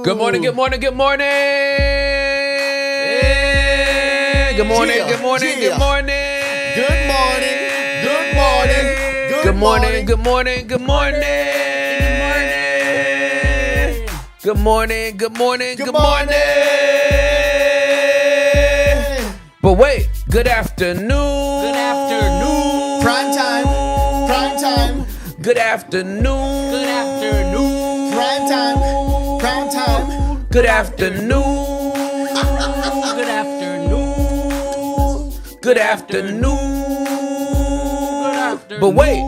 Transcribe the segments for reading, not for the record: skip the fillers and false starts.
Good morning, good morning, good morning. Good morning, good morning, good morning. Good morning, good morning, good morning, good morning, good morning. Good morning, good morning, good morning. But wait, good afternoon. Good afternoon. Prime time. Prime time. Good afternoon. Good afternoon. Prime time. Prime time. Good afternoon. Good afternoon. Good afternoon. But wait,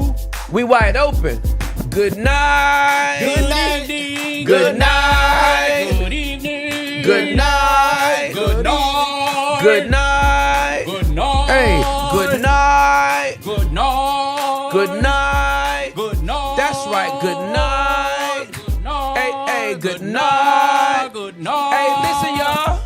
we wide open. Good night. Good evening. Good night. Good evening. Good night. Good night. Good night. Good night. Hey, good night. Good night. Good night. Good night. That's right, good night. Good night. Hey, good night. Good night. Hey, listen, y'all.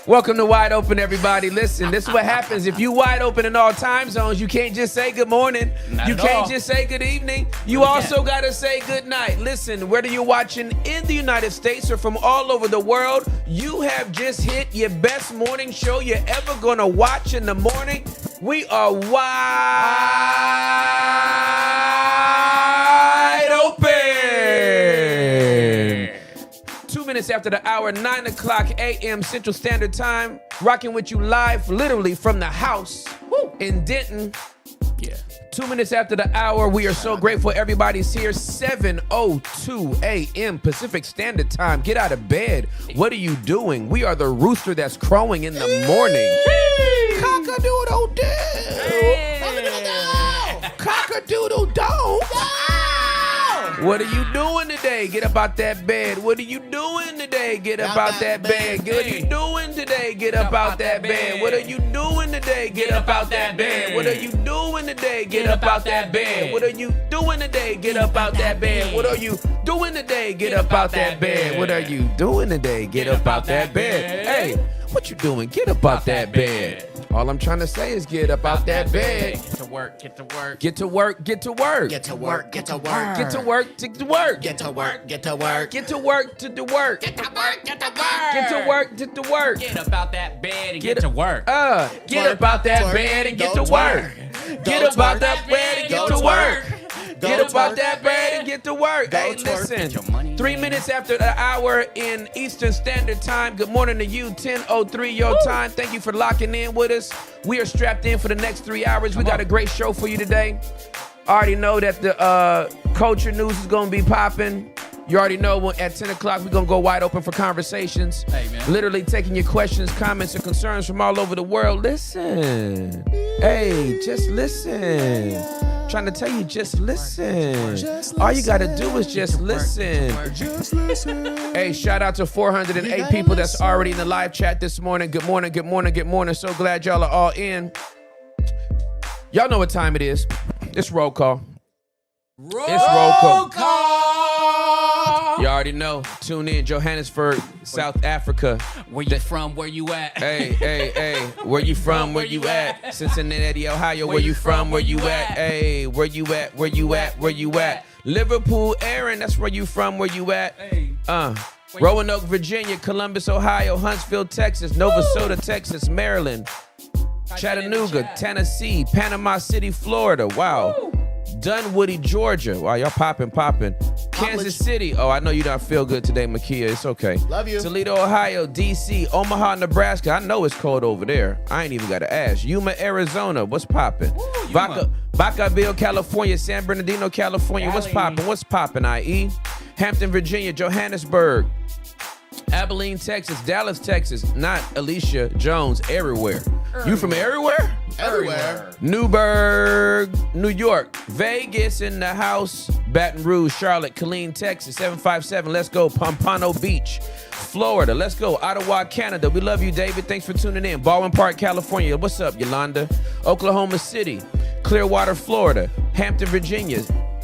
Welcome to Wide Open, everybody. Listen, this is what happens. If you wide open in all time zones, you can't just say good morning. Not you at can't all. just say good evening. You We also can't. got to say good night. Listen, whether you're watching in the United States or from all over the world, you have just hit your best morning show you're ever going to watch in the morning. We are wide open. 2 minutes after the hour, 9 o'clock a.m. Central Standard Time, rocking with you live, literally from the house in Denton. Yeah. 2 minutes after the hour, we are so grateful everybody's here. 7:02 a.m. Pacific Standard Time. Get out of bed. What are you doing? We are the rooster that's crowing in the morning. Cock-a-doodle-doo. Cock-a-doodle-doo. What are you doing today? Get up out that bed. What are you doing today? Get up out that bed. What are you doing today? Get up out that bed. What are you doing today? Get up out that bed. What are you doing today? Get up out that bed. What are you doing today? Get up out that bed. What are you doing today? Get up out that bed. What are you doing today? Get up out that bed. Hey, what you doing? Get up out that bed. All I'm trying to say is get up out that bed. Get to work. Get to work. Get to work. Get to work. Get to work. Get to work. Get to work. To work. Get to work. Get to work. Get to work to do work. Get to work. Get to work. Get to work to do work. Get up out that bed and get to work. Get up out that bed and get to work. Get up out that bed and get to work. Get up out that bed and get to work. Hey, listen. 3 minutes after the hour in Eastern Standard Time. Good morning to you. 10:03 your time. Thank you for locking in with us. We are strapped in for the next 3 hours. We got a great show for you today. I already know that the culture news is going to be popping. You already know at 10 o'clock we're going to go wide open for conversations. Hey, man. Literally taking your questions, comments, and concerns from all over the world. Listen. Hey, just listen. Trying to tell you, just listen. All you got to do is just listen. Hey, shout out to 408 people that's already in the live chat this morning. Good morning, good morning, good morning. So glad y'all are all in. Y'all know what time it is. It's roll call. It's roll call. You already know. Tune in. Johannesburg, South Africa. Where you from? Where you at? Hey. Where you from? Where you at? Cincinnati, Ohio. Where you from? Where you at? Hey, where you at? Where you at? Where you at? Liverpool, Aaron. That's where you from? Where you at? Roanoke, Virginia. Columbus, Ohio. Huntsville, Texas. Nova Soda, Texas. Maryland. Chattanooga, Tennessee. Panama City, Florida. Wow. Dunwoody, Georgia. Wow, y'all popping. Kansas City. Oh, I know you don't feel good today, Makia. It's okay. Love you. Toledo, Ohio. D.C. Omaha, Nebraska. I know it's cold over there. I ain't even got to ask. Yuma, Arizona. What's popping? Vacaville, California. San Bernardino, California. What's popping? What's popping, IE? Hampton, Virginia. Johannesburg. Abilene, Texas. Dallas, Texas. Not Alicia Jones. Everywhere. You from everywhere? Everywhere. Newburgh, New York. Vegas in the house. Baton Rouge, Charlotte, Killeen, Texas. 757. Let's go. Pompano Beach, Florida. Let's go. Ottawa, Canada. We love you, David. Thanks for tuning in. Baldwin Park, California. What's up, Yolanda? Oklahoma City. Clearwater, Florida. Hampton, Virginia.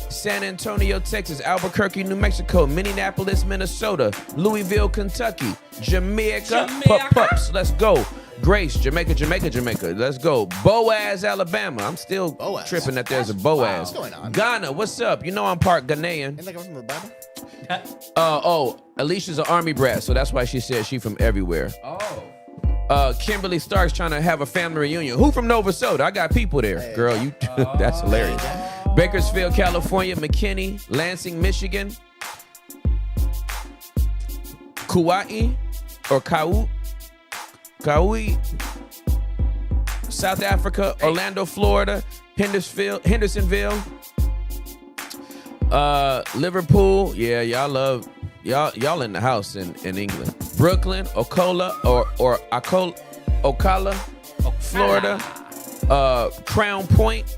San Antonio, Texas, Albuquerque, New Mexico, Minneapolis, Minnesota, Louisville, Kentucky, Jamaica. Pups, let's go. Grace, Jamaica. Let's go. Boaz, Alabama. I'm still tripping that there's a Boaz. What's going on? Ghana, what's up? You know I'm part Ghanaian. Ain't that coming from the Bible? Alicia's an army brat, so that's why she said she from everywhere. Kimberly Stark's trying to have a family reunion. Who from Nova Soda? I got people there. Hey. Girl, you that's hilarious. Bakersfield, California, McKinney, Lansing, Michigan, Kauai or Kauai, South Africa, Orlando, Florida, Hendersonville, Liverpool. Yeah, y'all in the house in England. Brooklyn, Ocala, Ocala, Florida, Crown Point,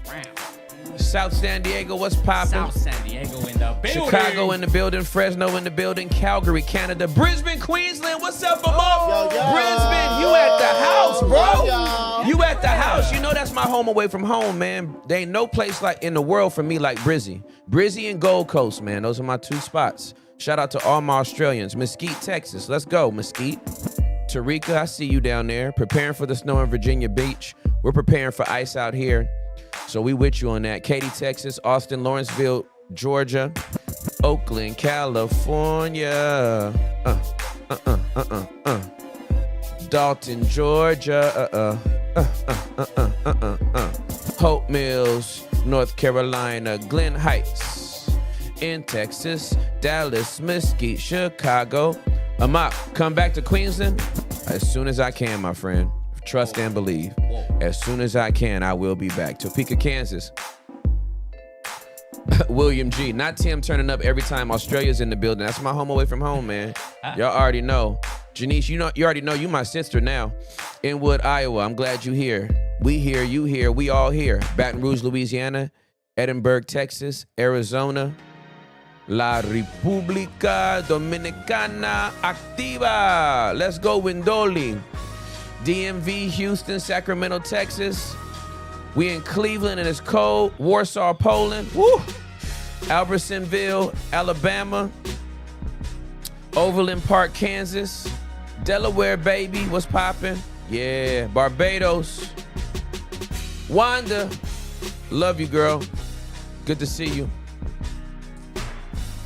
South San Diego, what's poppin'? South San Diego in the building. Chicago in the building, Fresno in the building, Calgary, Canada, Brisbane, Queensland, what's up, Amar? Brisbane, you at the house, bro. You at the house. You know that's my home away from home, man. There ain't no place like in the world for me like Brizzy. Brizzy and Gold Coast, man. Those are my two spots. Shout out to all my Australians. Mesquite, Texas. Let's go, Mesquite. Tarika, I see you down there. Preparing for the snow in Virginia Beach. We're preparing for ice out here. So we with you on that. Katy, Texas. Austin, Lawrenceville, Georgia. Oakland, California. Dalton, Georgia. Hope Mills, North Carolina. Glen Heights in Texas. Dallas, Mesquite, Chicago. Amak, come back to Queensland as soon as I can, my friend. Trust and believe. As soon as I can, I will be back. Topeka, Kansas. William G. Not Tim turning up every time Australia's in the building. That's my home away from home, man. Y'all already know. Janice, you already know you my sister now. Inwood, Iowa. I'm glad you here. We here, you here, we all here. Baton Rouge, Louisiana. Edinburgh, Texas. Arizona. La República Dominicana Activa. Let's go, Windoli. DMV, Houston, Sacramento, Texas. We in Cleveland and it's cold. Warsaw, Poland. Woo! Albertsonville, Alabama. Overland Park, Kansas. Delaware, baby. What's poppin'? Yeah. Barbados. Wanda. Love you, girl. Good to see you.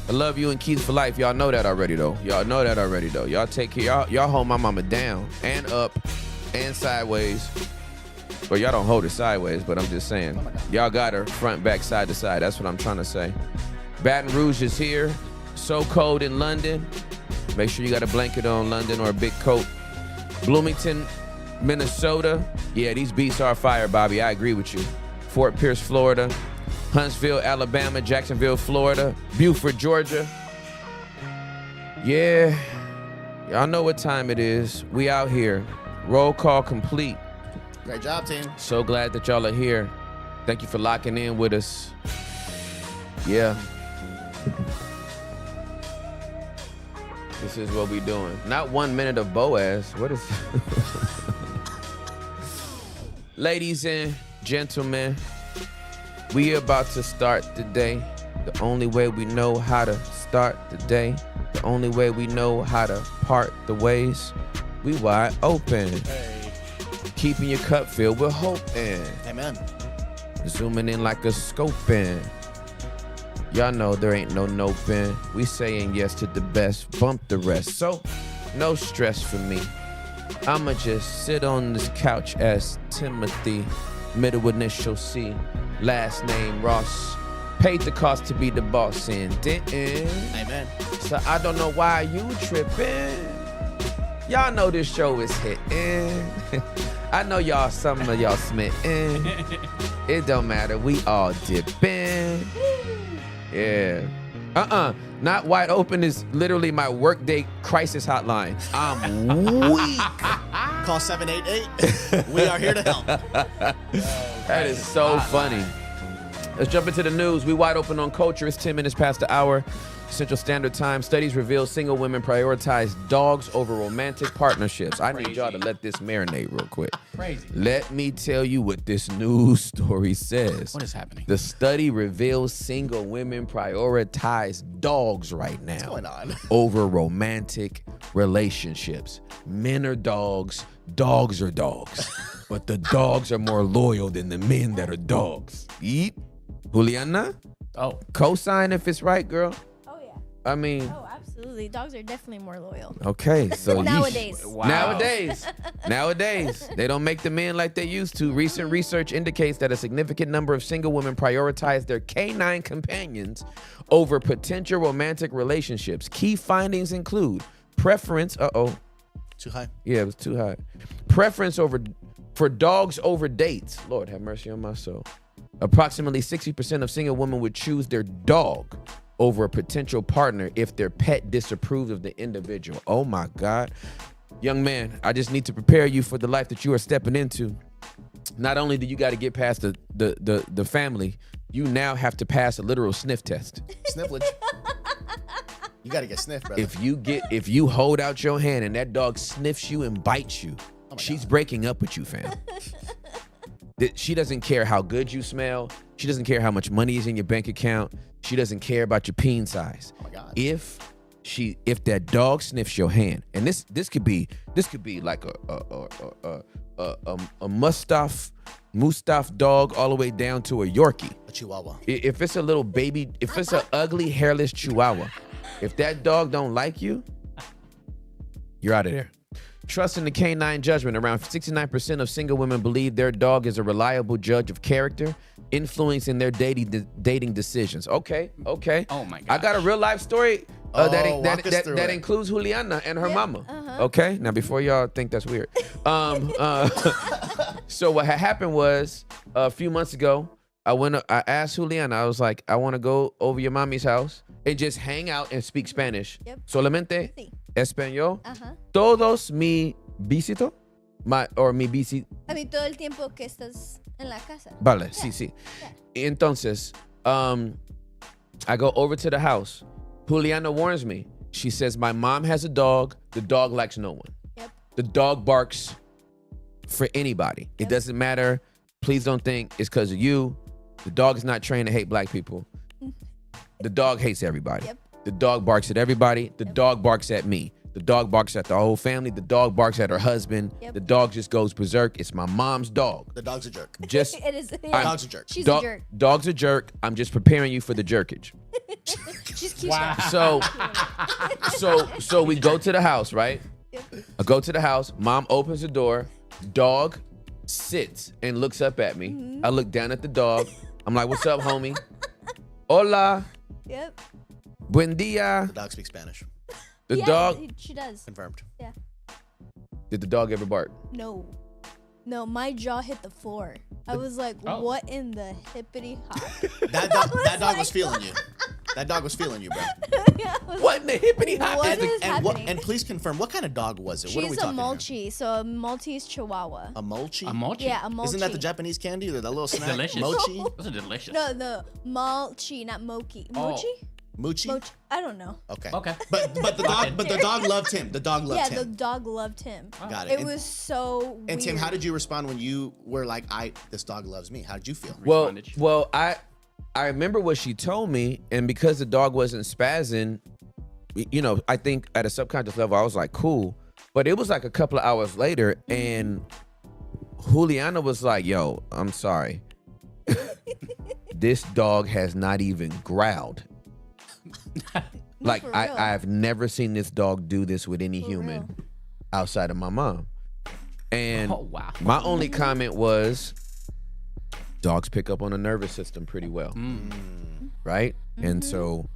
I love you and Keith for life. Y'all know that already, though. Y'all take care. Y'all hold my mama down and up and sideways. Well, y'all don't hold her sideways, but I'm just saying. Y'all got her front, back, side to side. That's what I'm trying to say. Baton Rouge is here. So cold in London. Make sure you got a blanket on, London, or a big coat. Bloomington, Minnesota. Yeah, these beats are fire, Bobby. I agree with you. Fort Pierce, Florida. Huntsville, Alabama. Jacksonville, Florida. Beaufort, Georgia. Yeah. Y'all know what time it is. We out here. Roll call complete. Great job, team. So glad that y'all are here. Thank you for locking in with us. Yeah. This is what we doing. Not 1 minute of Boaz. What is... Ladies and gentlemen, we about to start the day. The only way we know how to start the day. The only way we know how to part the ways. We wide open. Hey. Keeping your cup filled with hope and Amen. zooming in like a scoping. Y'all know there ain't no noping. We saying yes to the best, bump the rest. So no stress for me. I'ma just sit on this couch as Timothy, middle initial C, last name Ross. Paid the cost to be the boss and didn't. Amen. So I don't know why you tripping. Y'all know this show is hitting. I know y'all, some of y'all smitten. It don't matter, we all dipping. Yeah. Not wide open is literally my workday crisis hotline. I'm weak. Call 788. We are here to help. That is so funny. Let's jump into the news. We wide open on culture. It's 10 minutes past the hour. Central Standard Time. Studies reveal single women prioritize dogs over romantic partnerships. I need y'all to let this marinate real quick. Crazy. Let me tell you what this news story says. What is happening? The study reveals single women prioritize dogs right now. What's going on? Over romantic relationships. Men are dogs are dogs. But the dogs are more loyal than the men that are dogs. Eat. Juliana? Oh. Cosign if it's right, girl. Oh, yeah. I mean, Oh, absolutely. Dogs are definitely more loyal. okay, so Nowadays. Wow. Nowadays, they don't make the men like they used to. Recent research indicates that a significant number of single women prioritize their canine companions over potential romantic relationships. Key findings include preference. Too high. Yeah, it was too high. Preference for dogs over dates. Lord have mercy on my soul. Approximately 60% of single women would choose their dog over a potential partner if their pet disapproved of the individual. Oh my God. Young man, I just need to prepare you for the life that you are stepping into. Not only do you got to get past the family, you now have to pass a literal sniff test. Snifflage. You got to get sniffed, brother. If you hold out your hand and that dog sniffs you and bites you, she's breaking up with you, fam. She doesn't care how good you smell. She doesn't care how much money is in your bank account. She doesn't care about your peen size. Oh my God. If that dog sniffs your hand, and this could be like a Mustaf dog all the way down to a Yorkie. A Chihuahua. If it's a little baby, if it's an ugly hairless Chihuahua, if that dog don't like you, you're out of there. Trust in the canine judgment. Around 69% of single women believe their dog is a reliable judge of character, influencing their dating decisions. Okay. Oh my I got a real life story that it. includes Juliana and her mama. Uh-huh. Okay. Now before y'all think that's weird, so what had happened was a few months ago, I asked Juliana. I was like, I want to go over your mommy's house and just hang out and speak Spanish. Yep. Solamente Sí. español. Ajá. Todos mi visito, mi visita. I mean, todo el tiempo que estás en la casa. Vale, sí. Entonces, I go over to the house. Juliana warns me. She says, my mom has a dog. The dog likes no one. Yep. The dog barks for anybody. Yep. It doesn't matter. Please don't think it's because of you. The dog is not trained to hate black people. The dog hates everybody. Yep. The dog barks at everybody. The dog barks at me. The dog barks at the whole family. The dog barks at her husband. Yep. The dog just goes berserk. It's my mom's dog. The dog's a jerk. Just It is. Dog's a jerk. She's a jerk. Dog's a jerk. I'm just preparing you for the jerkage. She's Keisha. Wow. So we go to the house, right? Yep. I go to the house. Mom opens the door. Dog sits and looks up at me. Mm-hmm. I look down at the dog. I'm like, what's up, homie? Hola. Yep. Buen dia. The dog speaks Spanish. The Yeah, dog. She does. Confirmed. Yeah. Did the dog ever bark? No, my jaw hit the floor. I was like, Oh. what in the hippity hop? That dog was feeling you. That dog was feeling you, bro. Yeah, I was What in the hippity hop? What is and happening? and please confirm, what kind of dog was it? What are we She's a talking here? Malchi, so a Maltese Chihuahua. A Molchi? A mochi? Yeah, a Malchi. Isn't that the Japanese candy? That little snack? Delicious. Mochi? Those are delicious. No, Malchi, not Mochi. Oh. Mochi? Mochi? Mochi? I don't know. Okay. Okay. But the dog loved him. The dog loved Yeah, the him. dog loved him. Got it. It And- was so weird. And Tim, how did you respond when you were like, this dog loves me? How did you feel? Well, I remember what she told me, and because the dog wasn't spazzing, you know, I think at a subconscious level, I was like, cool. But it was like a couple of hours later, and Juliana was like, yo, I'm sorry. This dog has not even growled. Like, for real. I've never seen this dog do this with any For human real. outside of my mom. And Oh, wow. my only comment was, dogs pick up on the nervous system pretty well, right? And so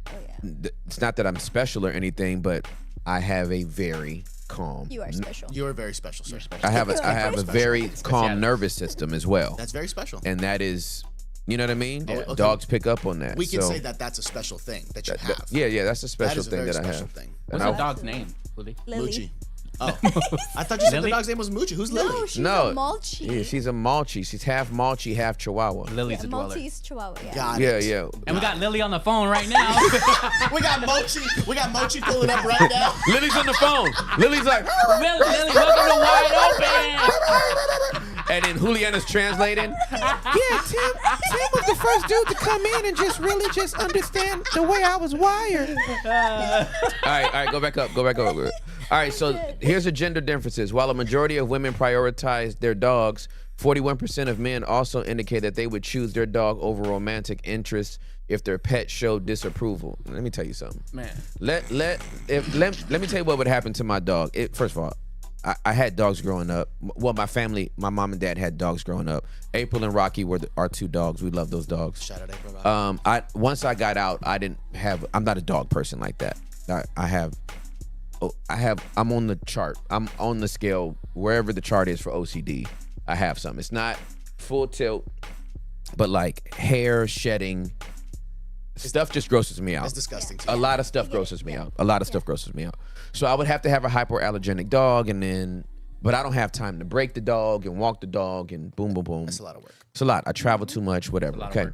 Oh, yeah. it's not that I'm special or anything, but I have a very calm. You are special. You are very special, sir. I have a very calm nervous system as well, That's very special. and that is, you know what I mean? okay. Dogs pick up on that. We can so, say that that's a special thing that you have. Yeah, that's a That special is a thing very that I special have. thing. And What's I- the dog's name, Willie? Lily. Moochie. Oh, I thought you said Lily? the dog's name was Moochie. Who's Lily? No, she's No, a Malchi. Yeah, she's a Malchi. She's half Malchi, half Chihuahua. Lily's Yeah, a dweller. Maltese Chihuahua. Yeah. Got Yeah, it. yeah. And we got Lily on the phone right now. We got Mochi pulling up right now. Lily's on the phone. Lily's like, Lily, welcome to Wide Open. and then Juliana's translating. Yeah, Tim was the first dude to come in and just really understand the way I was wired. All right, go back up. All All right, so here's the gender differences. While a majority of women prioritize their dogs, 41% of men also indicate that they would choose their dog over romantic interests if their pet showed disapproval. Let me tell you something. Man. Let me tell you what would happen to my dog. First of all, I had dogs growing up. Well, my family, my mom and dad had dogs growing up. April and Rocky were our 2 dogs. We love those dogs. Shout out April. Rocky. Once I got out, I'm not a dog person like that. I'm on the chart. I'm on the scale wherever the chart is for OCD. I have some. It's not full tilt, but like hair shedding stuff just grosses me out. It's disgusting too. A lot of stuff grosses me out. A lot of stuff grosses me out. So I would have to have a hypoallergenic dog, but I don't have time to break the dog and walk the dog and boom, boom, boom. That's a lot of work. It's a lot. I travel too much, whatever. Okay.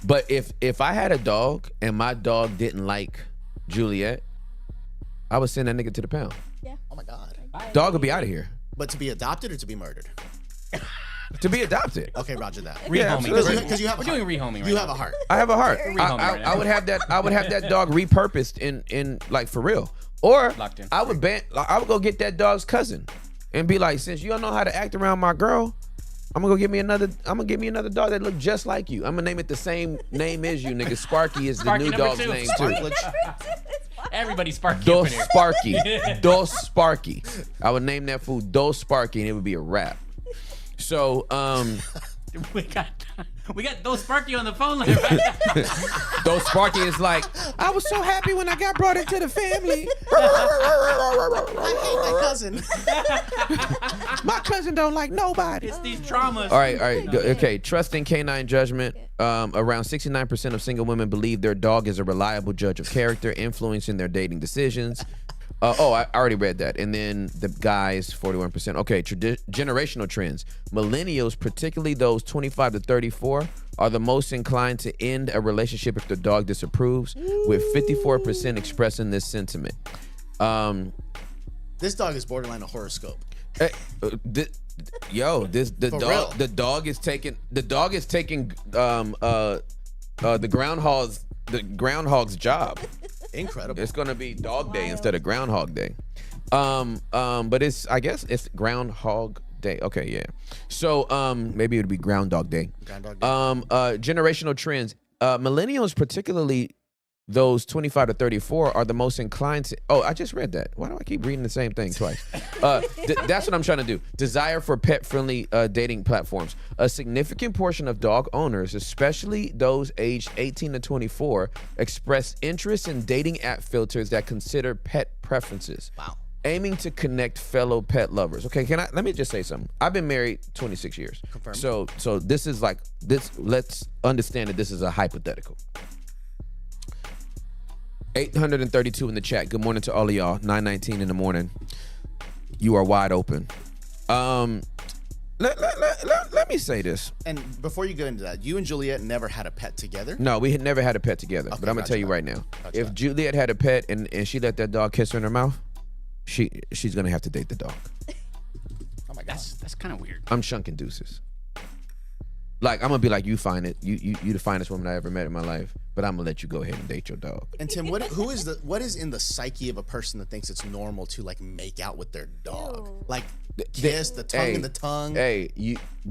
But if I had a dog and my dog didn't like Juliet, I would send that nigga to the pound. Yeah. Oh my God. Dog would be out of here. But to be adopted or to be murdered? To be adopted. Okay, roger that. Rehoming. Because you have a We're heart. doing rehoming right You now. have a heart. I have a heart. rehoming right now. I would have that dog repurposed in like for real. Or Locked in. I would go get that dog's cousin and be like, since you don't know how to act around my girl, I'm gonna give me another dog that look just like you. I'm gonna name it the same name as you, nigga. Sparky is the Sparky new number dog's 2. name too. Sparklage. Everybody Sparky up Dos in here. Sparky. Dos Sparky. I would name that food Dos Sparky and it would be a wrap. So, We got those Sparky on the phone line right now. Dos Sparky is like, I was so happy when I got brought into the family. I hate my cousin. My cousin don't like nobody. It's these traumas. all right, okay. Trust in canine judgment. Around 69% of single women believe their dog is a reliable judge of character, influencing their dating decisions. I already read that. And then the guys, 41%. Okay, generational trends. Millennials, particularly those 25 to 34, are the most inclined to end a relationship if the dog disapproves, with 54% expressing this sentiment. This dog is borderline a horoscope. Hey, the real. dog is taking the groundhog's job. Incredible. It's gonna be dog day instead of groundhog day. But I guess it's groundhog day. Okay, yeah. So maybe it would be groundhog day. Groundhog day. Generational trends. Millennials, particularly those 25 to 34, are the most inclined to. Oh, I just read that. Why do I keep reading the same thing twice? That's what I'm trying to do. Desire for pet-friendly dating platforms. A significant portion of dog owners, especially those aged 18 to 24, express interest in dating app filters that consider pet preferences. Wow. Aiming to connect fellow pet lovers. Okay, let me just say something. I've been married 26 years. Confirmed. So this is like this. Let's understand that this is a hypothetical. 832 in the chat. Good morning to all of y'all. 9:19 in the morning. You are wide open. Let me say this. And before you go into that, you and Juliet never had a pet together? No, we had never had a pet together. Okay, but I'm gonna gotcha tell you that. right now. Gotcha If that. Juliet had a pet and she let that dog kiss her in her mouth, she's gonna have to date the dog. Oh my God. That's kind of weird. I'm shunking deuces. Like, I'm gonna be like, you find it. You the finest woman I ever met in my life. But I'm gonna let you go ahead and date your dog. And Tim, what is in the psyche of a person that thinks it's normal to like make out with their dog? Ew. Like kiss the tongue in the tongue. Hey,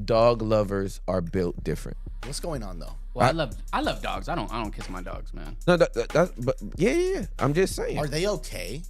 dog lovers are built different. What's going on though? Well, I love dogs. I don't kiss my dogs, man. No, but yeah. I'm just saying. Are they okay?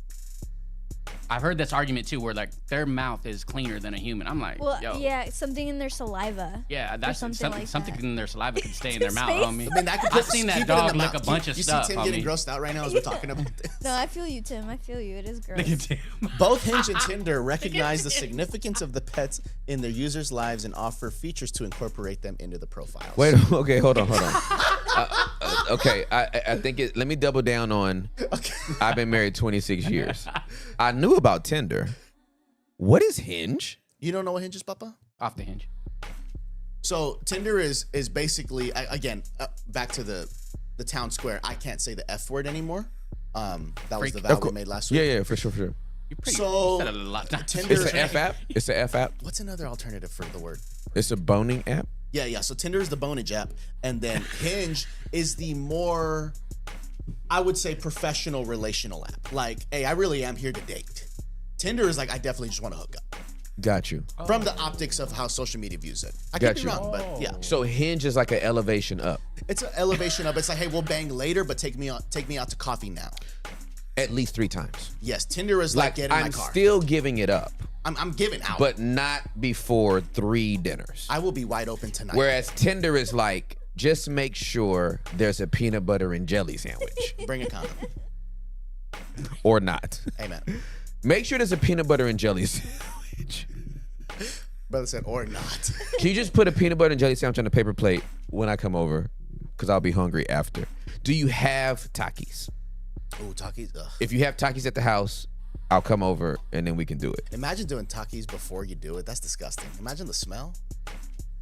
I've heard this argument too, where like their mouth is cleaner than a human. I'm like, Well, yo, yeah, something in their saliva. yeah, that's something like something that. in their saliva can stay in their His mouth, face? homie. I mean, that could I've seen that keep it in dog the lick mouth. a bunch of you stuff, see Tim getting homie. grossed out right now as we're talking about this. No, I feel you, Tim. I feel you. It is gross. Look at him. Both Hinge and Tinder recognize the significance of the pets in their users' lives and offer features to incorporate them into the profiles. Wait, okay, hold on. Okay, I think let me double down on. Okay. I've been married 26 years. I knew about Tinder. What is Hinge? You don't know what Hinge is, Papa? Off the hinge. So Tinder is basically again back to the town square. I can't say the F word anymore. That was the vow we made last week. Yeah, for sure. You're pretty. So, you said it a lot of times. Tinder- It's an F app. It's an F app. What's another alternative for the word? It's a boning app. Yeah. So Tinder is the bonage app, and then Hinge is the more I would say professional relational app. Like, hey, I really am here to date. Tinder is like, I definitely just want to hook up. Got you. From the optics of how social media views it. I Got could be you. wrong, but yeah. So Hinge is like an elevation up. It's an elevation up. It's like, hey, we'll bang later, but take me out to coffee now. At least 3 times. Yes, Tinder is like, get in my I'm car. still giving it up. I'm giving out. But not before 3 dinners. I will be wide open tonight. Whereas Tinder is like, just make sure there's a peanut butter and jelly sandwich. Bring a condom. Or not. Amen. Make sure there's a peanut butter and jelly sandwich. Brother said, or not. Can you just put a peanut butter and jelly sandwich on a paper plate when I come over? Because I'll be hungry after. Do you have Takis? Ooh, Takis. Ugh. If you have Takis at the house, I'll come over and then we can do it. Imagine doing Takis before you do it. That's disgusting. Imagine the smell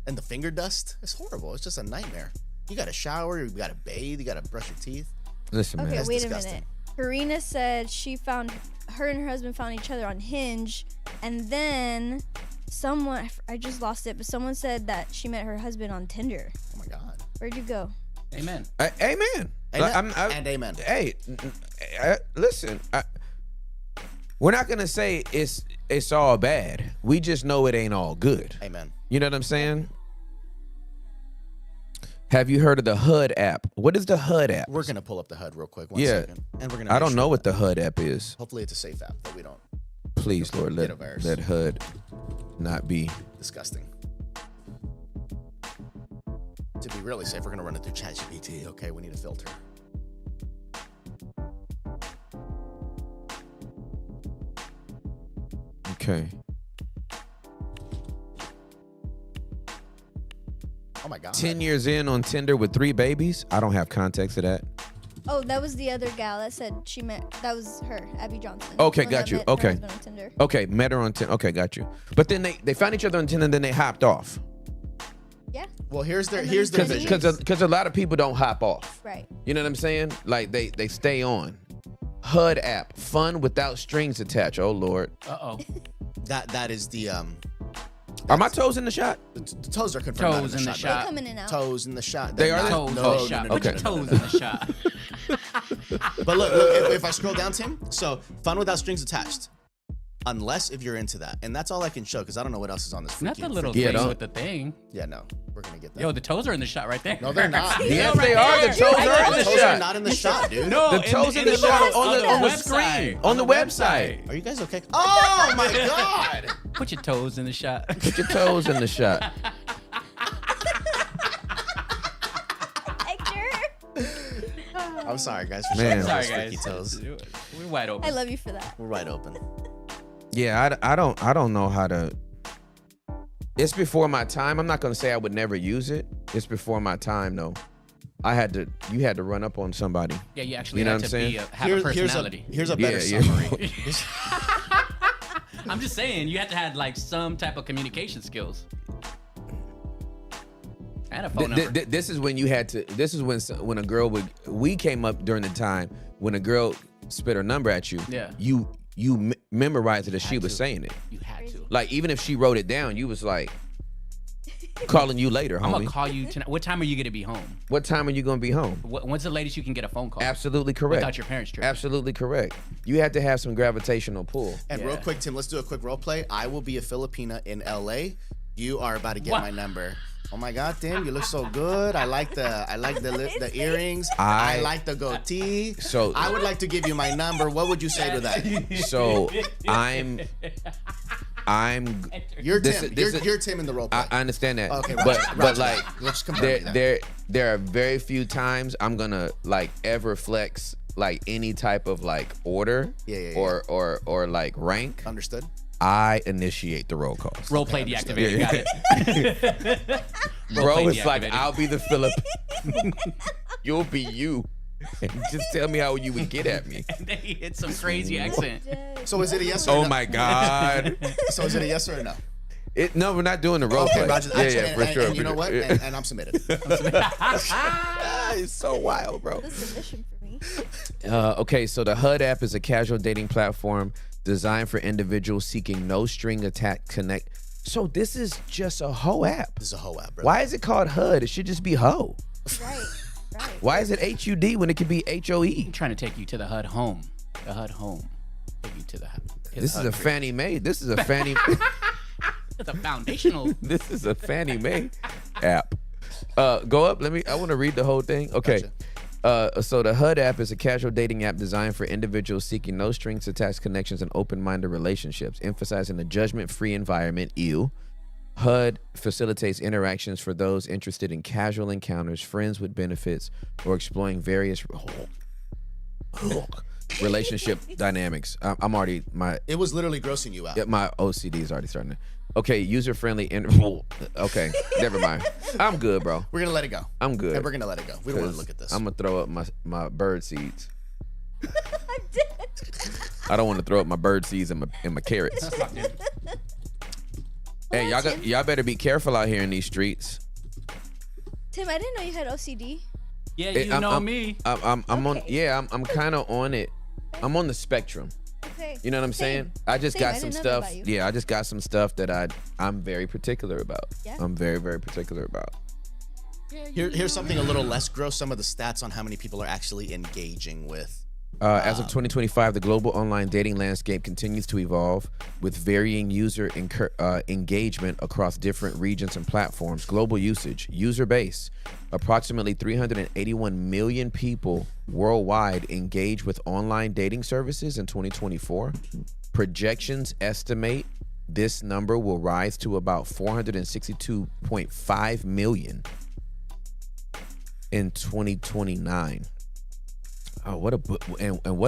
and the finger dust. It's horrible. It's just a nightmare. You got to shower. You got to bathe. You got to brush your teeth. Listen, Okay, man. That's wait disgusting. a minute. Karina said her and her husband found each other on Hinge, and then I just lost it, but someone said that she met her husband on Tinder. Oh my God. Where'd you go? Amen. Amen. Amen. And amen. Hey, listen. We're not gonna say it's all bad. We just know it ain't all good. Amen. You know what I'm saying? Have you heard of the HUD app? What is the HUD app? We're going to pull up the HUD real quick. One Yeah. second. And we're going to. I don't know what the HUD app is. Hopefully it's a safe app that we don't. Please, Lord, Get let a virus. HUD not be. Disgusting. To be really safe, we're going to run it through ChatGPT. Okay, we need a filter. Okay. Oh my God. 10 years in on Tinder with 3 babies. I don't have context of that. Oh, that was the other gal that said she met. That was her, Abby Johnson. Okay, The one got that you. met her Okay. husband on Tinder. Okay, met her on Tinder. Okay, got you. But then they found each other on Tinder and then they hopped off. Yeah, Well, here's their And here's then their Denise. vision. Because a lot of people don't hop off. right. You know what I'm saying? Like they stay on. HUD app, fun without strings attached. Oh Lord. Uh-oh. That is the Are my toes in the shot? the toes are confirmed. not Toes in the brother. shot. Coming in and out. Toes in the shot. They They're are not- Toes no, in the no, shot. no, Put no, your no, no, toes no, in no. the shot. But look, if I scroll down, Tim, so fun without strings attached. Unless if you're into that. And that's all I can show because I don't know what else is on this freaky. Not the little Yeah, thing don't- with the thing. Yeah, no. We're going to get that. Yo, the toes are in the shot right there. No, they're not. Yes, right they are. The there. toes I are in know. the Toes are shot. not in the shot, dude. No, The toes in the shot on the screen. On the website. Are you guys okay? Oh my God. Put your toes in the shot. Put your toes in the shot. Hector, I'm sorry, guys, for Man. showing Sorry, those freaky guys. toes. We're wide open. I love you for that. We're wide open. Yeah, I don't know how to. It's before my time. I'm not gonna say I would never use it. It's before my time though. You had to run up on somebody. Yeah, you actually You know have what to I'm be saying? have a personality. Here's a better Yeah, summary. I'm just saying, you have to have like some type of communication skills. And a phone number. This is when you had to. This is when a girl would. We came up during the time when a girl spit her number at you. Yeah. You memorized it as she Had was to. saying it. You had to. Like even if she wrote it down, you was like calling you later, I'm homie. gonna call you tonight. What time are you gonna be home? What time are you gonna be home? When's the latest you can get a phone call? Absolutely correct. Without your parents tripping. Absolutely correct. You had to have some gravitational pull. And real Yeah. quick, Tim, let's do a quick role play. I will be a Filipina in LA. You are about to get What? my number. Oh my God, Tim, you look so good. I like the earrings. I like the goatee. So- I would like to give you my number. What would you say to that? So I'm You're This Tim. is- You're Tim in the role play. I understand that. Okay, but roger but that. like Let's confirm that. there are very few times I'm gonna like ever flex like any type of like order Yeah. or like rank. Understood? I initiate the roll calls. Role play deactivated. Got it. Bro, play it's like deactivated. I'll be the Philip. You'll be you. And just tell me how you would get at me. And then he hit some crazy accent. So is it a yes or Oh no? my God. So is it a yes or a no? No, we're not doing the role Okay, play. Roger. Yeah, for sure. And you know what? And I'm submitted. It's so wild, bro. That's submission for me. Okay, so the HUD app is a casual dating platform designed for individuals seeking no string attached connect. So this is just a hoe app. This is a hoe app, bro. Why is it called HUD? It should just be hoe. Right. Right. Why is it HUD when it could be HOE? I'm trying to take you to the HUD home. The HUD home. Take you to the. This is a Fannie Mae. This is a Fannie. It's a foundational. This is a Fannie Mae app. Go up. I want to read the whole thing. Okay. Gotcha. So the HUD app is a casual dating app designed for individuals seeking no strings attached connections and open-minded relationships, emphasizing a judgment-free environment. HUD facilitates interactions for those interested in casual encounters, friends with benefits, or exploring various relationship dynamics. I'm already It was literally grossing you out. my OCD is already starting to. Okay, user-friendly. Okay, never mind. I'm good, bro. We're gonna let it go. I'm good. And we're gonna let it go. We don't want to look at this. I'm gonna throw up my bird seeds. I don't want to throw up my bird seeds and my carrots. Hey, y'all better be careful out here in these streets. Tim, I didn't know you had OCD. Yeah, you know me. I'm on. Okay. Yeah, I'm kind of on it. I'm on the spectrum. Okay. You know what I'm saying? I just Same. got I some didn't know that stuff. about you. Yeah, I just got some stuff that I'm very particular about. Yeah. I'm very, very particular about. Here's something a little less gross. Some of the stats on how many people are actually engaging with. As of 2025, the global online dating landscape continues to evolve with varying user engagement across different regions and platforms. Global usage, user base, approximately 381 million people worldwide engage with online dating services in 2024. Projections estimate this number will rise to about 462.5 million in 2029. Oh, what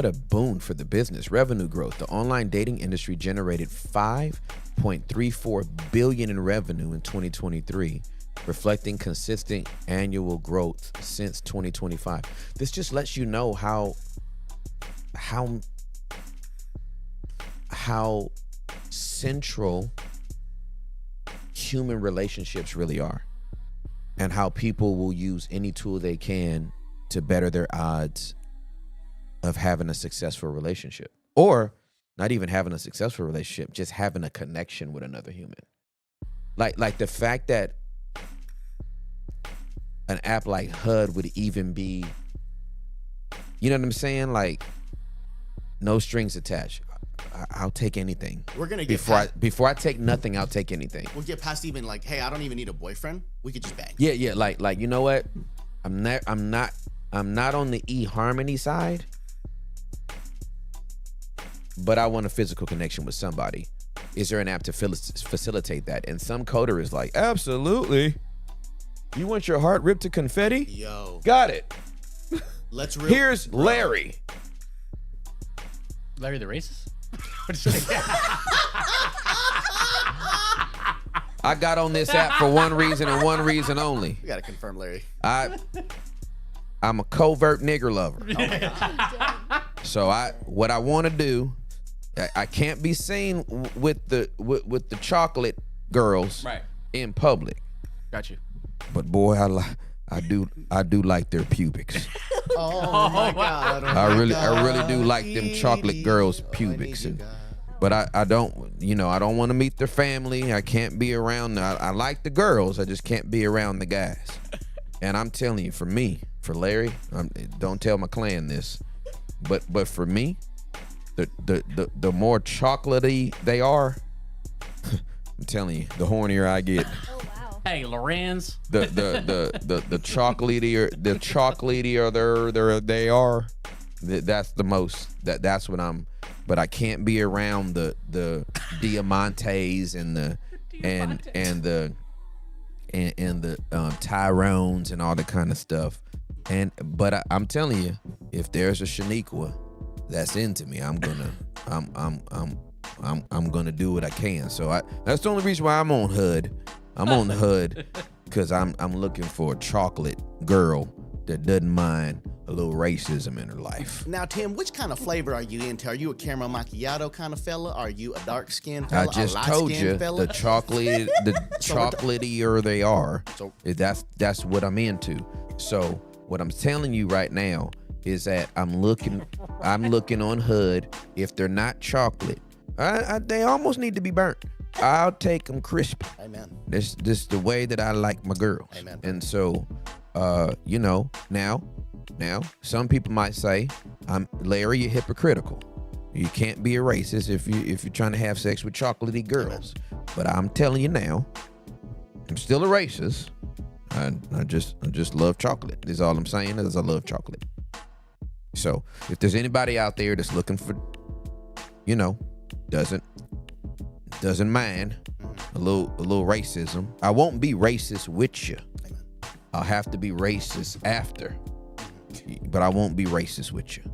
a boon for the business. Revenue growth. The online dating industry generated $5.34 billion in revenue in 2023, reflecting consistent annual growth since 2025. This just lets you know how central human relationships really are, and how people will use any tool they can to better their odds of having a successful relationship, or not even having a successful relationship, just having a connection with another human. Like the fact that an app like HUD would even be, you know what I'm saying? Like, no strings attached. I'll take anything. We're gonna get before I take nothing, I'll take anything. We'll get past even like, hey, I don't even need a boyfriend. We could just bang. Yeah. Like you know what? I'm not on the eHarmony side, but I want a physical connection with somebody. Is there an app to facilitate that? And some coder is like, absolutely. You want your heart ripped to confetti? Yo, Got it. Here's Larry. Larry the racist? I got on this app for one reason and one reason only. We gotta confirm, Larry. I'm a covert nigger lover. So what I want to do, I can't be seen with the chocolate girls Right. in public. Got you. But boy, I do like their pubics. Oh my God. I really do like them chocolate girls' pubics. But I don't want to meet their family. I can't be around. I like the girls. I just can't be around the guys. And I'm telling you, for me, for Larry, don't tell my clan this, but for me, the more chocolatey they are, I'm telling you, the hornier I get. Oh wow. Hey, Lorenz. The chocolatier they are, that's the most. That's what I'm. But I can't be around the Diamantes and the Tyrones and all that kind of stuff. But I'm telling you, if there's a Shaniqua that's into me, I'm gonna do what I can. So that's the only reason why I'm on HUD. I'm on the HUD because I'm looking for a chocolate girl that doesn't mind a little racism in her life. Now, Tim, which kind of flavor are you into? Are you a caramel macchiato kind of fella? Are you a dark skinned fella? I just told you fella? the chocolatier they are. So- That's what I'm into. So what I'm telling you right now is that I'm looking on HUD. If they're not chocolate, they almost need to be burnt. I'll take them crispy. Amen. This the way that I like my girls. Amen. And so you know, now, some people might say, Larry, you're hypocritical. You can't be a racist if you're trying to have sex with chocolatey girls. But I'm telling you now, I'm still a racist. I just love chocolate. Is all I'm saying is I love chocolate. So if there's anybody out there that's looking for, you know, doesn't mind a little racism, I won't be racist with you. I'll have to be racist after, but I won't be racist with you.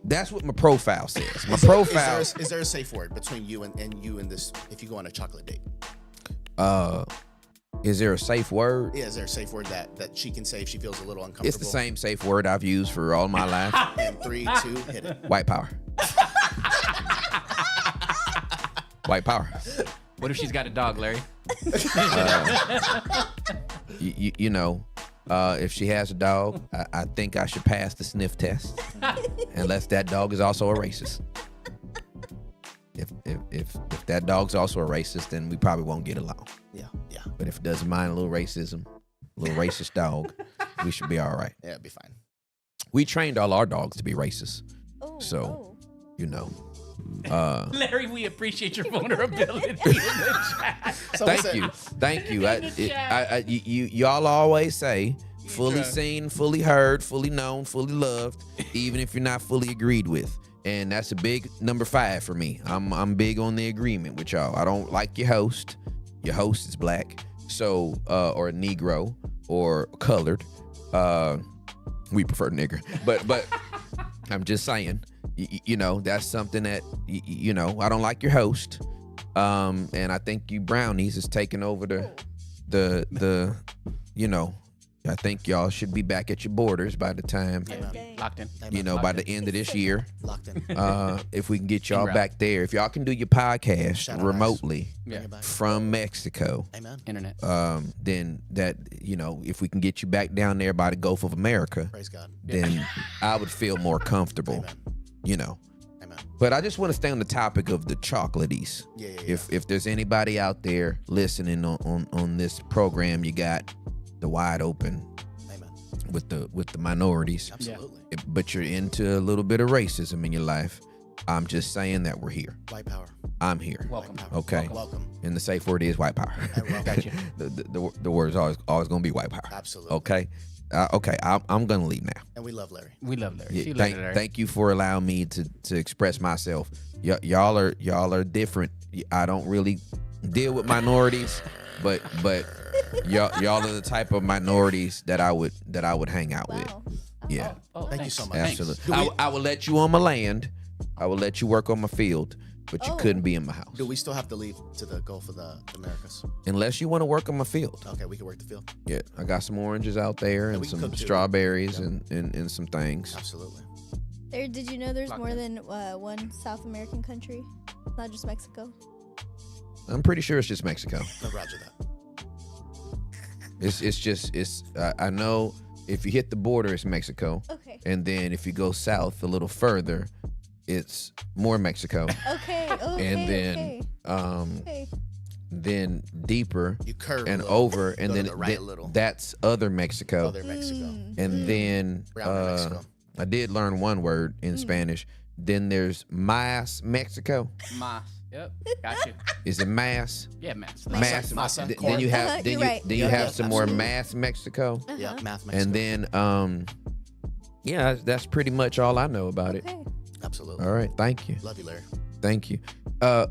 That's what my profile says. My profile is there a safe word between you and you and this if you go on a chocolate date? Is there a safe word? Yeah, is there a safe word that she can say if she feels a little uncomfortable? It's the same safe word I've used for all my life. And 3, 2, hit it. White power. White power. What if she's got a dog, Larry? You know, if she has a dog, I think I should pass the sniff test, unless that dog is also a racist. If that dog's also a racist, then we probably won't get along. Yeah. But if it doesn't mind a little racism, a little racist dog, we should be all right. Yeah, it'd be fine. We trained all our dogs to be racist, Oh. you know. Larry, we appreciate your vulnerability in the chat. Thank you. Y'all always say fully seen, fully heard, fully known, fully loved, even if you're not fully agreed with. And that's a big number 5 for me. I'm big on the agreement with y'all. I don't like your host. Your host is black, so or a Negro or colored. We prefer nigger, but I'm just saying. You know, that's something that you know. I don't like your host, and I think you brownies is taking over the you know. I think y'all should be back at your borders by the time, Locked in. you know, by the end of this year. Locked in. If we can get y'all back there, if y'all can do your podcast Shout out remotely Yeah. from Mexico, Amen. Internet. then that, you know, if we can get you back down there by the Gulf of America, Praise God. then I would feel more comfortable, Amen. you know. Amen. But I just want to stay on the topic of the chocolaties. Yeah. If there's anybody out there listening on this program, you got the wide open Amen. with the minorities. Absolutely. But you're into a little bit of racism in your life. I'm just saying that we're here. White power. I'm here. Welcome. Okay. Welcome. And the safe word is white power. Gotcha. the word is always going to be white power. Absolutely. Okay. Okay. I'm going to leave now. And we love Larry. We love Larry. Yeah, See you later, Larry. thank you for allowing me to express myself. Y'all are different. I don't really deal with minorities, but y'all are the type of minorities that I would hang out with. Wow. Yeah. Oh, Thank you thanks. so much. Absolutely. I will let you on my land. I will let you work on my field, but you couldn't be in my house. Do we still have to leave to the Gulf of the Americas? Unless you want to work on my field. Okay, we can work the field. Yeah. I got some oranges out there and we can some cook too. strawberries Yeah. and some things. Absolutely. Did you know there's Locked more in. than one South American country? Not just Mexico. I'm pretty sure it's just Mexico. No, roger that. I know if you hit the border, it's Mexico. Okay. And then if you go south a little further, it's more Mexico. Okay. And then Okay. then deeper You curve and a little, over, go and to then the right a little. that's other Mexico. Other Mexico. And then Brown Mexico. I did learn one word in Spanish. Then there's Mas Mexico. Mas. Yep. Got you. Is it Mas? Yeah, Mas. Mass. Masa, Then corn. you have You're right. then you Yeah, have yeah, some more absolutely. Mass Mexico. Yeah, math Mexico. And then yeah, that's pretty much all I know about it. Okay. Absolutely. All right, thank you. Love you, Larry. Thank you.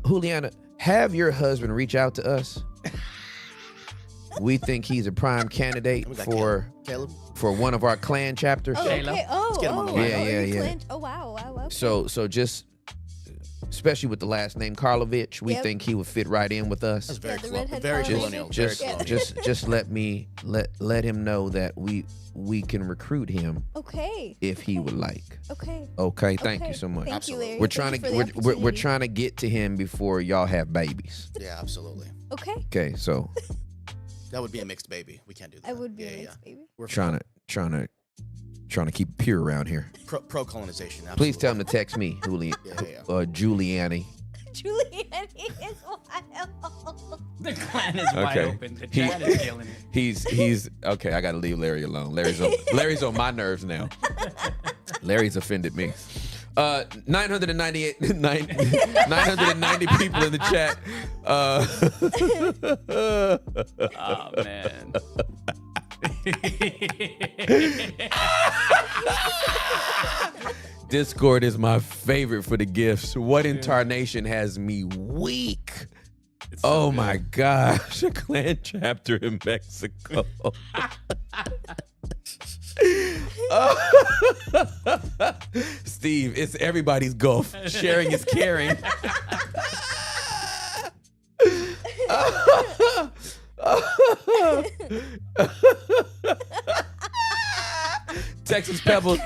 Juliana, have your husband reach out to us. We think he's a prime candidate We got for Caleb. one of our clan chapters. Oh, Shayla. okay. Oh, get him on the oh, line. Yeah, you're yeah. Clint. Oh, wow. Okay. So just especially with the last name Karlovich, we Yep. think he would fit right in with us. That's very the cool. redhead Very color colonial. baby. Very Just colonial. just let him know that we can recruit him Okay. if he would like. Okay. Okay, thank Okay. you so much. Thank Absolutely. you, Larry. We're Thank trying you to for the we're opportunity. trying to get to him before y'all have babies. Yeah, absolutely. Okay. Okay, so That would be a mixed baby. We can't do that. I would be yeah, a yeah. mixed baby. We're trying to keep it pure around here. pro colonization. Please tell him to text me, Juliani. Julianne is wild. The clan is wide Okay. open. The chat is killing it. He's okay. I gotta leave Larry alone. Larry's on my nerves now. Larry's offended me. 990 people in the chat. Oh man. Discord is my favorite for the gifts. What in tarnation has me weak? Oh my gosh, a clan chapter in Mexico. Steve, it's everybody's gulf. Sharing is caring. Texas Pebbles.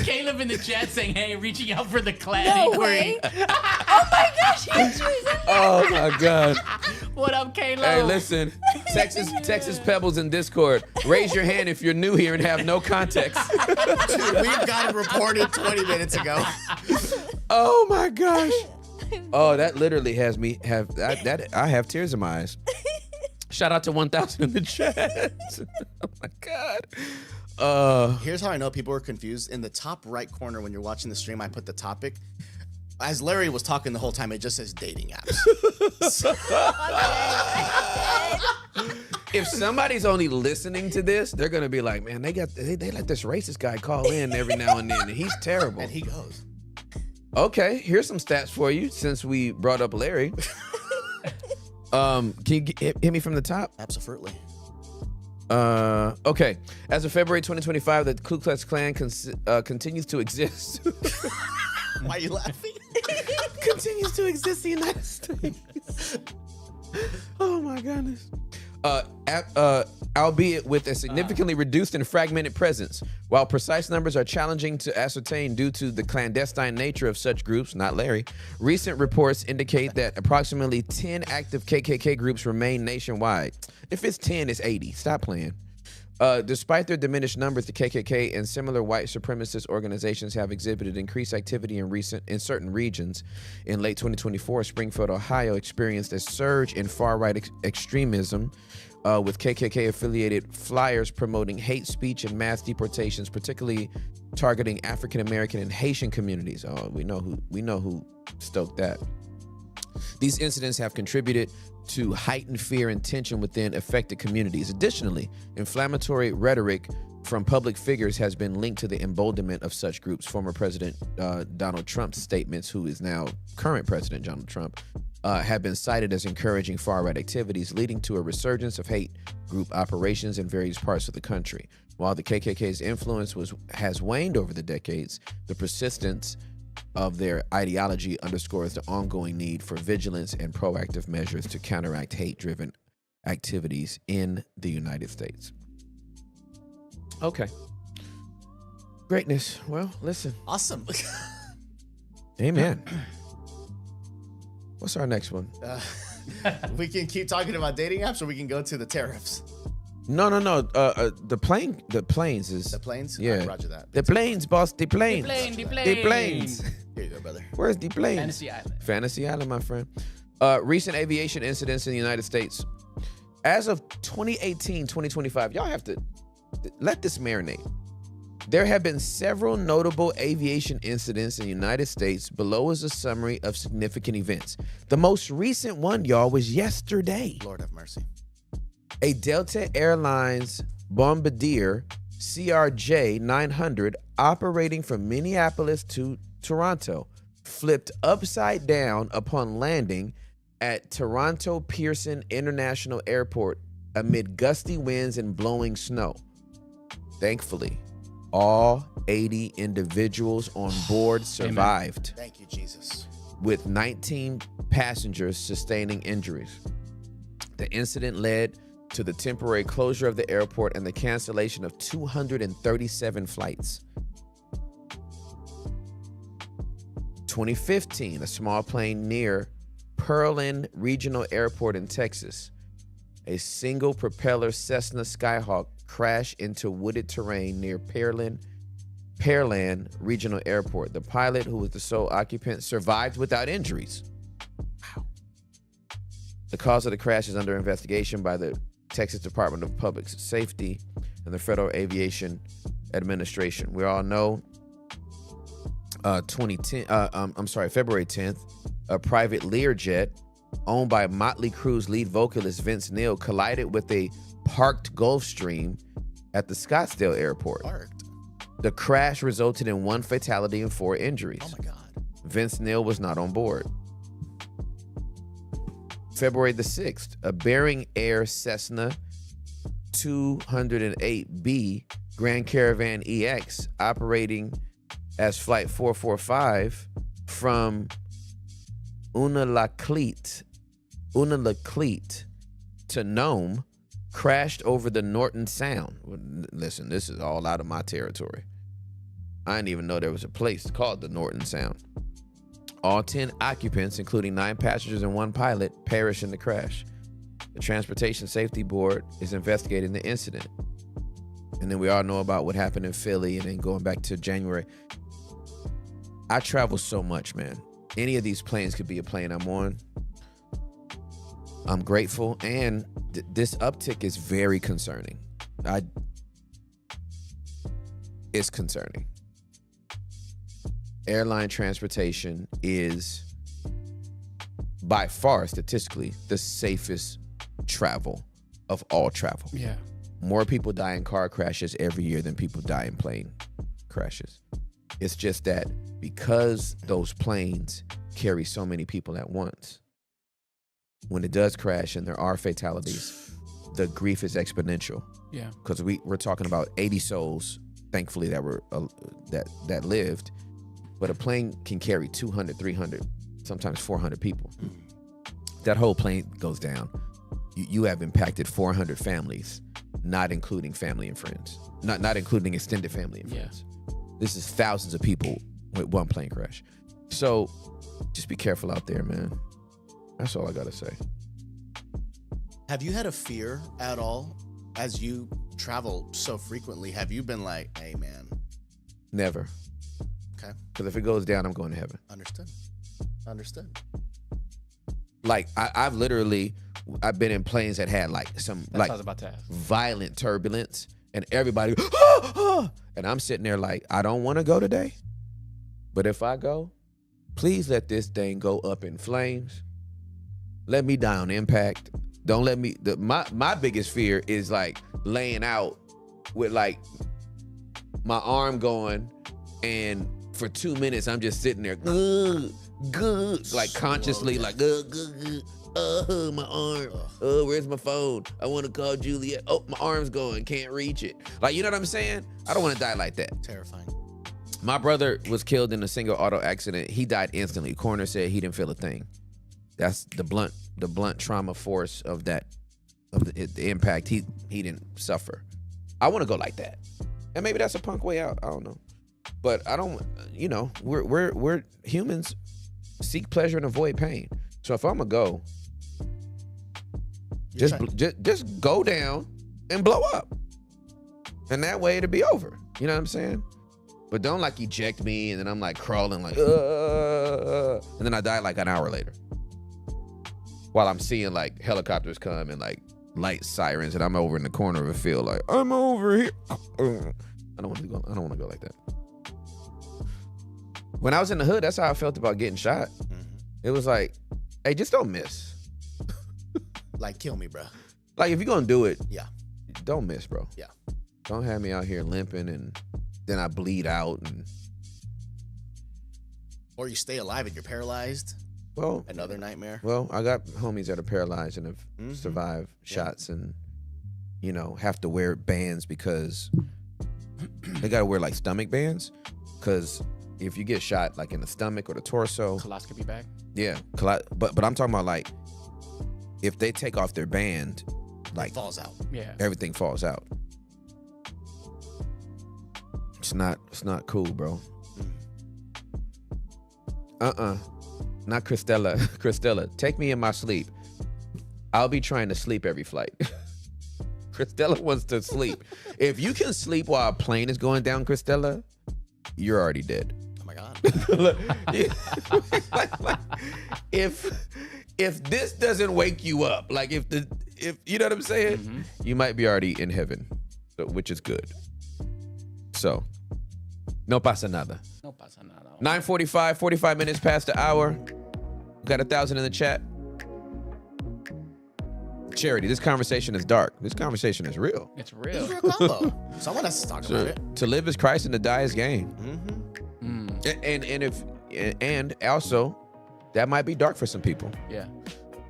Caleb in the chat saying, "Hey, reaching out for the clan No inquiry." way. Oh my gosh, he actually said that. Oh my God. What up, Caleb? Hey, listen, Texas Pebbles in Discord. Raise your hand if you're new here and have no context. Dude, we've got it reported 20 minutes ago. Oh my gosh. Oh, that literally has me I have tears in my eyes. Shout out to 1,000 in the chat. Oh my God. Here's how I know people are confused. In the top right corner when you're watching the stream, I put the topic. As Larry was talking the whole time, it just says dating apps. If somebody's only listening to this, they're gonna be like, man, they let this racist guy call in every now and then, and he's terrible. And he goes. Okay, here's some stats for you since we brought up Larry. Can you hit me from the top? Absolutely. Okay. As of February 2025, the Ku Klux Klan continues to exist. Why are you laughing? Continues to exist in the United States. Oh my goodness. Albeit with a significantly reduced and fragmented presence. While precise numbers are challenging to ascertain due to the clandestine nature of such groups, not Larry, recent reports indicate that approximately 10 active KKK groups remain nationwide. If it's 10, it's 80. Stop playing. Despite their diminished numbers, the KKK and similar white supremacist organizations have exhibited increased activity in certain regions. In late 2024, Springfield, Ohio experienced a surge in far-right extremism, with KKK-affiliated flyers promoting hate speech and mass deportations, particularly targeting African American and Haitian communities. Oh, we know who stoked that. These incidents have contributed to heightened fear and tension within affected communities. Additionally, inflammatory rhetoric from public figures has been linked to the emboldenment of such groups. Former President Donald Trump's statements, who is now current President Donald Trump, have been cited as encouraging far-right activities, leading to a resurgence of hate group operations in various parts of the country. While the KKK's influence has waned over the decades, the persistence of their ideology underscores the ongoing need for vigilance and proactive measures to counteract hate-driven activities in the United States. Okay. Greatness. Well, listen. Awesome. Amen. What's our next one? We can keep talking about dating apps, or we can go to the tariffs. No. The planes is The planes? Yeah. Roger that. The planes, boss. The planes. The plane. The planes. Here you go, brother. Where's the planes? Fantasy Island. Fantasy Island, my friend. Recent aviation incidents in the United States. As of 2018, 2025, y'all have to let this marinate. There have been several notable aviation incidents in the United States. Below is a summary of significant events. The most recent one, y'all, was yesterday. Lord have mercy. A Delta Airlines Bombardier CRJ 900 operating from Minneapolis to Toronto flipped upside down upon landing at Toronto Pearson International Airport amid gusty winds and blowing snow. Thankfully, all 80 individuals on board survived. Thank you, Jesus. With 19 passengers sustaining injuries. The incident led to the temporary closure of the airport and the cancellation of 237 flights. 2015, a small plane near Pearland Regional Airport in Texas. A single propeller Cessna Skyhawk crashed into wooded terrain near Pearland Regional Airport. The pilot, who was the sole occupant, survived without injuries. Wow. The cause of the crash is under investigation by the Texas Department of Public Safety and the Federal Aviation Administration. We all know February 10th, a private Learjet owned by Motley Crue's lead vocalist Vince Neil collided with a parked Gulfstream at the Scottsdale airport. Parked. The crash resulted in 1 fatality and 4 injuries. Oh my God. Vince Neil was not on board. February the 6th, a Bering Air Cessna 208B Grand Caravan EX operating as Flight 445 from Unalakleet to Nome crashed over the Norton Sound. Listen, this is all out of my territory. I didn't even know there was a place called the Norton Sound. All 10 occupants, including 9 passengers and 1 pilot, perished in the crash. The Transportation Safety Board is investigating the incident. And then we all know about what happened in Philly and then going back to January. I travel so much, man. Any of these planes could be a plane I'm on. I'm grateful, and this uptick is very concerning. It's concerning. Airline transportation is by far statistically the safest travel of all travel. Yeah. More people die in car crashes every year than people die in plane crashes. It's just that because those planes carry so many people at once, when it does crash and there are fatalities, the grief is exponential. Yeah. Because we're talking about 80 souls, thankfully, that were that lived. But a plane can carry 200, 300, sometimes 400 people. That whole plane goes down. You have impacted 400 families, not including family and friends, not including extended family and friends. This is thousands of people with one plane crash. So just be careful out there, man. That's all I gotta say. Have you had a fear at all as you travel so frequently? Have you been like, hey, man? Never. Okay. Because if it goes down, I'm going to heaven. Understood. Like I've been in planes that had like some That's what I was about to ask. Violent turbulence, and everybody, and I'm sitting there like, I don't want to go today, but if I go, please let this thing go up in flames. Let me die on impact. Don't let me. My biggest fear is like laying out with like my arm going, and for 2 minutes I'm just sitting there, like consciously, like, my arm. Oh, where's my phone? I want to call Juliet. Oh, my arm's going, can't reach it. Like, you know what I'm saying? I don't want to die like that. Terrifying. My brother was killed in a single auto accident. He died instantly. Coroner said he didn't feel a thing. That's the blunt trauma force of the impact. He didn't suffer. I want to go like that, and maybe that's a punk way out. I don't know, but I don't. You know, we're humans. Seek pleasure and avoid pain. So if I'm gonna go, just go down and blow up, and that way it'll be over. You know what I'm saying? But don't like eject me and then I'm like crawling like, and then I die like an hour later. While I'm seeing like helicopters come and like light sirens, and I'm over in the corner of a field like, I'm over here. I don't want to go like that. When I was in the hood, that's how I felt about getting shot. Mm-hmm. It was like, hey, just don't miss. Like, kill me, bro. Like, if you're gonna do it, yeah, don't miss, bro. Yeah. Don't have me out here limping and then I bleed out, and or you stay alive and you're paralyzed. Well, another nightmare. Well, I got homies that are paralyzed and have survived shots, and you know, have to wear bands because they gotta wear like stomach bands, because if you get shot like in the stomach or the torso, colostomy bag. Yeah, but I'm talking about like if they take off their band, like it falls out. Yeah, everything falls out. It's not cool, bro. Not Christella. Christella, take me in my sleep. I'll be trying to sleep every flight. Christella wants to sleep. If you can sleep while a plane is going down, Christella, you're already dead. Oh my God. if this doesn't wake you up, like if you know what I'm saying, you might be already in heaven, so, which is good. So, no pasa nada. No pasa nada. 9:45, 45 minutes past the hour. Got 1,000 in the chat. Charity, this conversation is dark. This conversation is real. It's It's real. a real combo. Someone has to talk about it. To live is Christ and to die is gain. And also, that might be dark for some people. Yeah.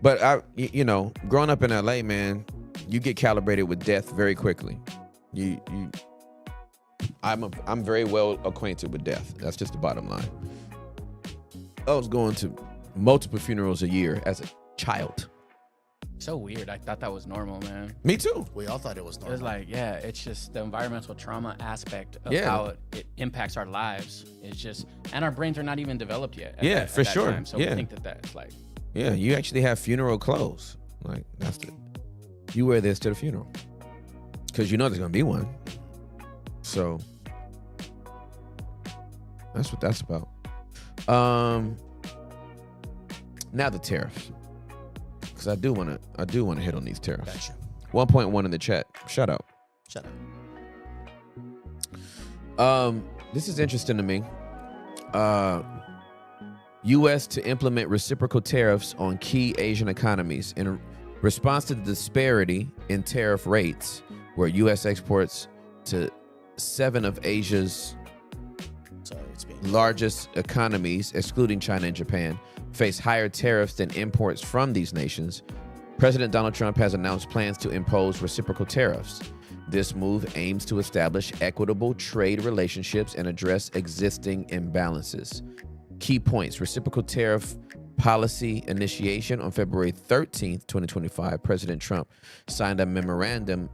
But you know, growing up in LA, man, you get calibrated with death very quickly. I'm very well acquainted with death. That's just the bottom line. I was going to multiple funerals a year as a child. So weird. I thought that was normal, man. Me too. We all thought it was It normal. was like, yeah, it's just the environmental trauma aspect of Yeah. how it impacts our lives. It's just, and our brains are not even developed yet. At For that sure. time. So Yeah. we think that that's like, Yeah, you actually have funeral clothes. Like you wear this to the funeral because you know there's gonna be one. So that's what that's about. Now the tariffs, because I do want to hit on these tariffs. Gotcha. 1.1 in the chat. Shout out. Shut up. This is interesting to me. U.S. to implement reciprocal tariffs on key Asian economies in response to the disparity in tariff rates, where U.S. exports to 7 of Asia's Sorry, it's being largest economies, excluding China and Japan, face higher tariffs than imports from these nations. President Donald Trump has announced plans to impose reciprocal tariffs. This move aims to establish equitable trade relationships and address existing imbalances. Key points: reciprocal tariff policy initiation. On February 13th, 2025, President Trump signed a memorandum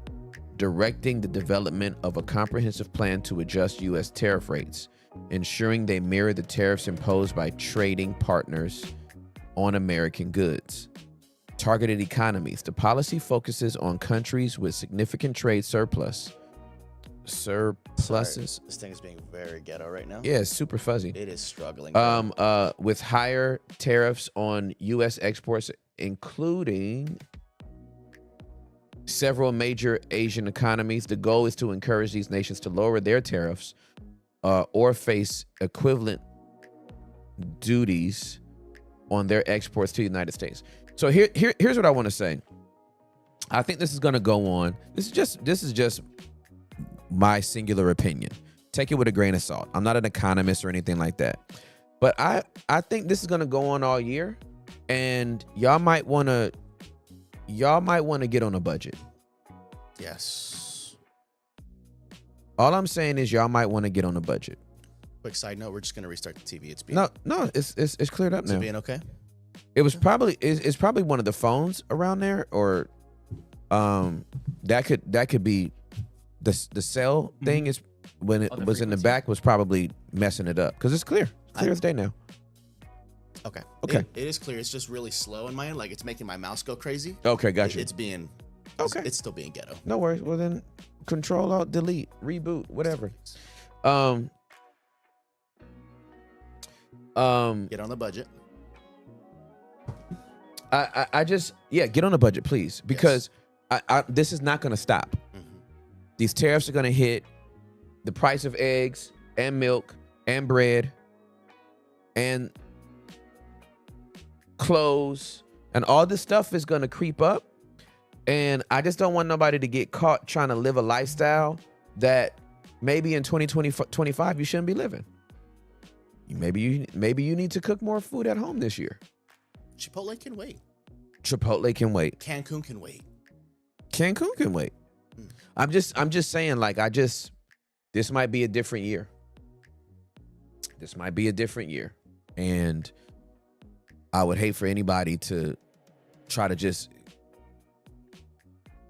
directing the development of a comprehensive plan to adjust U.S. tariff rates, ensuring they mirror the tariffs imposed by trading partners on American goods. Targeted economies. The policy focuses on countries with significant trade surpluses. Sorry, this thing is being very ghetto right now. Yeah, it's super fuzzy. It is struggling. With higher tariffs on U.S. exports, including several major Asian economies. The goal is to encourage these nations to lower their tariffs or face equivalent duties on their exports to the United States. So here's what I want to say. I think this is going to go on. This is just my singular opinion. Take it with a grain of salt. I'm not an economist or anything like that. But I think this is going to go on all year, and y'all might want to get on a budget. Yes. All I'm saying is y'all might want to get on a budget. Quick side note: we're just gonna restart the TV. It's being No, it's cleared up is now. it being okay? It was probably it's probably one of the phones around there, or that could be the cell thing is when it Oh, the was in the frequency. back was probably messing it up because it's clear as day now. Okay. Okay. It is clear. It's just really slow in my end. Like it's making my mouse go crazy. Okay, gotcha. It's being Okay. It's still being ghetto. No worries. Well then, Control Alt Delete, reboot, whatever. Get on the budget. I just get on a budget, please, because this is not going to stop. These tariffs are going to hit the price of eggs and milk and bread and clothes, and all this stuff is going to creep up. And I just don't want nobody to get caught trying to live a lifestyle that maybe in 2025 you shouldn't be living. Maybe you need to cook more food at home this year. Chipotle can wait. Chipotle can wait. Cancun can wait. Cancun can wait. I'm just saying, like, this might be a different year. This might be a different year. And I would hate for anybody to try to just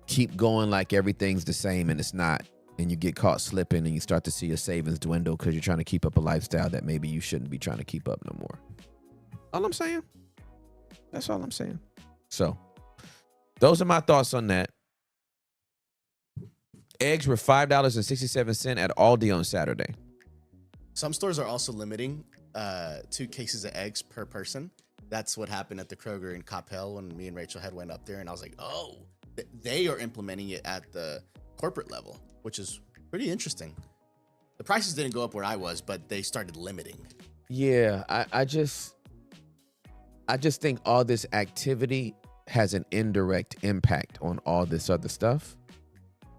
keep going like everything's the same and it's not. And you get caught slipping and you start to see your savings dwindle because you're trying to keep up a lifestyle that maybe you shouldn't be trying to keep up no more. All I'm saying. That's all I'm saying. So, those are my thoughts on that. Eggs were $5.67 at Aldi on Saturday. Some stores are also limiting 2 cases of eggs per person. That's what happened at the Kroger in Coppell when me and Rachel had went up there, and I was like, oh, they are implementing it at the corporate level, which is pretty interesting. The prices didn't go up where I was, but they started limiting. Yeah, I just think all this activity has an indirect impact on all this other stuff.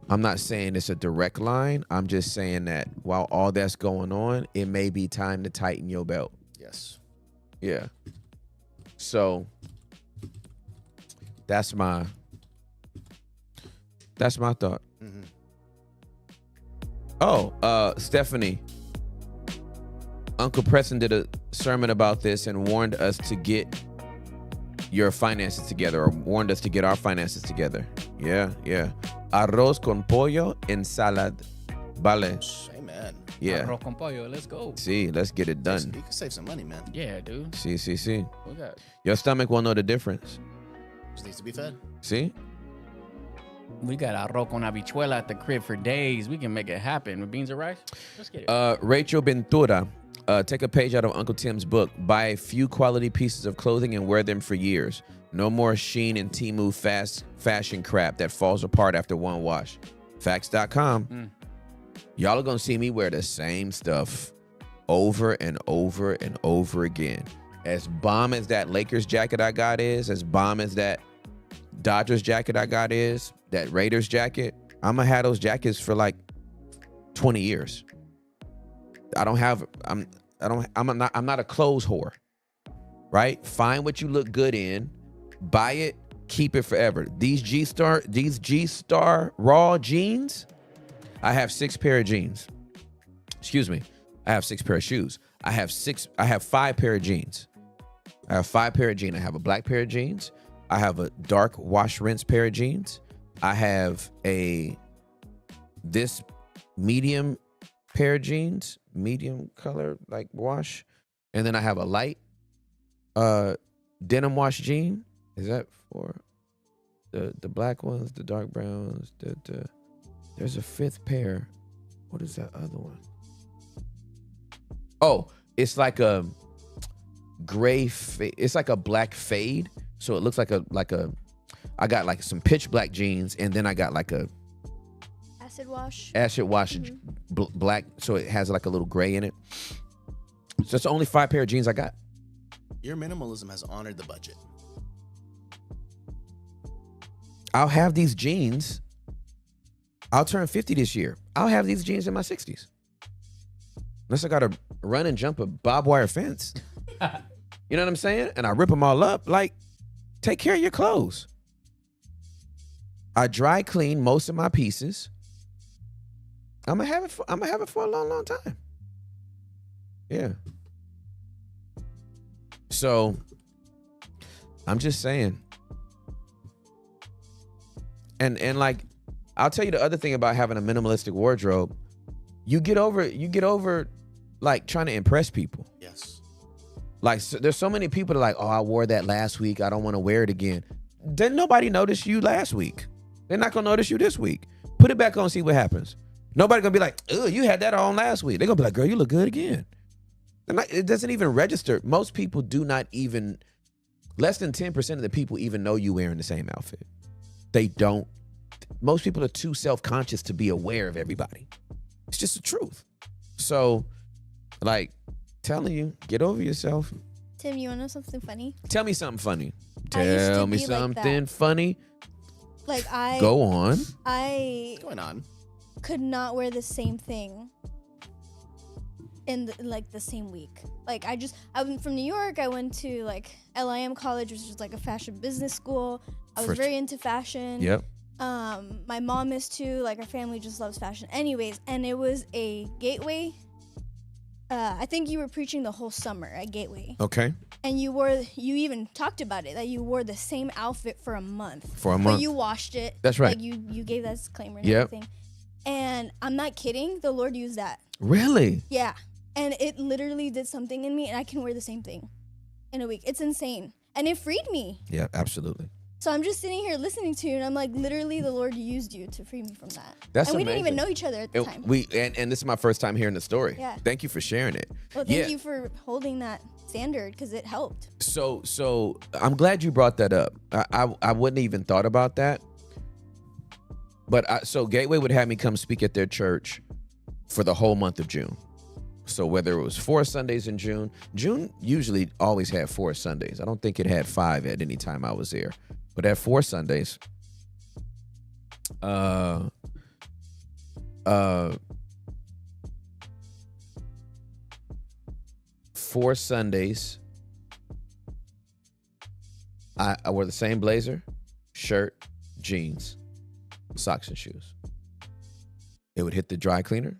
I'm not saying it's a direct line. I'm just saying that while all that's going on, it may be time to tighten your belt. Yes. Yeah. So that's my thought. Mm-hmm. Oh, Stephanie. Uncle Preston did a sermon about this and warned us to get your finances together, or warned us to get our finances together. Yeah. Arroz con pollo, ensalada. Vale. Amen. Yeah. Arroz con pollo, let's go. See, let's get it done. You can save some money, man. Yeah, dude. See. We got Your stomach will know the difference. Just needs to be fed. See? arroz con habichuela at the crib for days. We can make it happen with beans and rice. Let's get it. Rachel Ventura. Take a page out of Uncle Tim's book. Buy a few quality pieces of clothing and wear them for years. No more Shein and Temu fast fashion crap that falls apart after one wash. Facts.com. Y'all are going to see me wear the same stuff over and over and over again. As bomb as that Lakers jacket I got is, as bomb as that Dodgers jacket I got is, that Raiders jacket, I'm going to have those jackets for like 20 years. I'm not a clothes whore, right? Find what you look good in, buy it, keep it forever. These G-Star raw jeans, I have 6 pair of jeans. Excuse me. I have 6 pair of shoes. I have 5 pair of jeans. I have 5 pair of jeans. I have a black pair of jeans. I have a dark wash rinse pair of jeans. I have this medium pair of jeans, medium color, like wash. And then I have a light denim wash jean. Is that for the black ones, the dark browns? There's a 5th pair. What is that other one? Oh, it's like a gray, it's like a black fade. So it looks like a, I got like some pitch black jeans, and then I got like a Acid wash. Black, so it has like a little gray in it. So it's the only 5 pair of jeans I got. Your minimalism has honored the budget. I'll have these jeans. I'll turn 50 this year. I'll have these jeans in my 60s. Unless I got to run and jump a barbed wire fence. You know what I'm saying? And I rip them all up. Like, take care of your clothes. I dry clean most of my pieces. I'm gonna have it for a long, long time. Yeah. So I'm just saying. And like, I'll tell you the other thing about having a minimalistic wardrobe. You get over like trying to impress people. Yes. Like, so, there's so many people that are like, oh, I wore that last week, I don't want to wear it again. Didn't nobody notice you last week? They're not gonna notice you this week. Put it back on, see what happens. Nobody gonna be like, oh, you had that on last week. They're gonna be like, girl, you look good again. It doesn't even register. Most people do not even, less than 10% of the people even know you wearing the same outfit. They don't. Most people are too self-conscious to be aware of everybody. It's just the truth. So, like, telling you, get over yourself. Tim, you want to know something funny? Tell me something funny. I used to Tell me be like something that. funny. Like Go on. What's going on? could not wear the same thing in the same week. Like I went from New York. I went to like LIM college, which is like a fashion business school. I was very into fashion. Yep. My mom is too. Like our family just loves fashion. Anyways, and it was a Gateway. I think you were preaching the whole summer at Gateway. Okay. And you even talked about it, that you wore the same outfit for a month. But you washed it. That's right. Like you gave that disclaimer and Yep. everything. And I'm not kidding. The Lord used that. Really? Yeah. And it literally did something in me, and I can wear the same thing in a week. It's insane. And it freed me. Yeah, absolutely. So I'm just sitting here listening to you, and I'm like, literally, the Lord used you to free me from that. That's and we didn't even amazing. know each other at the time. And this is my first time hearing the story. Yeah. Thank you for sharing it. Well, thank you for holding that standard because it helped. So I'm glad you brought that up. I wouldn't even thought about that. But so Gateway would have me come speak at their church for the whole month of June. So whether it was 4 Sundays in June usually always had 4 Sundays. I don't think it had 5 at any time I was there. But at 4 Sundays, 4 Sundays, I wore the same blazer, shirt, jeans, socks, and shoes. It would hit the dry cleaner,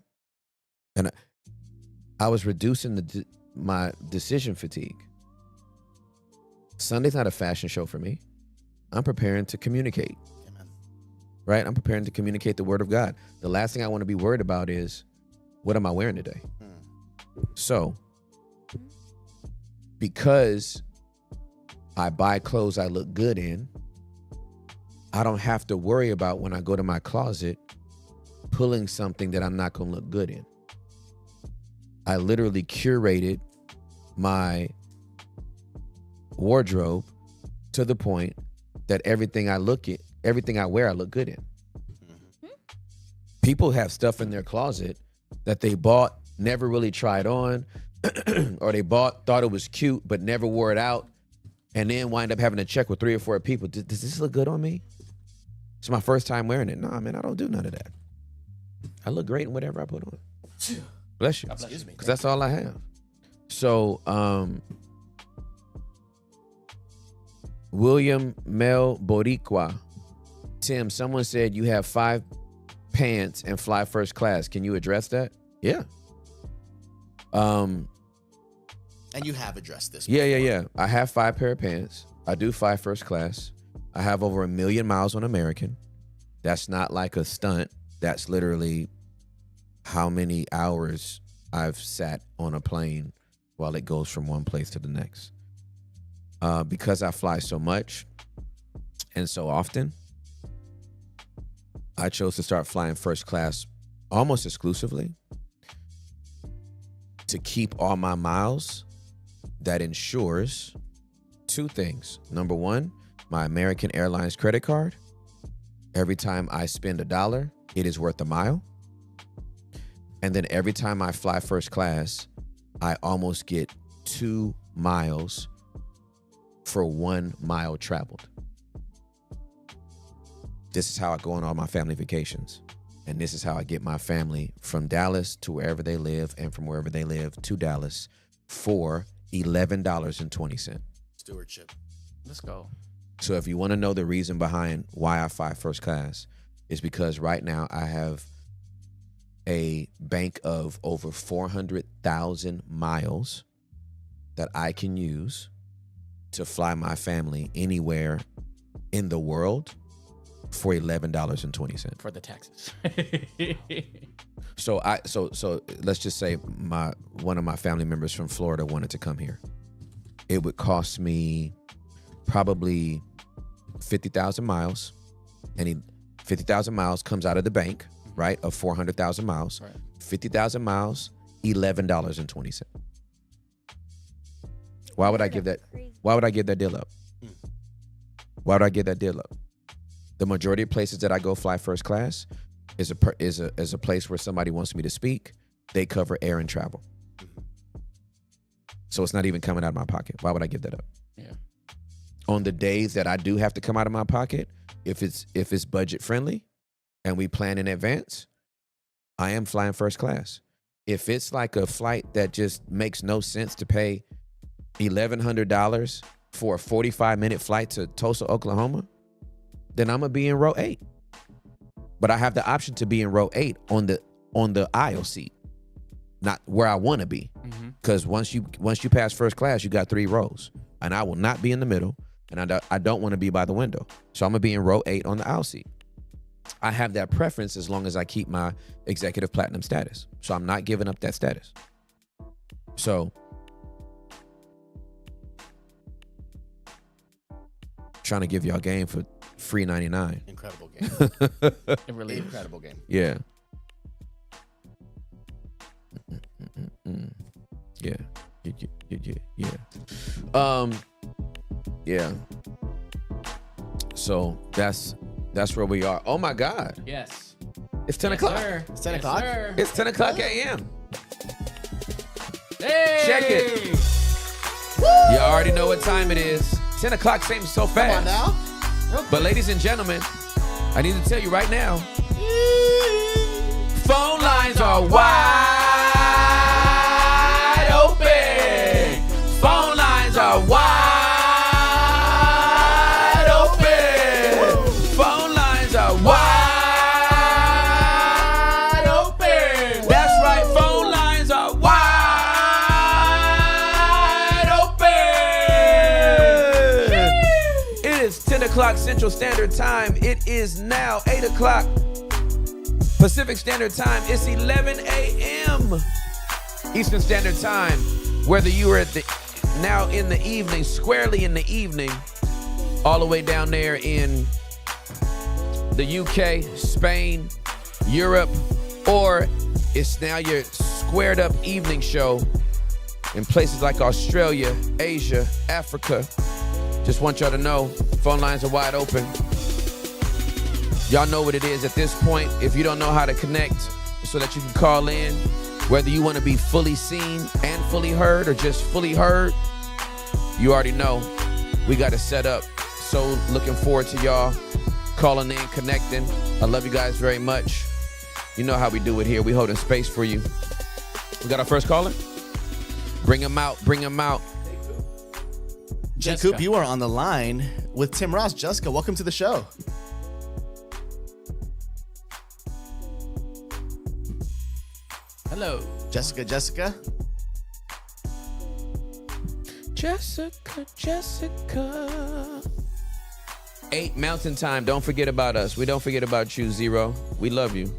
and I was reducing my decision fatigue. Sunday's not a fashion show for me. I'm preparing to communicate. Amen. Right? I'm preparing to communicate the word of God. The last thing I want to be worried about is, what am I wearing today? So, because I buy clothes I look good in, I don't have to worry about when I go to my closet pulling something that I'm not going to look good in. I literally curated my wardrobe to the point that everything I wear, I look good in. People have stuff in their closet that they bought, never really tried on, or they thought it was cute, but never wore it out, and then wind up having to check with 3 or 4 people. Does this look good on me? It's my first time wearing it. Nah, man, I don't do none of that. I look great in whatever I put on. Bless you. Excuse me. Because that's all I have. So, William Mel Boricua. Tim, someone said you have 5 pants and fly first class. Can you address that? Yeah. And you have addressed this. Yeah. I have 5 pair of pants. I do fly first class. I have over 1 million miles on American. That's not like a stunt. That's literally how many hours I've sat on a plane while it goes from one place to the next. Because I fly so much and so often, I chose to start flying first class almost exclusively to keep all my miles. That ensures 2 things. Number 1, my American Airlines credit card. Every time I spend $1, it is worth a mile. And then every time I fly first class, I almost get 2 miles for 1 mile traveled. This is how I go on all my family vacations. And this is how I get my family from Dallas to wherever they live and from wherever they live to Dallas for $11.20. Stewardship. Let's go. So if you want to know the reason behind why I fly first class, is because right now I have a bank of over 400,000 miles that I can use to fly my family anywhere in the world for $11.20. For the taxes. So let's just say one of my family members from Florida wanted to come here. It would cost me probably 50,000 miles, and 50,000 miles comes out of the bank, right, of 400,000 miles. Right. 50,000 miles, $11.20. Why would I give that? Why would I give that deal up? Why would I give that deal up? The majority of places that I go fly first class is a place where somebody wants me to speak. They cover air and travel. So it's not even coming out of my pocket. Why would I give that up? Yeah. On the days that I do have to come out of my pocket, if it's budget friendly and we plan in advance, I am flying first class. If it's like a flight that just makes no sense to pay $1,100 for a 45-minute flight to Tulsa, Oklahoma, then I'm gonna be in row 8. But I have the option to be in row 8 on the aisle seat, not where I want to be. Because once you pass first class, you got 3 rows, and I will not be in the middle, and I don't want to be by the window. So I'm gonna be in row 8 on the aisle seat. I have that preference as long as I keep my executive platinum status. So I'm not giving up that status. So trying to give y'all game for free 99. Incredible game. It really is. Incredible game. Yeah. Yeah. Yeah. So that's where we are. Oh my God. Yes. It's 10 Yes, o'clock. sir. It's 10 Yes, o'clock? sir. It's 10 o'clock a.m. Hey! Check it. You already know what time it is. 10 o'clock seems so Come on fast. now. But ladies and gentlemen, I need to tell you right now, phone lines are wide open. Phone lines are wide open. Phone lines are wide open. That's right, phone lines are wide open. It is 10 o'clock Central Standard Time. It is now 8 o'clock Pacific Standard Time. It's 11 a.m. Eastern Standard Time. Whether you are now in the evening, squarely in the evening, all the way down there in the UK, Spain, Europe, or it's now your squared up evening show in places like Australia, Asia, Africa. Just want y'all to know, phone lines are wide open. Y'all know what it is at this point. If you don't know how to connect so that you can call in, whether you want to be fully seen and fully heard or just fully heard, you already know we got it set up. So looking forward to y'all calling in, connecting. I love you guys very much. You know how we do it here. We holding space for you. We got our first caller. Bring him out. Bring him out. Jacob, you are on the line with Tim Ross. Jessica, welcome to the show. Hello. Jessica. Jessica. Jessica. 8 Mountain Time. Don't forget about us. We don't forget about you, Zero. We love you.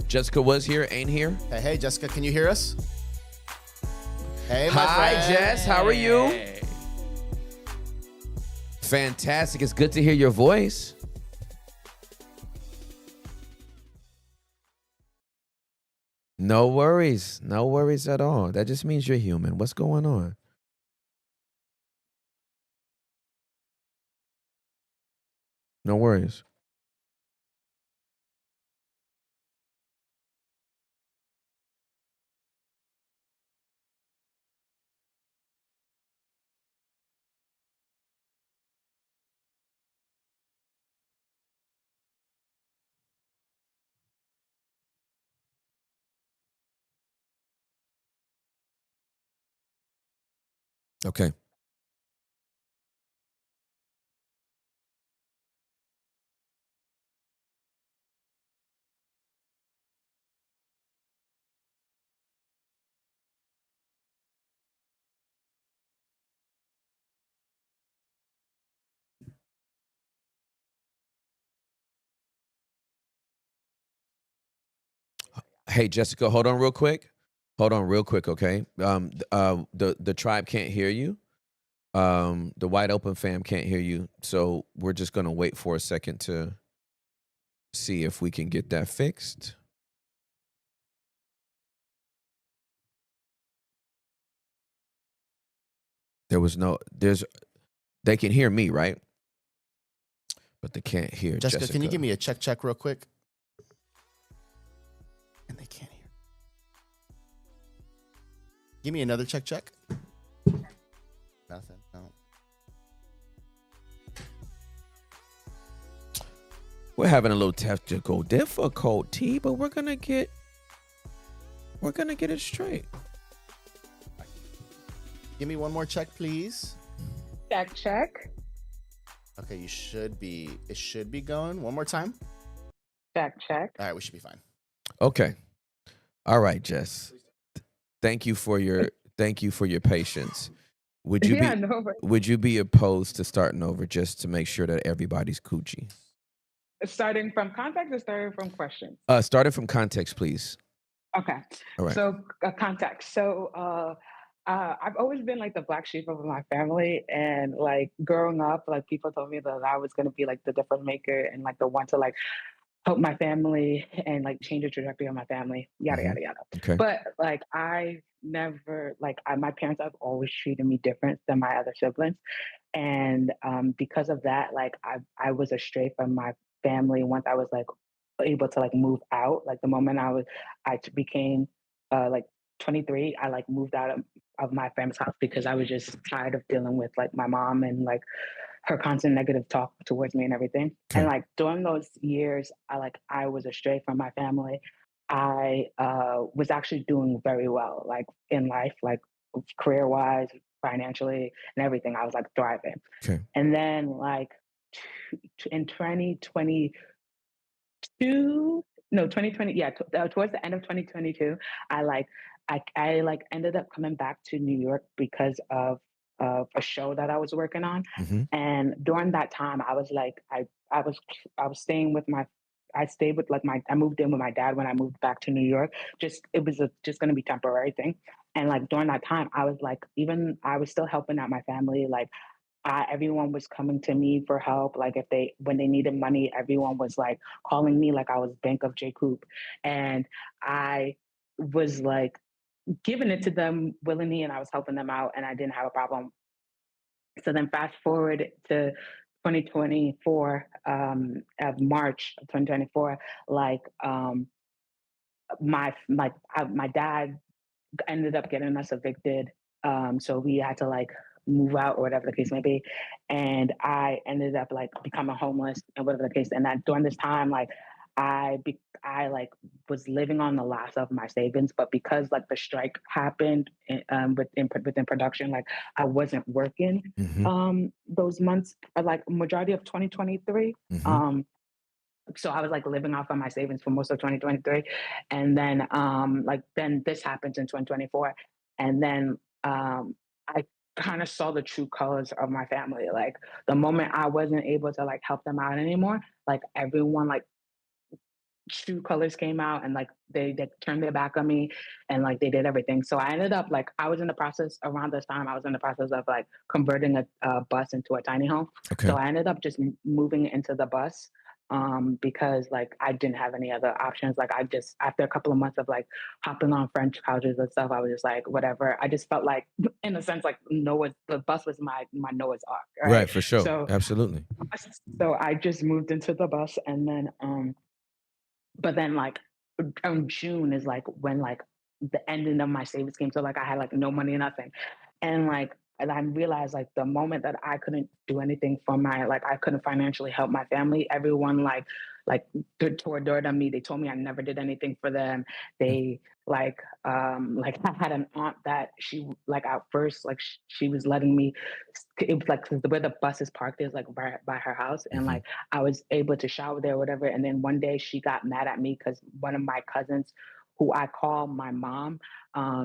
Jessica was here, ain't here. Hey, Jessica, can you hear us? Hey, my Hi, friend. Jess. How are you? Hey. Fantastic. It's good to hear your voice. No worries. No worries at all. That just means you're human. What's going on? No worries. Okay. Hey, Jessica, hold on real quick. Okay? The tribe can't hear you. The Wide Open fam can't hear you. So we're just gonna wait for a second to see if we can get that fixed. They can hear me, right? But they can't hear Jessica, can you give me a check real quick? And they can't hear. Give me another check. Nothing. No. We're having a little technical difficulty, but we're gonna get it straight. Give me one more check, please. Check. Okay, it should be going. One more time. Check. All right, we should be fine. Okay. All right, Jess. Thank you for your patience. Would you be opposed to starting over just to make sure that everybody's coochie? Starting from context or starting from questions? Starting from context, please. Okay. All right. So context. So I've always been like the black sheep of my family, and like growing up, like people told me that I was gonna be like the difference maker and like the one to like help my family and like change the trajectory of my family, yada Mhm. yada yada. Okay. But like I never my parents have always treated me different than my other siblings, and because of that, like I was astray from my family once I was like able to like move out. Like the moment became like 23, I like moved out of my family's house because I was just tired of dealing with like my mom and like her constant negative talk towards me and everything. And Okay. like during those years, I was astray from my family. I was actually doing very well, like in life, like career wise, financially, and everything. I was like thriving. Okay. And then like in 2022, no 2020, yeah, towards the end of 2022, I like I like ended up coming back to New York because of a show that I was working on. Mhm. And during that time, I was like, I was I was staying with my I stayed with like my I moved in with my dad when I moved back to New York. Just it was just going to be temporary thing. And like during that time, I was like, even I was still helping out my family. Like everyone was coming to me for help. Like if they when they needed money, everyone was like calling me like I was Bank of J. Coop, and I was like giving it to them willingly, and I was helping them out, and I didn't have a problem. So then fast forward to 2024, of March of 2024, like my dad ended up getting us evicted. So we had to like move out or whatever the case may be. And I ended up like becoming homeless and whatever the case. And that during this time, like I like was living on the last of my savings, but because like the strike happened within production, like I wasn't working Mhm. those months, like majority of 2023. Mhm. Um, so I was like living off of my savings for most of 2023. And then like then this happens in 2024. And then I kind of saw the true colors of my family. Like the moment I wasn't able to like help them out anymore, like everyone like true colors came out, and like they turned their back on me, and like they did everything. So I ended up like I was in the process around this time, I was in the process of like converting a bus into a tiny home. Okay. So I ended up just moving into the bus because like I didn't have any other options. Like I just after a couple of months of like hopping on French couches and stuff, I was just like whatever. I just felt like in a sense like the bus was my Noah's Ark, right? Right, for sure. So Absolutely. I just moved into the bus, and then but then like June is like when like the ending of my savings came. So like I had like no money, nothing. And like and I realized like the moment that I couldn't do anything for my like I couldn't financially help my family, everyone like tore dirt on me. They told me I never did anything for them. They like I had an aunt that she like at first like she was letting me it was like 'cause the where the bus is parked is like by her house, and Mhm. like I was able to shower there or whatever. And then one day she got mad at me because one of my cousins, who I call my mom,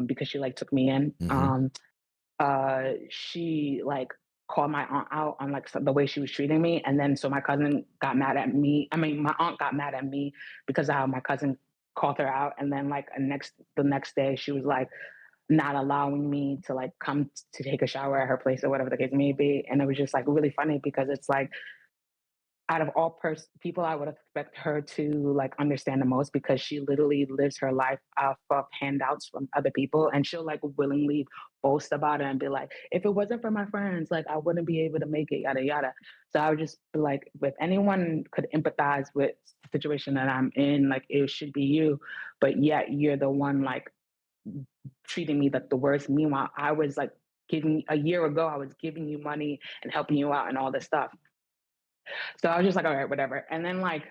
because she like took me in, Mhm. she like called my aunt out on like the way she was treating me. And then so my cousin got mad at me. I mean, my aunt got mad at me because of how my cousin called her out. And then like the next day she was like not allowing me to like come to take a shower at her place or whatever the case may be. And it was just like really funny because it's like out of all people, I would expect her to like understand the most because she literally lives her life off of handouts from other people, and she'll like willingly boast about it and be like, "If it wasn't for my friends, like I wouldn't be able to make it." Yada yada. So I would just be like, if anyone could empathize with the situation that I'm in, like it should be you, but yet you're the one like treating me like the worst. Meanwhile, I was like giving a year ago, I was giving you money and helping you out and all this stuff. So I was just like, all right, whatever. And then like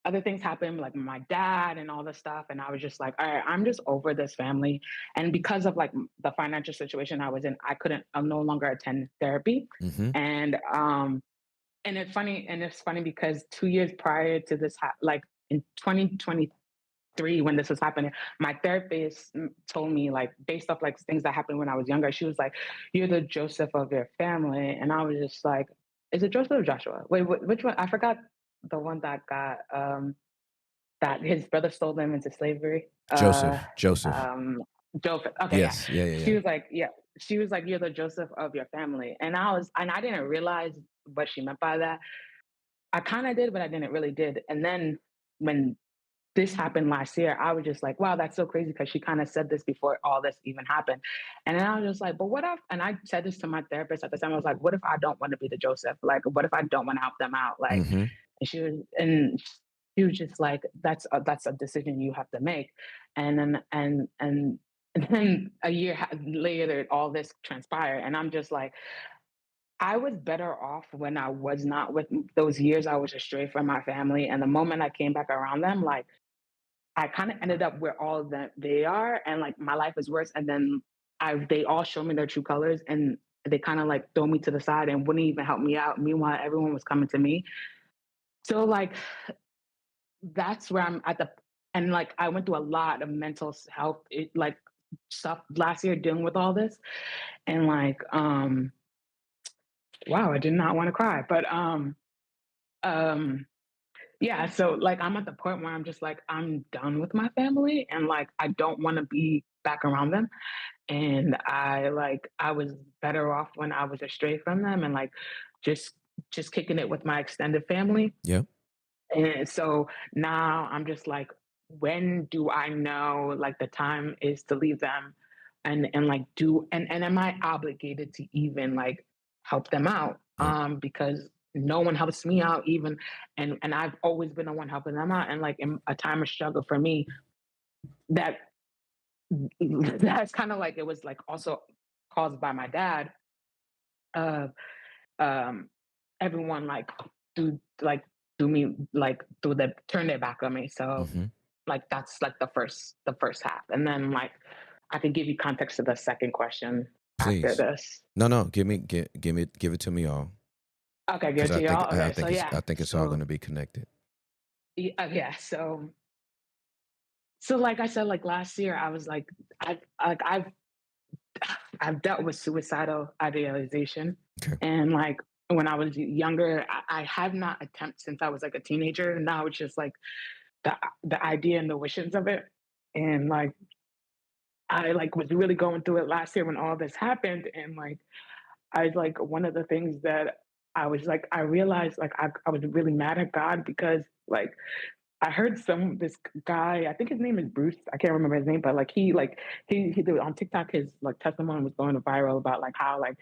other things happened, like my dad and all this stuff. And I was just like, all right, I'm just over this family. And because of like the financial situation I was in, I'll no longer attend therapy. Mhm. And it's funny because 2 years prior to this, like in 2023, when this was happening, my therapist told me, like, based off like things that happened when I was younger, she was like, "You're the Joseph of your family," and I was just like, "Is it Joseph or Joshua? Wait, which one? I forgot the one that got that his brother stole them into slavery." Joseph. Joseph. Um, Joseph. Okay, yeah. Yes. Yeah, yeah, She yeah. was like, "Yeah." she was like, "You're the Joseph of your family," and I didn't realize what she meant by that. I kind of did, but I didn't really did. And then when this happened last year, I was just like, wow, that's so crazy because she kind of said this before all this even happened. And then I was just like, but what if, and I said this to my therapist at the time, I was like, what if I don't want to be the Joseph? Like, what if I don't want to help them out? Like, Mm-hmm. and she was just like, that's a decision you have to make. And then, and then a year later, all this transpired. And I'm just like, I was better off when I was not with those years I was astray from my family. And the moment I came back around them, like, I kind of ended up where all of them they are, and like my life is worse. And then they all show me their true colors, and they kind of like throw me to the side and wouldn't even help me out. Meanwhile, everyone was coming to me. So like that's where I'm at the and like I went through a lot of mental health like stuff last year dealing with all this, and like wow, I did not want to cry, but um yeah, so like I'm at the point where I'm just like I'm done with my family and like I don't want to be back around them, and I was better off when I was astray from them and like just kicking it with my extended family. Yep. And so now I'm just like, when do I know like the time is to leave them, and like and am I obligated to even like help them out? Yep. Because no one helps me out even, and I've always been the one helping them out. And like in a time of struggle for me, that that's kind of like it was like also caused by my dad. Uh, um, everyone do like do me like do the turn their back on me. So Mm-hmm. like that's like the first half, and then like I can give you context to the second question after Please. this. No. Give it to me all. Okay, Because good to y'all. I Okay, so think it's yeah, all so going to be connected. yeah, so like I said, like last year, I was like I've I've dealt with suicidal idealization, Okay. and like when I was younger, I have not attempted since I was like a teenager. And now it's just like the idea and the wishes of it, and like I like was really going through it last year when all this happened, and like I like one of the things that I was like I realized like I was really mad at God because like I heard this guy, I think his name is Bruce. I can't remember his name, but like he did on TikTok. His like testimony was going viral about like how like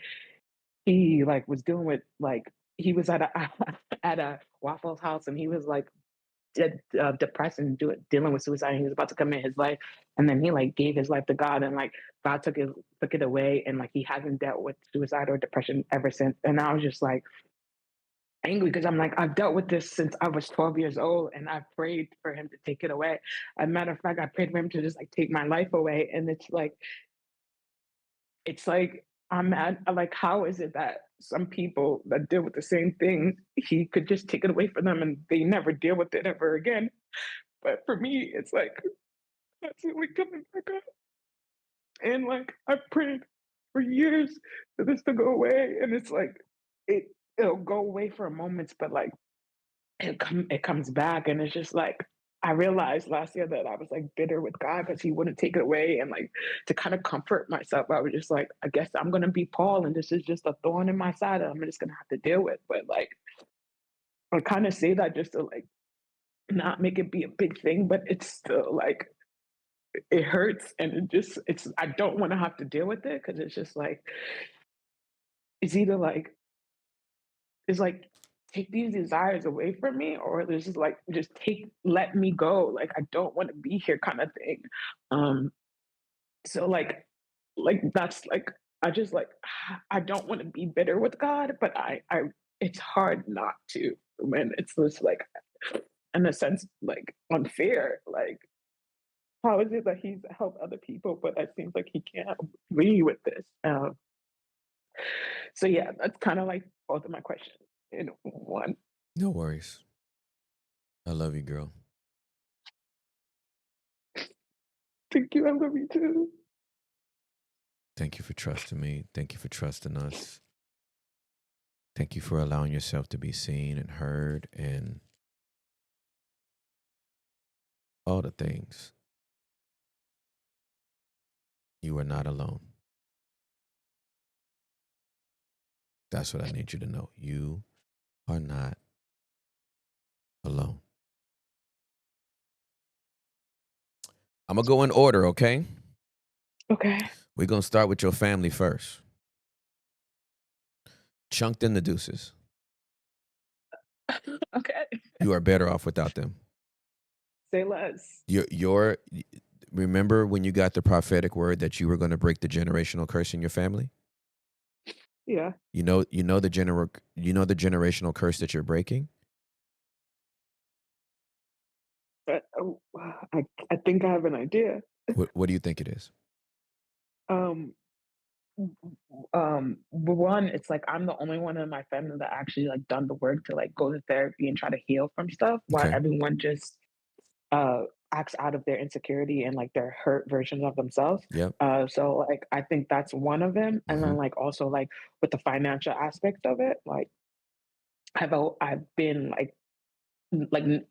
he like was doing with like he was at a at a Waffle House, and he was like depressed and dealing with suicide. And he was about to commit his life, and then he like gave his life to God, and like God took it away, and like he hasn't dealt with suicide or depression ever since. And I was just like angry because I'm like, I've dealt with this since I was 12 years old, and I prayed for him to take it away. As a matter of fact, I prayed for him to just like take my life away. And it's like I'm mad. Like, how is it that some people that deal with the same thing, he could just take it away from them and they never deal with it ever again? But for me, it's like that's what we coming back up. And like I prayed for years for this to go away, and it's like it it'll go away for a moment, but like it comes back, and it's just like I realized last year that I was like bitter with God because he wouldn't take it away, and like to kind of comfort myself, I was just like, I guess I'm gonna be Paul, and this is just a thorn in my side that I'm just gonna have to deal with. But like I kind of say that just to like not make it be a big thing, but it's still like it hurts, and it's I don't want to have to deal with it because it's just like it's either like it's like take these desires away from me, or there's just like just let me go, like I don't want to be here kind of thing. um so like that's like I just like I don't want to be bitter with God, but I it's hard not to when it's just like in a sense like unfair. Like how is it that he's helped other people but it seems like he can't help me with this? So yeah, that's kind of like both of my questions in one. No worries. I love you, girl. Thank you. I love you too. Thank you for trusting me. Thank you for trusting us. Thank you for allowing yourself to be seen and heard and all the things. You are not alone. That's what I need you to know. You are not alone. I'm going to go in order, okay? Okay. We're going to start with your family first. Chunked in the deuces. Okay. You are better off without them. Say less. Remember when you got the prophetic word that you were going to break the generational curse in your family? Yeah. You know the generational curse that you're breaking? But I think I have an idea. What do you think it is? Um, one, it's like I'm the only one in my family that actually like done the work to like go to therapy and try to heal from stuff, while Okay. everyone just uh acts out of their insecurity and like their hurt versions of themselves. Yep. So like I think that's one of them, and then Mhm. like also like with the financial aspect of it, like I've been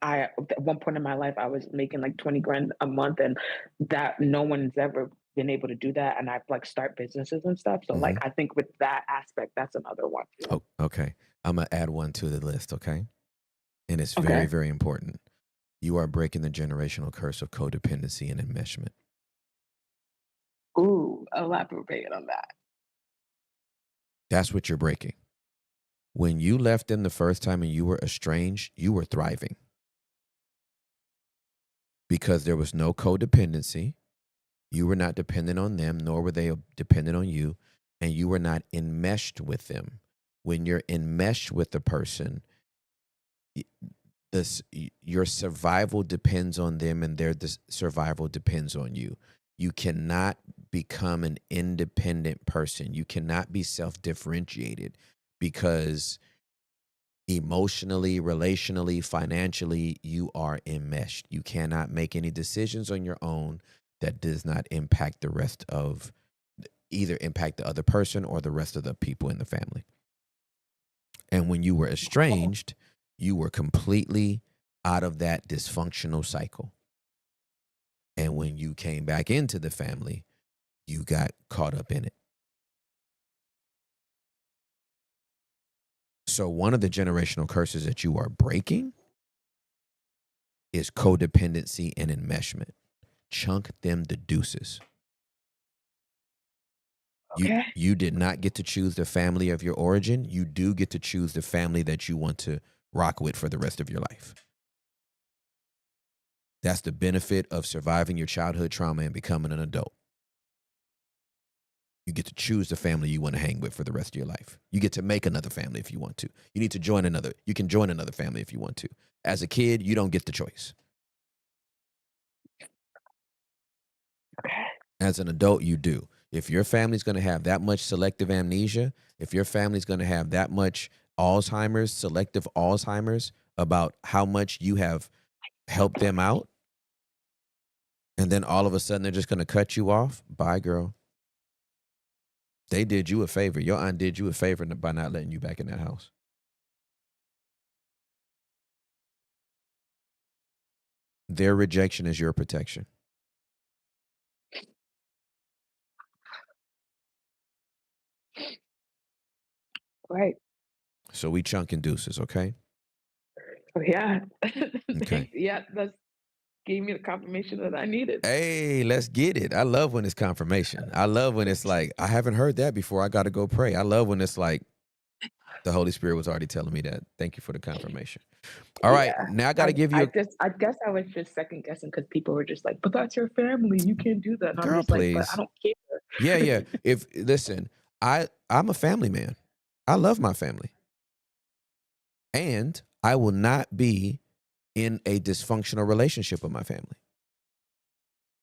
I at one point in my life I was making like 20 grand a month, and that no one's ever been able to do that, and I've like start businesses and stuff. So like Mhm. I think with that aspect, that's another one. Oh, okay. I'm going to add one to the list, okay? And it's very, Okay. very important. You are breaking the generational curse of codependency and enmeshment. Ooh, elaborate on that. That's what you're breaking. When you left them the first time and you were estranged, you were thriving. Because there was no codependency. You were not dependent on them, nor were they dependent on you, and you were not enmeshed with them. When you're enmeshed with the person, your survival depends on them, and their survival depends on you. You cannot become an independent person. You cannot be self-differentiated because emotionally, relationally, financially, you are enmeshed. You cannot make any decisions on your own that does not impact the rest of, either impact the other person or the rest of the people in the family. And when you were estranged, you were completely out of that dysfunctional cycle. And when you came back into the family, you got caught up in it. So one of the generational curses that you are breaking is codependency and enmeshment. Chunk them the deuces. Okay. You did not get to choose the family of your origin. You do get to choose the family that you want to rock with for the rest of your life. That's the benefit of surviving your childhood trauma and becoming an adult. You get to choose the family you want to hang with for the rest of your life. You get to make another family if you want to. You can join another family if you want to. As a kid, you don't get the choice. Okay. As an adult, you do. If your family's going to have that much selective amnesia, if your family's going to have that much Alzheimer's, selective Alzheimer's, about how much you have helped them out, and then all of a sudden they're just going to cut you off, bye, girl. They did you a favor. Your aunt did you a favor by not letting you back in that house. Their rejection is your protection. Right. So we chunking deuces, okay? Oh, yeah. Okay. Yeah, that's gave me the confirmation that I needed. Hey, let's get it. I love when it's confirmation. I love when it's like, I haven't heard that before. I got to go pray. I love when it's like, the Holy Spirit was already telling me that. Thank you for the confirmation. All right. Yeah. Now I got to give you I guess I was just second guessing because people were just like, but that's your family. You can't do that. And I'm girl, just like, but please. I don't care. Yeah. Listen, I'm a family man. I love my family. And I will not be in a dysfunctional relationship with my family.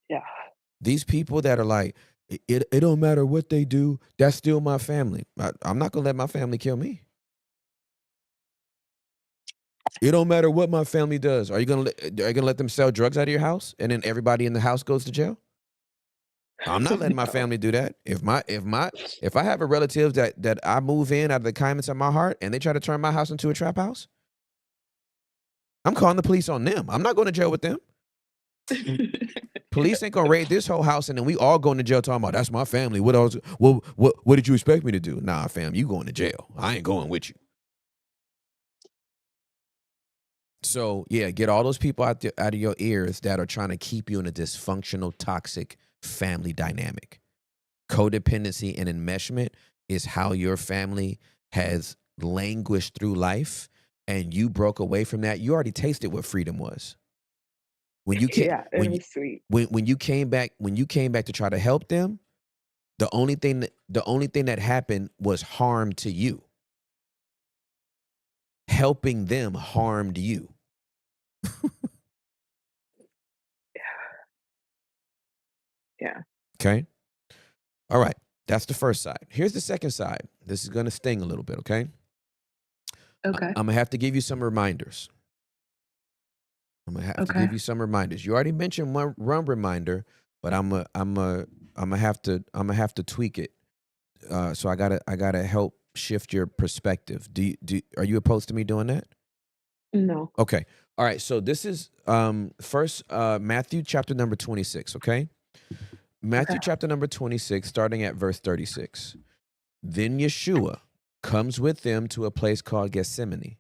Yeah. These people that are like, it don't matter what they do, that's still my family. I'm not going to let my family kill me. It don't matter what my family does. Are you gonna let them sell drugs out of your house and then everybody in the house goes to jail? I'm not letting my No. family do that. If I have a relative that I move in out of the kindness of my heart and they try to turn my house into a trap house, I'm calling the police on them. I'm not going to jail with them. Police ain't gonna raid this whole house and then we all going to jail talking about that's my family. What else? What did you expect me to do? Nah, fam, you going to jail. I ain't going with you. So yeah, get all those people out of your ears that are trying to keep you in a dysfunctional, toxic family dynamic. Codependency and enmeshment is how your family has languished through life, and you broke away from that. You already tasted what freedom was. When you Yeah, it was sweet. when you came back to try to help them, the only thing that happened was harm to you. Helping them harmed you. Yeah. Okay. All right. That's the first side. Here's the second side. This is going to sting a little bit, okay? Okay. I'm going to have to give you some reminders. I'm going to have to Okay. give you some reminders. You already mentioned one reminder, but I'm going to have to tweak it. So I got to help shift your perspective. Are you opposed to me doing that? No. Okay. All right. So this is first Matthew chapter number 26, okay? Matthew Okay. chapter number 26, starting at verse 36. Then Yeshua comes with them to a place called Gethsemane,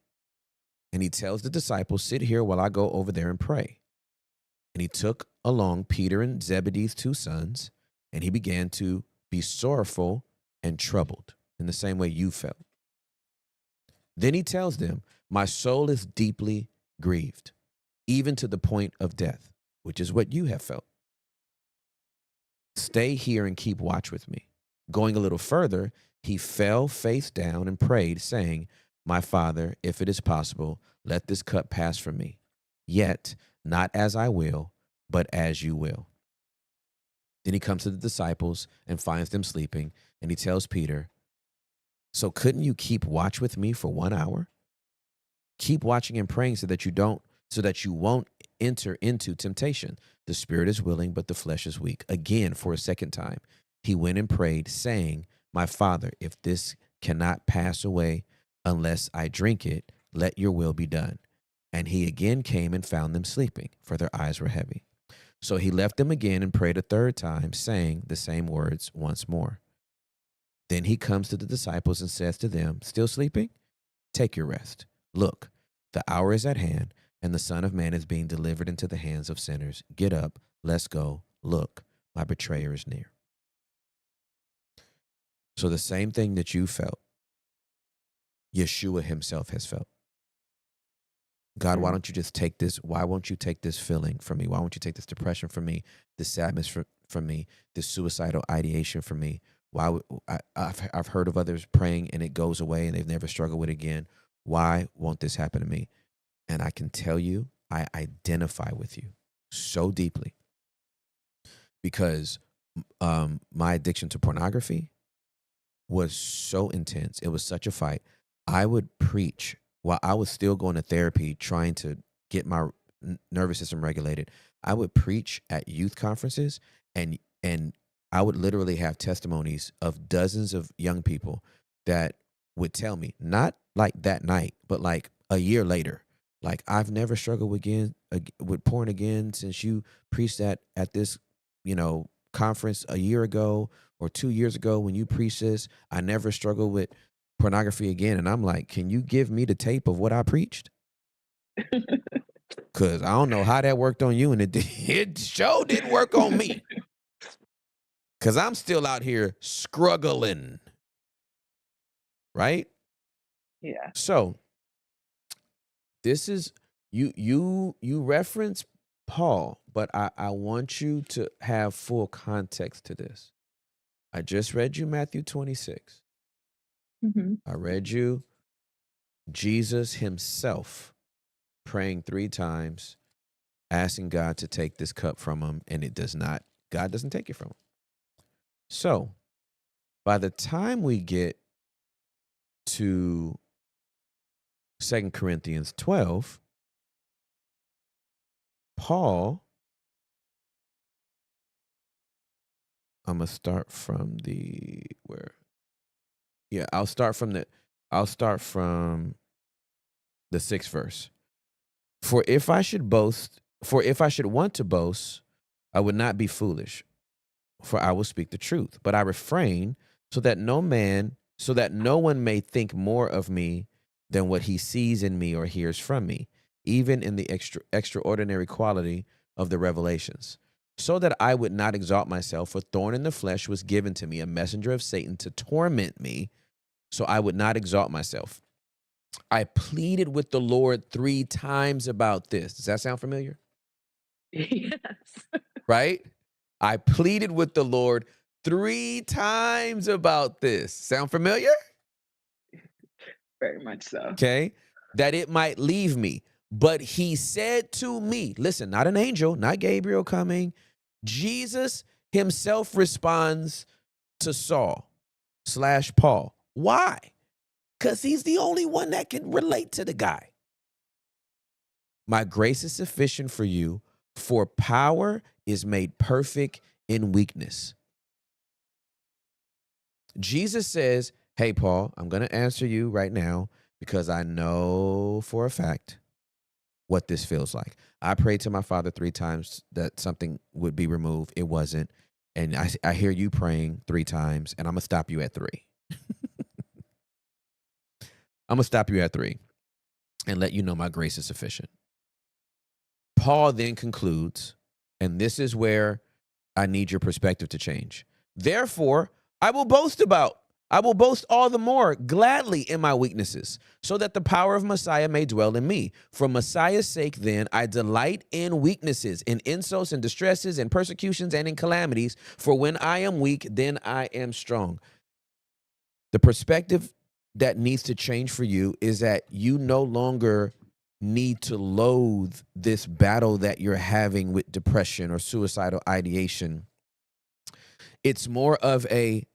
and he tells the disciples, sit here while I go over there and pray. And he took along Peter and Zebedee's two sons, and he began to be sorrowful and troubled in the same way you felt. Then he tells them, my soul is deeply grieved, even to the point of death, which is what you have felt. Stay here and keep watch with me. Going a little further, he fell face down and prayed, saying, my Father, if it is possible, let this cup pass from me. Yet, not as I will, but as you will. Then he comes to the disciples and finds them sleeping, and he tells Peter, so couldn't you keep watch with me for 1 hour? Keep watching and praying so that you won't enter into temptation. The spirit is willing, but the flesh is weak. Again, for a second time, he went and prayed, saying, my Father, if this cannot pass away unless I drink it, let your will be done. And he again came and found them sleeping, for their eyes were heavy. So he left them again and prayed a third time, saying the same words once more. Then he comes to the disciples and says to them, still sleeping? Take your rest. Look, the hour is at hand, and the Son of Man is being delivered into the hands of sinners. Get up, let's go. Look, my betrayer is near. So the same thing that you felt, Yeshua himself has felt. God, why don't you just take this? Why won't you take this feeling from me? Why won't you take this depression from me, this sadness from me, this suicidal ideation from me? I've heard of others praying and it goes away and they've never struggled with it again. Why won't this happen to me? And I can tell you, I identify with you so deeply because my addiction to pornography was so intense. It was such a fight. I would preach while I was still going to therapy, trying to get my nervous system regulated. I would preach at youth conferences and I would literally have testimonies of dozens of young people that would tell me, not like that night, but like a year later, like I've never struggled with porn again since you preached at this, conference a year ago or 2 years ago when you preached this. I never struggled with pornography again. And I'm like, can you give me the tape of what I preached? Because I don't know how that worked on you, and it sure didn't work on me. Because I'm still out here struggling. Right? Yeah. So this is, you reference Paul, but I want you to have full context to this. I just read you Matthew 26. Mm-hmm. I read you Jesus himself praying 3 times, asking God to take this cup from him, and God doesn't take it from him. So by the time we get to 2 Corinthians 12, Paul, I'm going to start from I'll start from the 6th verse. For if I should want to boast, I would not be foolish, for I will speak the truth. But I refrain so that no one may think more of me than what he sees in me or hears from me, even in the extraordinary quality of the revelations. So that I would not exalt myself, for thorn in the flesh was given to me, a messenger of Satan to torment me, so I would not exalt myself. I pleaded with the Lord 3 times about this. Does that sound familiar? Yes. Right? I pleaded with the Lord 3 times about this. Sound familiar? Very much so. Okay. That it might leave me. But he said to me, listen, not an angel, not Gabriel coming. Jesus himself responds to Saul/Paul. Why? Because he's the only one that can relate to the guy. My grace is sufficient for you, for power is made perfect in weakness. Jesus says, hey, Paul, I'm going to answer you right now because I know for a fact what this feels like. I prayed to my Father 3 times that something would be removed. It wasn't. And I hear you praying 3 times, and I'm going to stop you at 3. I'm going to stop you at 3 and let you know my grace is sufficient. Paul then concludes, and this is where I need your perspective to change. Therefore, I will boast all the more gladly in my weaknesses, so that the power of Messiah may dwell in me. For Messiah's sake, then, I delight in weaknesses, in insults and distresses, and persecutions and in calamities. For when I am weak, then I am strong. The perspective that needs to change for you is that you no longer need to loathe this battle that you're having with depression or suicidal ideation. It's more of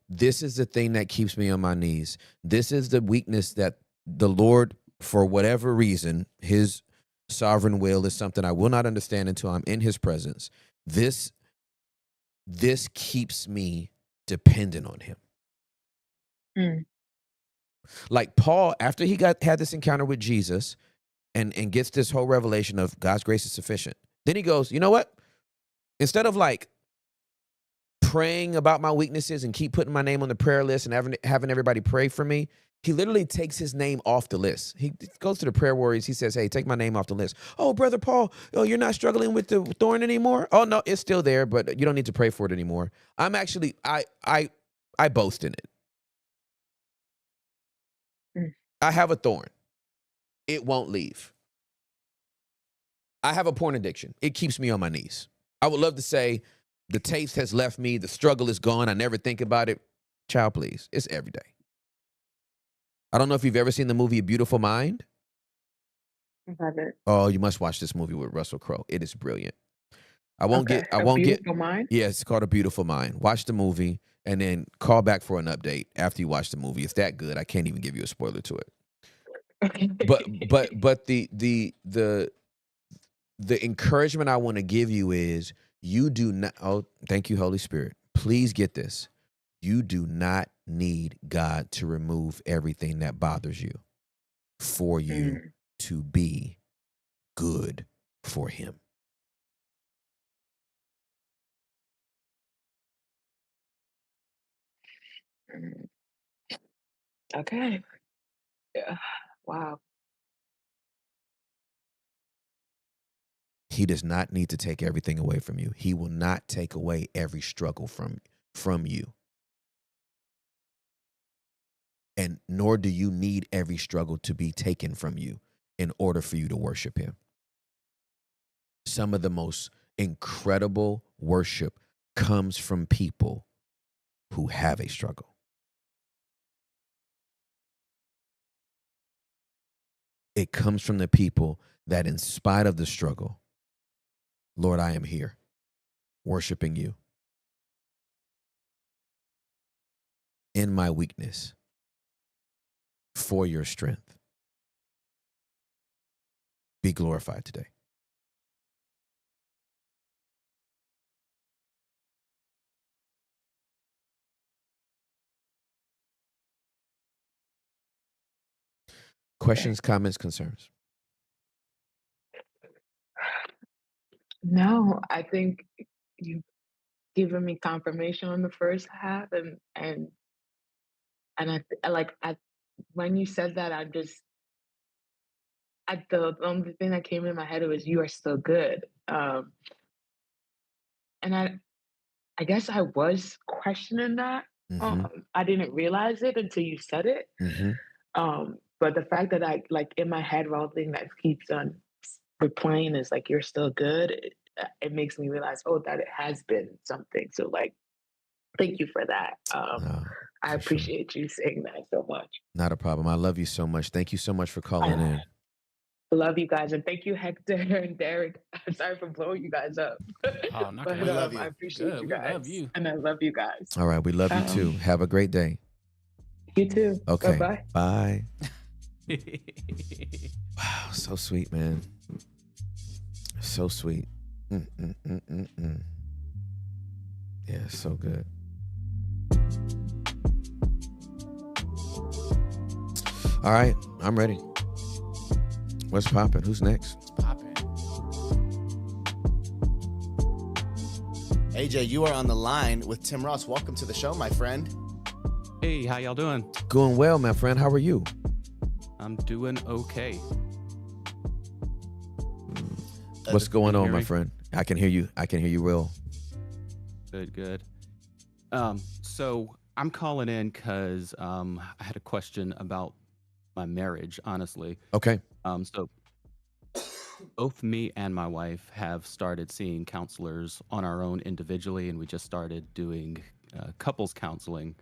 this is the thing that keeps me on my knees. This is the weakness that the Lord, for whatever reason, his sovereign will is something I will not understand until I'm in his presence. This keeps me dependent on him. Mm. Like Paul, after he had this encounter with Jesus and gets this whole revelation of God's grace is sufficient, then he goes, you know what? Instead of like praying about my weaknesses and keep putting my name on the prayer list and having everybody pray for me, he literally takes his name off the list. He goes to the prayer warriors. He says, hey, take my name off the list. Oh, Brother Paul, you're not struggling with the thorn anymore? Oh, no, it's still there, but you don't need to pray for it anymore. I'm actually, I boast in it. Mm. I have a thorn. It won't leave. I have a porn addiction. It keeps me on my knees. I would love to say the taste has left me. The struggle is gone. I never think about it. Child, please. It's every day. I don't know if you've ever seen the movie A Beautiful Mind. I love it. Oh, you must watch this movie with Russell Crowe. It is brilliant. I won't A Beautiful Mind? Yeah, it's called A Beautiful Mind. Watch the movie and then call back for an update after you watch the movie. It's that good. I can't even give you a spoiler to it. But the encouragement I want to give you is you do not, oh, thank you, Holy Spirit. Please get this. You do not need God to remove everything that bothers you for you to be good for him. Mm. Okay. Yeah. Wow. He does not need to take everything away from you. He will not take away every struggle from you. And nor do you need every struggle to be taken from you in order for you to worship him. Some of the most incredible worship comes from people who have a struggle. It comes from the people that in spite of the struggle, Lord, I am here worshiping you. In my weakness, for your strength. Be glorified today. Questions, comments, concerns? No, I think you've given me confirmation on the first half, and I when you said that, the only thing that came in my head was you are still good. And I guess I was questioning that. Mm-hmm. I didn't realize it until you said it. Mm-hmm. But the fact that I like in my head, one thing that keeps on replaying is like you're still good. It makes me realize, oh, that it has been something. So like, thank you for that. I For sure. appreciate you saying that so much. Not a problem. I love you so much. Thank you so much for calling in. Love you guys, and thank you, Hector and Derek. I'm sorry for blowing you guys up, Oh, knock but it off. love you. I appreciate Good. you We love guys, you. and I love you guys. All right. We love you too. Have a great day. You too. Okay. Bye-bye. Bye. Wow. So sweet, man. So sweet. Mm-mm-mm-mm-mm. Yeah, so good. All right, I'm ready. What's poppin'? Who's next? Poppin'. AJ, you are on the line with Tim Ross. Welcome to the show, my friend. Hey, how y'all doing? Going well, my friend. How are you? I'm doing okay. What's going can you on, hear my me? friend? I can hear you. I can hear you well. Good. So I'm calling in because I had a question about my marriage, honestly. Okay. So both me and my wife have started seeing counselors on our own individually, and we just started doing couples counseling.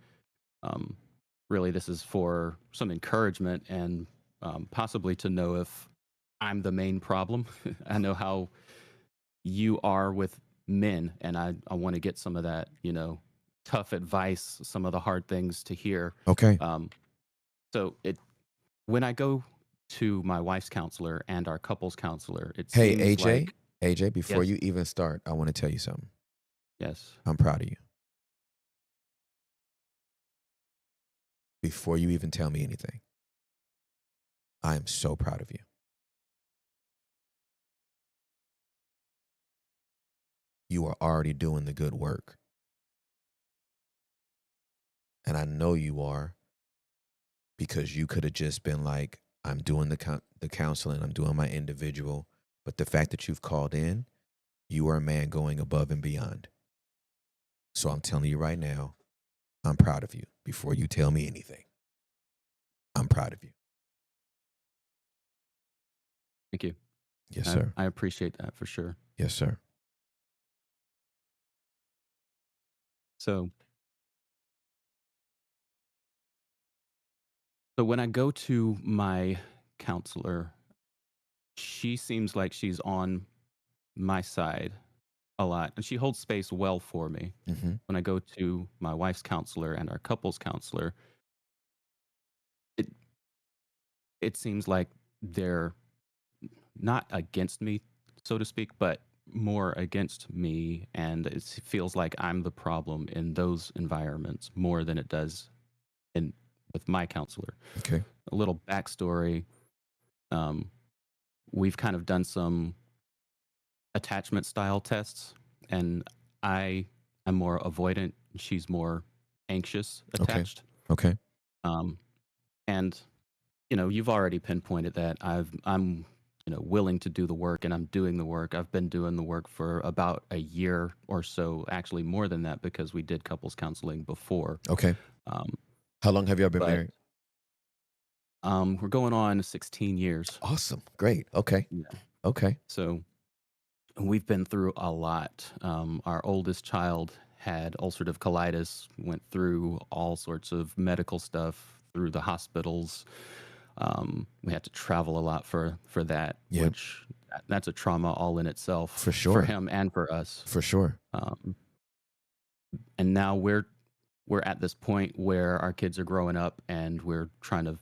Really, this is for some encouragement and possibly to know if I'm the main problem. I know how you are with men, and I want to get some of that, tough advice, some of the hard things to hear. Okay. So when I go to my wife's counselor and our couples counselor, it Hey, seems AJ. like AJ, before Yes. you even start, I want to tell you something. yes. I'm proud of you. Before you even tell me anything, I am so proud of you. You are already doing the good work. And I know you are, because you could have just been like, I'm doing the counseling, I'm doing my individual. But the fact that you've called in, you are a man going above and beyond. So I'm telling you right now, I'm proud of you. Before you tell me anything, I'm proud of you. Thank you. Yes, sir. I appreciate that for sure. Yes, sir. So when I go to my counselor, she seems like she's on my side a lot, and she holds space well for me. Mm-hmm. When I go to my wife's counselor and our couples counselor, it seems like they're not against me, so to speak, but more against me, and it feels like I'm the problem in those environments more than it does with my counselor. Okay. A little backstory: we've kind of done some attachment style tests, and I am more avoidant, she's more anxious attached. Okay. And you've already pinpointed that I'm willing to do the work, and I'm doing the work. I've been doing the work for about a year or so, actually more than that, because we did couples counseling before. Okay. Um, How long have y'all been but- married? we're going on 16 years. Awesome. Great. Okay. Yeah. Okay. So we've been through a lot. Our oldest child had ulcerative colitis, went through all sorts of medical stuff, through the hospitals. We had to travel a lot for that, Yep. which that's a trauma all in itself. For sure. For him and for us. For sure. And now we're at this point where our kids are growing up, and we're trying to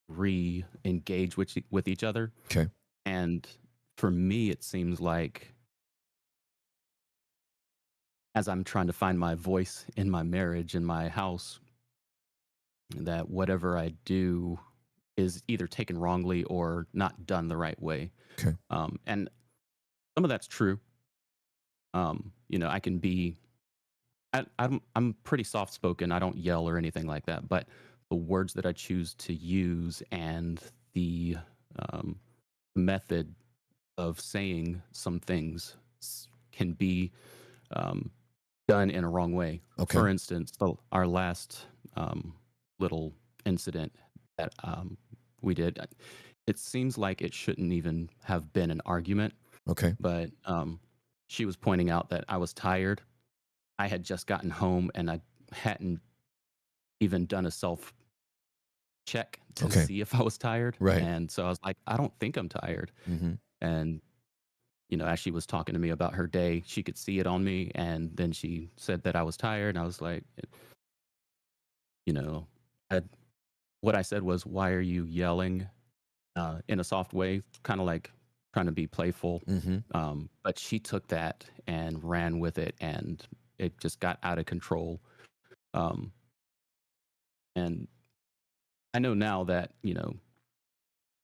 re-engage with each other. Okay. And for me, it seems like, as I'm trying to find my voice in my marriage, in my house, that whatever I do is either taken wrongly or not done the right way. Okay. And some of that's true. I can be, I'm pretty soft spoken. I don't yell or anything like that, but the words that I choose to use and the um, method of saying some things can be um, done in a wrong way. Okay. For instance, our last little incident that we did, it seems like it shouldn't even have been an argument, Okay. but she was pointing out that I was tired. I had just gotten home and I hadn't even done a self check to Okay. see if I was tired. Right. And so I was like, I don't think I'm tired. Mm-hmm. And as she was talking to me about her day, she could see it on me. And then she said that I was tired. And I was like, you know, what I said was, why are you yelling in a soft way? Kind of like trying to be playful. Mm-hmm. But she took that and ran with it, and it just got out of control. And I know now that,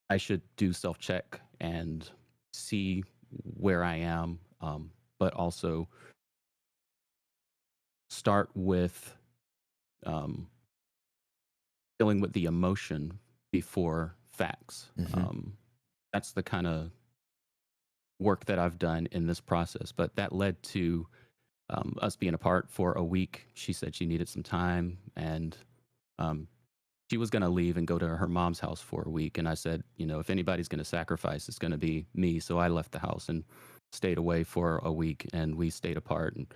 I should do self-check and see where I am, but also start with dealing with the emotion before facts. Mm-hmm. That's the kind of work that I've done in this process. But that led to us being apart for a week. She said she needed some time, and she was going to leave and go to her mom's house for a week. And I said, if anybody's going to sacrifice, it's going to be me. So I left the house and stayed away for a week, and we stayed apart and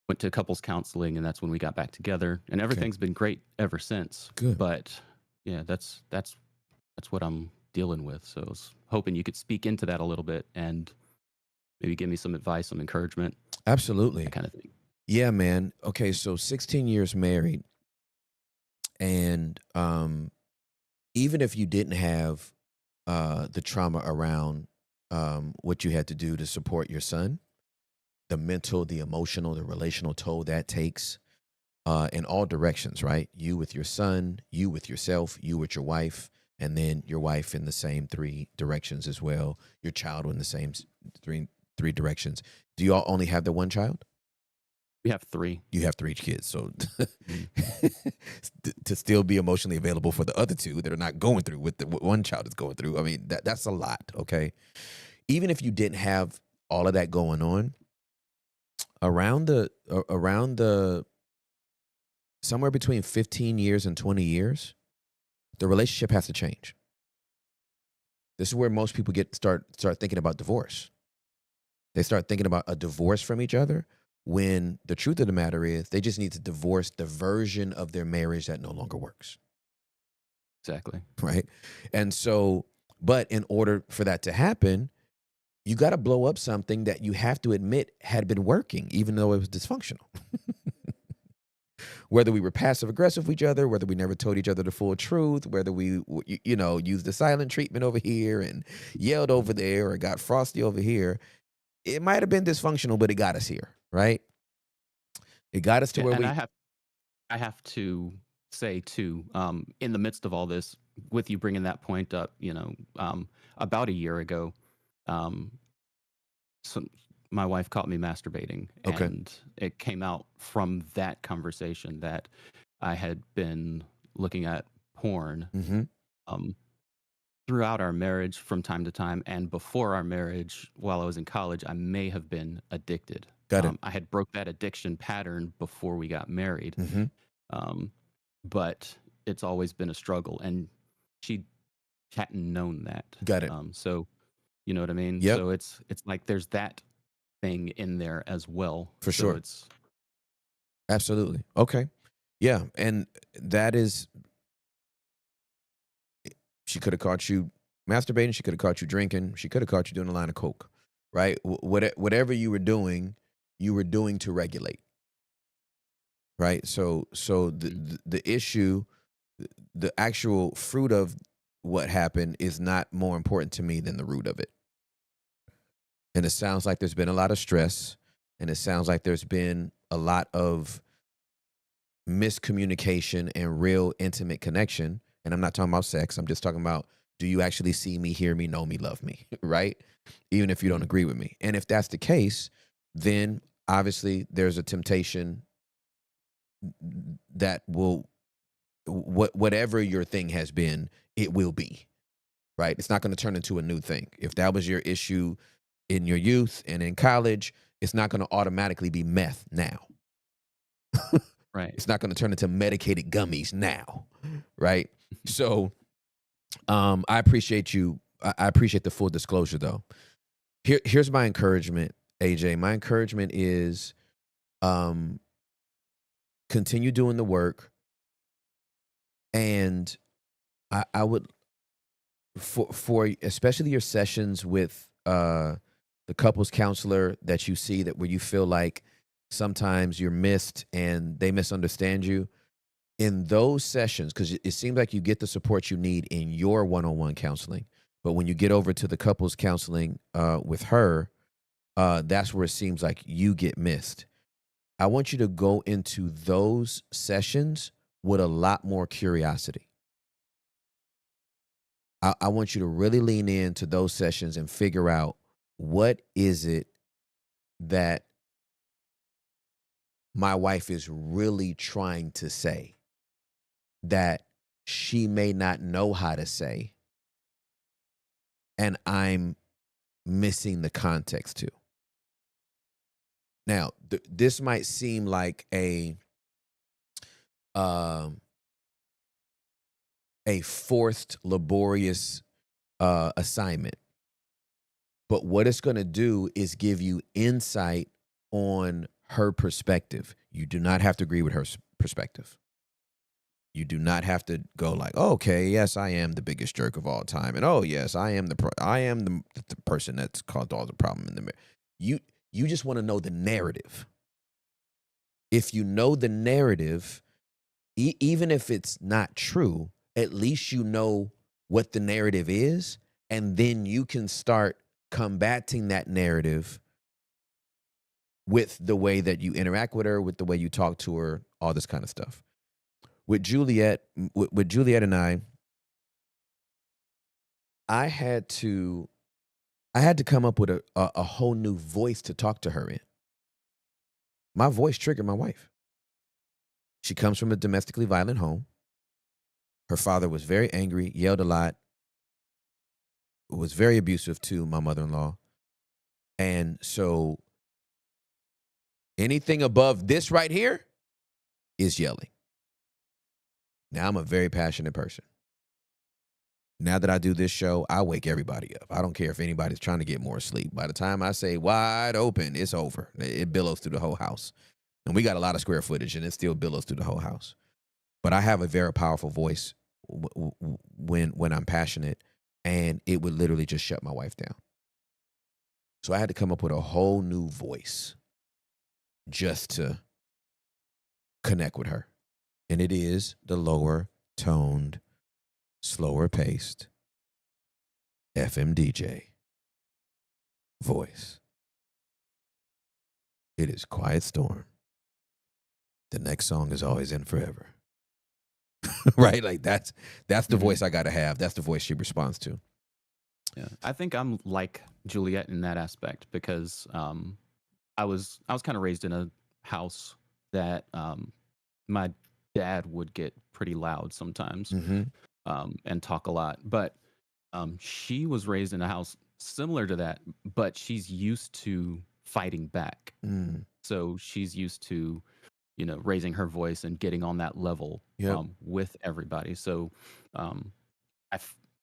went to couples counseling. And that's when we got back together, and everything's been great ever since. Good. But yeah, that's what I'm dealing with. So I was hoping you could speak into that a little bit and maybe give me some advice, some encouragement, Absolutely. that kind of thing. Yeah, man. Okay, so 16 years married, and even if you didn't have the trauma around what you had to do to support your son, the mental, the emotional, the relational toll that takes in all directions, right? You with your son, you with yourself, you with your wife, and then your wife in the same three directions as well. Your child in the same three directions. Do you all only have the one child? We have 3. You have 3 kids, so to still be emotionally available for the other 2 that are not going through what one child is going through, I mean, that's a lot, okay? Even if you didn't have all of that going on, around the somewhere between 15 years and 20 years, the relationship has to change. This is where most people start thinking about divorce. They start thinking about a divorce from each other, when the truth of the matter is they just need to divorce the version of their marriage that no longer works. Exactly. Right? And so, but in order for that to happen, you got to blow up something that you have to admit had been working, even though it was dysfunctional. Whether we were passive aggressive with each other, whether we never told each other the full truth, whether we, used the silent treatment over here and yelled over there or got frosty over here, it might have been dysfunctional, but it got us here, right? It got us to where and I have to say too, in the midst of all this, with you bringing that point up, about a year ago, so my wife caught me masturbating, Okay. and it came out from that conversation that I had been looking at porn Mm-hmm. throughout our marriage from time to time, and before our marriage, while I was in college, I may have been addicted. Got it. I had broke that addiction pattern before we got married, Mm-hmm. but it's always been a struggle, and she hadn't known that. Got it. So you know what I mean? Yep. So it's like there's that thing in there as well. For So sure. It's Absolutely. Okay. Yeah. And that is, she could have caught you masturbating. She could have caught you drinking. She could have caught you doing a line of coke, right? Whatever you were doing to regulate, right? So the issue, the actual fruit of what happened is not more important to me than the root of it. And it sounds like there's been a lot of stress, and it sounds like there's been a lot of miscommunication and real intimate connection. And I'm not talking about sex. I'm just talking about, do you actually see me, hear me, know me, love me, right? Even if you don't agree with me. And if that's the case, then obviously there's a temptation that will, whatever your thing has been, it will be, right? It's not going to turn into a new thing. If that was your issue in your youth and in college, it's not going to automatically be meth now. Right. It's not going to turn into medicated gummies now, right? So I appreciate you. I appreciate the full disclosure, though. Here's my encouragement, AJ. My encouragement is continue doing the work. And I would, for especially your sessions with the couples counselor that you see, that where you feel like sometimes you're missed and they misunderstand you, in those sessions, because it seems like you get the support you need in your one-on-one counseling, but when you get over to the couples counseling with her, that's where it seems like you get missed. I want you to go into those sessions with a lot more curiosity. I want you to really lean into those sessions and figure out, what is it that my wife is really trying to say that she may not know how to say, and I'm missing the context to. Now, this might seem like a forced, laborious assignment, but what it's going to do is give you insight on her perspective. You do not have to agree with her perspective. You do not have to go like, oh, okay, yes, I am the biggest jerk of all time, and oh, yes, I am the person that's caused all the problem in the marriage. You just want to know the narrative. If you know the narrative, even if it's not true, at least you know what the narrative is, and then you can start combating that narrative with the way that you interact with her, with the way you talk to her, all this kind of stuff. With Juliet and I had to come up with a whole new voice to talk to her in. My voice triggered my wife. She comes from a domestically violent home. Her father was very angry, yelled a lot, was very abusive to my mother-in-law. And so anything above this right here is yelling. Now, I'm a very passionate person. Now that I do this show, I wake everybody up. I don't care if anybody's trying to get more sleep. By the time I say wide open, it's over. It billows through the whole house. And we got a lot of square footage, and it still billows through the whole house. But I have a very powerful voice when I'm passionate, and it would literally just shut my wife down. So I had to come up with a whole new voice just to connect with her. And it is the lower toned, slower paced FM DJ voice. It is Quiet Storm. The next song is Always and Forever. Right? Like that's the voice I got to have. That's the voice she responds to. Yeah, I think I'm like Juliet in that aspect, because I was kind of raised in a house that my dad would get pretty loud sometimes, and talk a lot. But she was raised in a house similar to that, but she's used to fighting back. So she's used to, raising her voice and getting on that level with everybody. So I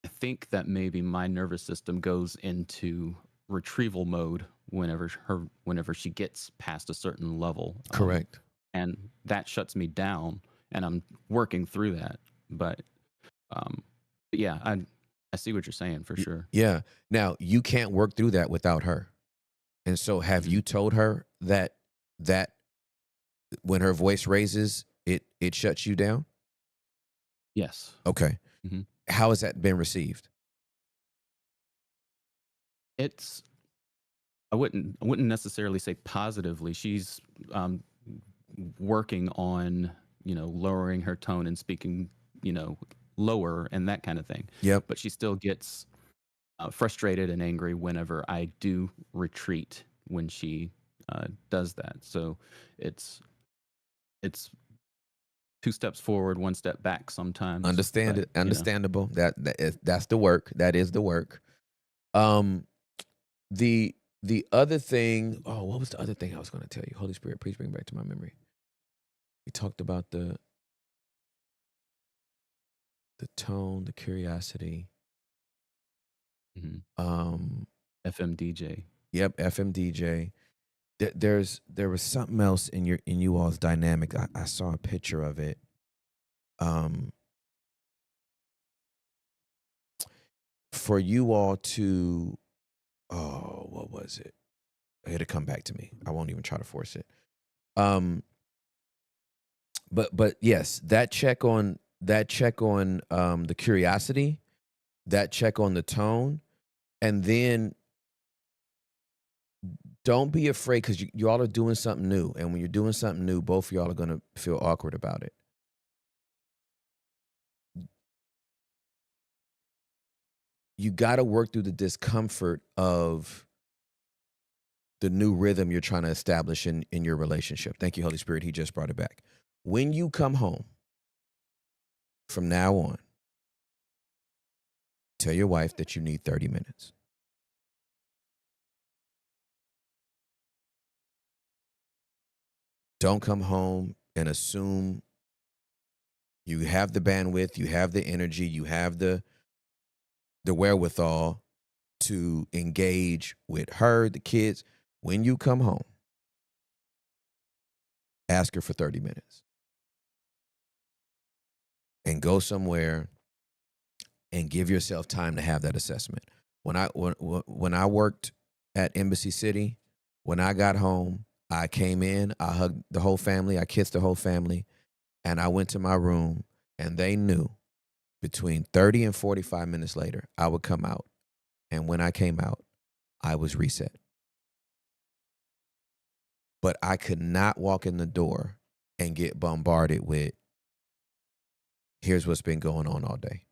think that maybe my nervous system goes into retrieval mode whenever she gets past a certain level. Correct. And that shuts me down, and I'm working through that. But yeah, I see what you're saying for sure. Yeah. Now, you can't work through that without her. And so have you told her that when her voice raises, it shuts you down? Yes. Okay. Mm-hmm. How has that been received? I wouldn't necessarily say positively. She's working on, lowering her tone and speaking, lower and that kind of thing. Yep. But she still gets frustrated and angry whenever I do retreat when she does that. So it's 2 steps forward, 1 step back sometimes. Understand but, it. Understandable. That's the work. That is the work. Um, the other thing. Oh, what was the other thing I was going to tell you? Holy Spirit, please bring back to my memory. We talked about the tone, the curiosity. Mhm. Um, FM DJ. Yep, FM DJ. There was something else in you all's dynamic. I saw a picture of it. For you all to, oh, what was it? It'll come back to me. I won't even try to force it. But yes, that check on the curiosity, that check on the tone, and then don't be afraid because you all are doing something new, and when you're doing something new, both of y'all are gonna feel awkward about it. You got to work through the discomfort of the new rhythm you're trying to establish in your relationship. Thank you, Holy Spirit. He just brought it back. When you come home, from now on, tell your wife that you need 30 minutes. Don't come home and assume you have the bandwidth, you have the energy, you have the wherewithal to engage with her, the kids. When you come home, ask her for 30 minutes and go somewhere and give yourself time to have that assessment. When I worked at Embassy City, when I got home, I came in, I hugged the whole family, I kissed the whole family, and I went to my room, and they knew between 30 and 45 minutes later, I would come out. And when I came out, I was reset. But I could not walk in the door and get bombarded with, here's what's been going on all day.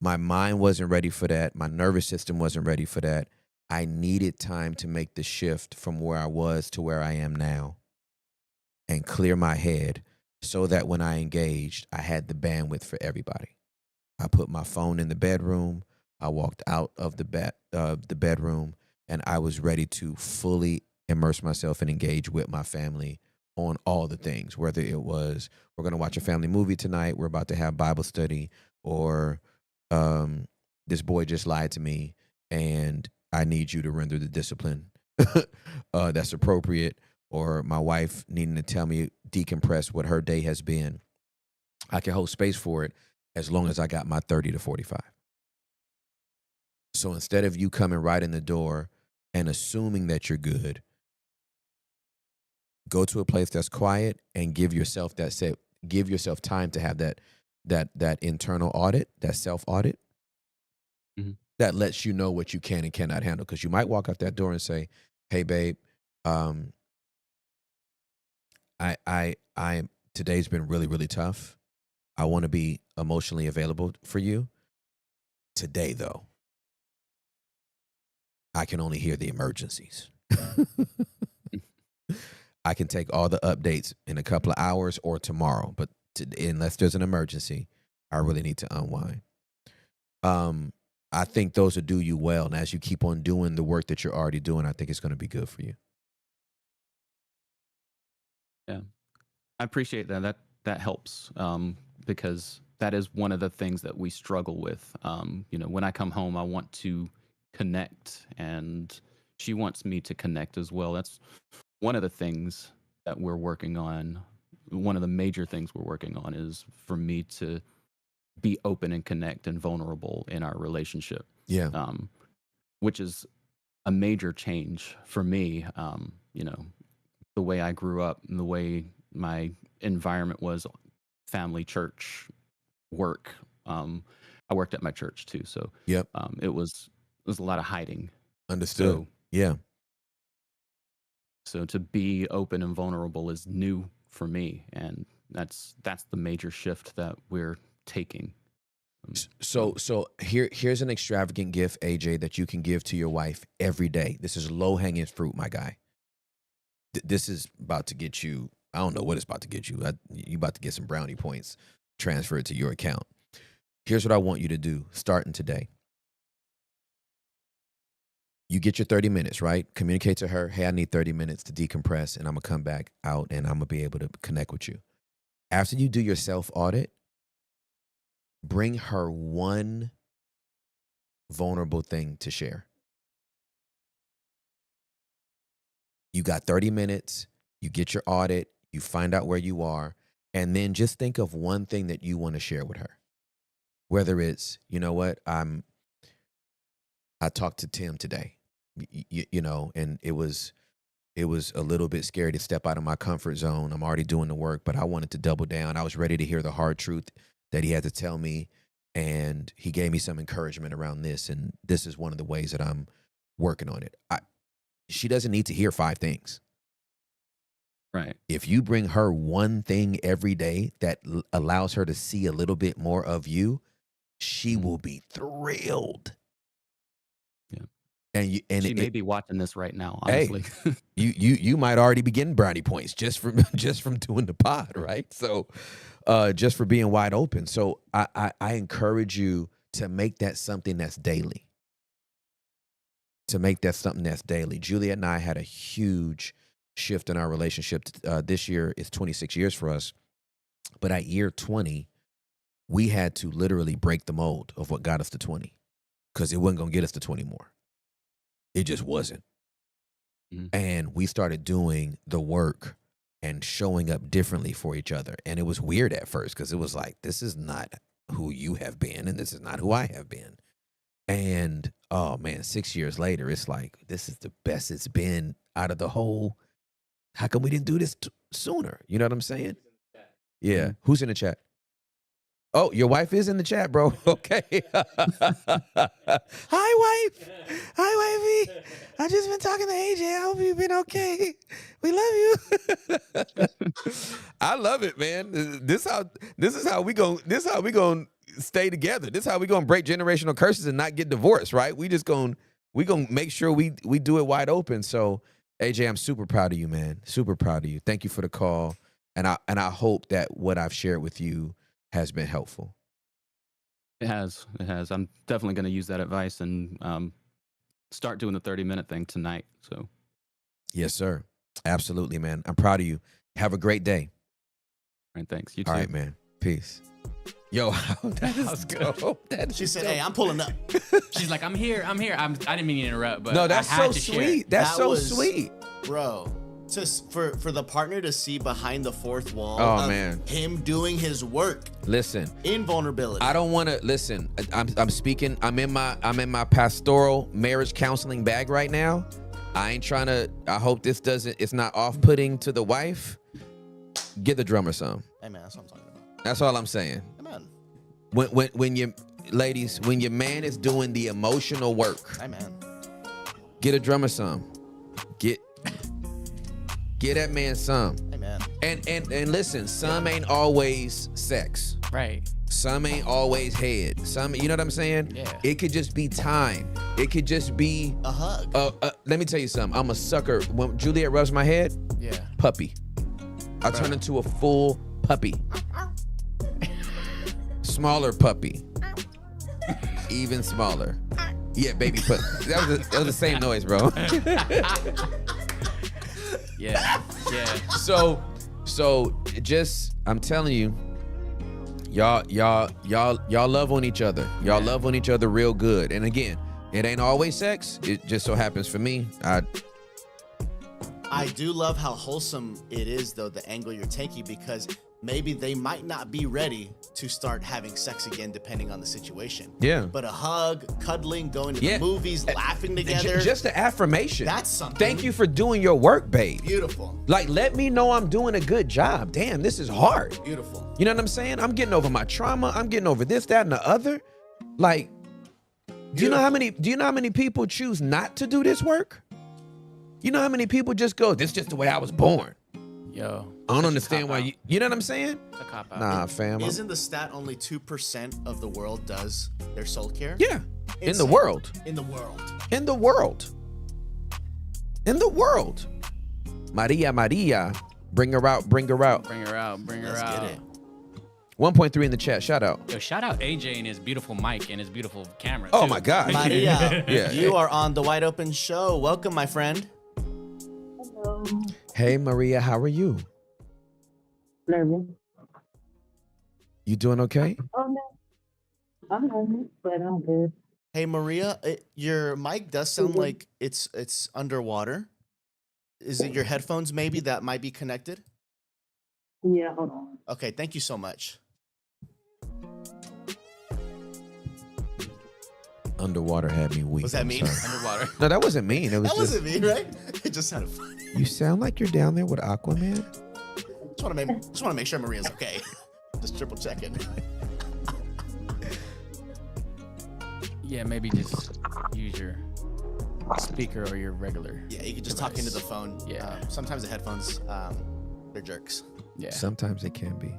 My mind wasn't ready for that. My nervous system wasn't ready for that. I needed time to make the shift from where I was to where I am now and clear my head so that when I engaged, I had the bandwidth for everybody. I put my phone in the bedroom. I walked out of the bedroom, and I was ready to fully immerse myself and engage with my family on all the things, whether it was, we're going to watch a family movie tonight, we're about to have Bible study, or this boy just lied to me and I need you to render the discipline that's appropriate, or my wife needing to tell me, decompress what her day has been. I can hold space for it as long as I got my 30 to 45. So instead of you coming right in the door and assuming that you're good, go to a place that's quiet and give yourself time to have that internal audit, that self audit. Mm-hmm. That lets you know what you can and cannot handle. Because you might walk out that door and say, "Hey, babe, today's been really, really tough. I want to be emotionally available for you. Today, though, I can only hear the emergencies. I can take all the updates in a couple of hours or tomorrow, but unless there's an emergency, I really need to unwind." I think those will do you well. And as you keep on doing the work that you're already doing, I think it's going to be good for you. Yeah, I appreciate that. That helps because that is one of the things that we struggle with. When I come home, I want to connect, and she wants me to connect as well. That's one of the things that we're working on. One of the major things we're working on is for me to be open and connect and vulnerable in our relationship. Yeah. Which is a major change for me. The way I grew up and the way my environment was, family, church, work. I worked at my church too. So yep. It was a lot of hiding. Understood. So, yeah. So to be open and vulnerable is new for me. And that's the major shift that we're taking. So here's an extravagant gift, AJ, that you can give to your wife every day. This is low hanging fruit, my guy. This is about to get you. I don't know what it's about to get you. You about to get some brownie points transferred to your account. Here's what I want you to do starting today. You get your 30 minutes, right? Communicate to her, hey, I need 30 minutes to decompress, and I'm going to come back out, and I'm going to be able to connect with you. After you do your self-audit, bring her one vulnerable thing to share. You got 30 minutes, you get your audit, you find out where you are, and then just think of one thing that you want to share with her. Whether it's, you know what, I talked to Tim today, you know, and it was a little bit scary to step out of my comfort zone. I'm already doing the work, but I wanted to double down. I was ready to hear the hard truth that he had to tell me, and he gave me some encouragement around this, and this is one of the ways that I'm working on it. She doesn't need to hear 5 things. Right. If you bring her one thing every day that allows her to see a little bit more of you, she will be thrilled. Yeah. And she may be watching this right now, honestly. Hey, you might already be getting brownie points just from doing the pod, right? So just for being wide open. So I encourage you to make that something that's daily. Juliet and I had a huge shift in our relationship. This year is 26 years for us. But at year 20, we had to literally break the mold of what got us to 20, because it wasn't going to get us to 20 more. It just wasn't. Mm-hmm. And we started doing the work and showing up differently for each other. And it was weird at first, because it was like, this is not who you have been, and this is not who I have been. And, oh, man, 6 years later, it's like, this is the best it's been out of the whole. How come we didn't do this sooner? You know what I'm saying? Yeah. Mm-hmm. Who's in the chat? Oh, your wife is in the chat, bro. Okay. Hi, wife. Hi, wifey. I just been talking to AJ. I hope you've been okay. We love you. I love it, man. This is how we gonna stay together. This is how we gonna break generational curses and not get divorced, right? We gonna make sure we do it wide open. So, AJ, I'm super proud of you, man. Super proud of you. Thank you for the call. And I hope that what I've shared with you has been helpful. It has. I'm definitely going to use that advice and start doing the 30-minute thing tonight. So, yes, sir. Absolutely, man. I'm proud of you. Have a great day. All right, thanks. You too. All right, man. Peace. Yo, that is dope. She said, "Hey, I'm pulling up." She's like, I'm here. I didn't mean to interrupt, but no, that's I had so to share. sweet. That's That so was- sweet. Bro. For the partner to see behind the fourth wall Oh, of man. him doing his work Listen, in vulnerability. I don't want to listen. I'm speaking. I'm in my pastoral marriage counseling bag right now. I ain't trying to. I hope this doesn't. It's not off-putting to the wife. Get the drummer some. Hey man, that's what I'm talking about. That's all I'm saying. Hey man. When you ladies, when your man is doing the emotional work, Hey man. get a drummer some. Get that man some. Hey man. And listen, some ain't always sex. Right. Some ain't always head. Some, you know what I'm saying? Yeah. It could just be time. It could just be A hug. let me tell you something. I'm a sucker. When Juliet rubs my head, Yeah. puppy. I turn into a full puppy. Smaller puppy. Even smaller. Yeah, baby puppy. That was the same noise, bro. Yeah. Yeah. So just, I'm telling you, y'all love on each other. Y'all love on each other real good. And again, it ain't always sex. It just so happens for me. I do love how wholesome it is, though, the angle you're taking, because maybe they might not be ready to start having sex again, depending on the situation. Yeah. But a hug, cuddling, going to Yeah. the movies, laughing together. Just the affirmation. That's something. Thank you for doing your work, babe. Beautiful. Like, let me know I'm doing a good job. Damn, this is hard. Beautiful. You know what I'm saying? I'm getting over my trauma. I'm getting over this, that, and the other. Like, do you know how many people choose not to do this work? You know how many people just go, this is just the way I was born. Yo. I don't Such a understand why cop-out. you know what I'm saying? It's a cop out. Nah, fam. Isn't the stat only 2% of the world does their soul care? Yeah. In the Insane. world. In the world. In the world. In the world. Maria. Bring her out. Bring her out. Let's get it. 1.3 in the chat. Shout out. Yo, shout out AJ and his beautiful mic and his beautiful camera. Oh too. my God. Maria, Yeah. you are on the Wide Open Show. Welcome, my friend. Hello. Hey Maria, how are you? Nervous. You doing okay? Oh no. I'm nervous, but I'm good. Hey, Maria, your mic does sound like it's underwater. Is it your headphones maybe that might be connected? Yeah, hold on. Okay, thank you so much. Underwater had me weak. Was that I'm mean? sorry. Underwater. No, that wasn't mean. It was That just wasn't me, right? It just sounded funny. you sound like you're down there with Aquaman. Just want to make sure Maria's okay. Just triple checking. Yeah, maybe just use your speaker or your regular. Yeah, you can just talk into the phone. Yeah. Sometimes the headphones, they're jerks. Yeah. Sometimes it can be.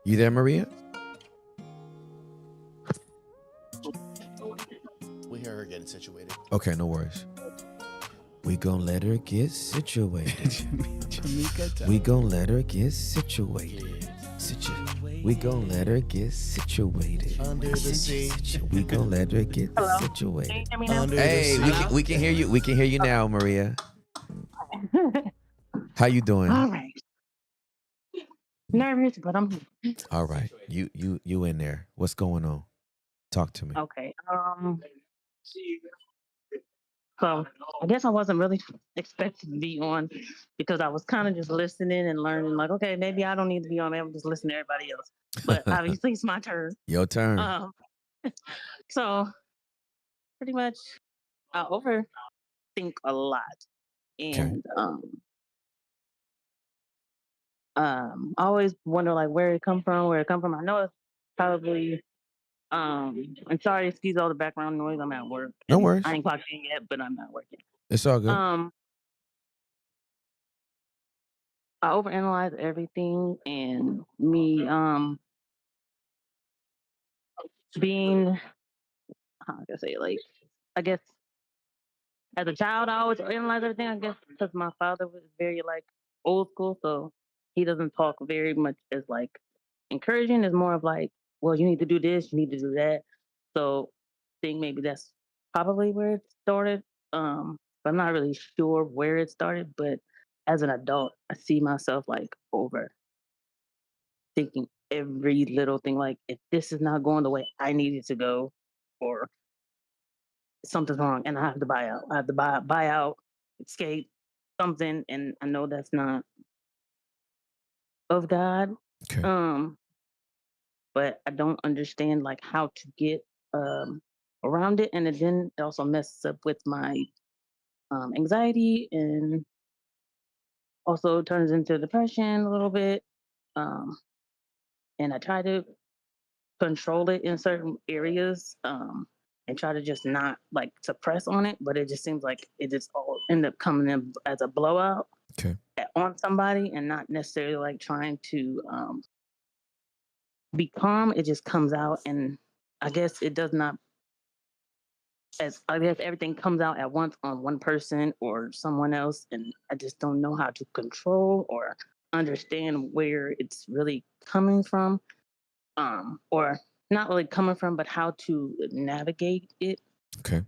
You there, Maria? We hear her getting situated. Okay, no worries. We gonna let her get situated. We gonna let her get situated. We gonna let her get situated. Under the sea. We gonna let her get Hello? situated. Can you hear me now? Under Hey, the sea. we can hear you. We can hear you now, Maria. How you doing? All right. Nervous, but I'm here. All right. You in there. What's going on? Talk to me. Okay. So I guess I wasn't really expected to be on because I was kind of just listening and learning. Like, okay, maybe I don't need to be on. Maybe I'm just listening to everybody else. But obviously, it's my turn. Your turn. So pretty much, I overthink a lot, and I always wonder like where it come from. I know it's probably. I'm sorry, excuse all the background noise. I'm at work. No and worries. I ain't clocked in yet, but I'm not working. It's all good. I overanalyze everything, and me being how can I say it, like I guess as a child I always analyze everything. I guess because my father was very like old school, so he doesn't talk very much as like encouraging. It's more of like, well, you need to do this, you need to do that. So I think maybe that's probably where it started. But I'm not really sure where it started. But as an adult, I see myself like over thinking every little thing. Like if this is not going the way I need it to go, or something's wrong, and I have to buy out. I have to buy out, escape something, and I know that's not of God. Okay. But I don't understand like how to get around it, and it also messes up with my anxiety, and also turns into depression a little bit. And I try to control it in certain areas, and try to just not like suppress on it, but it just seems like it just all end up coming in as a blowout on somebody, and not necessarily like trying to be calm. It just comes out, and I guess it does not. As I guess everything comes out at once on one person or someone else, and I just don't know how to control or understand where it's really coming from, or not really coming from, but how to navigate it. Okay.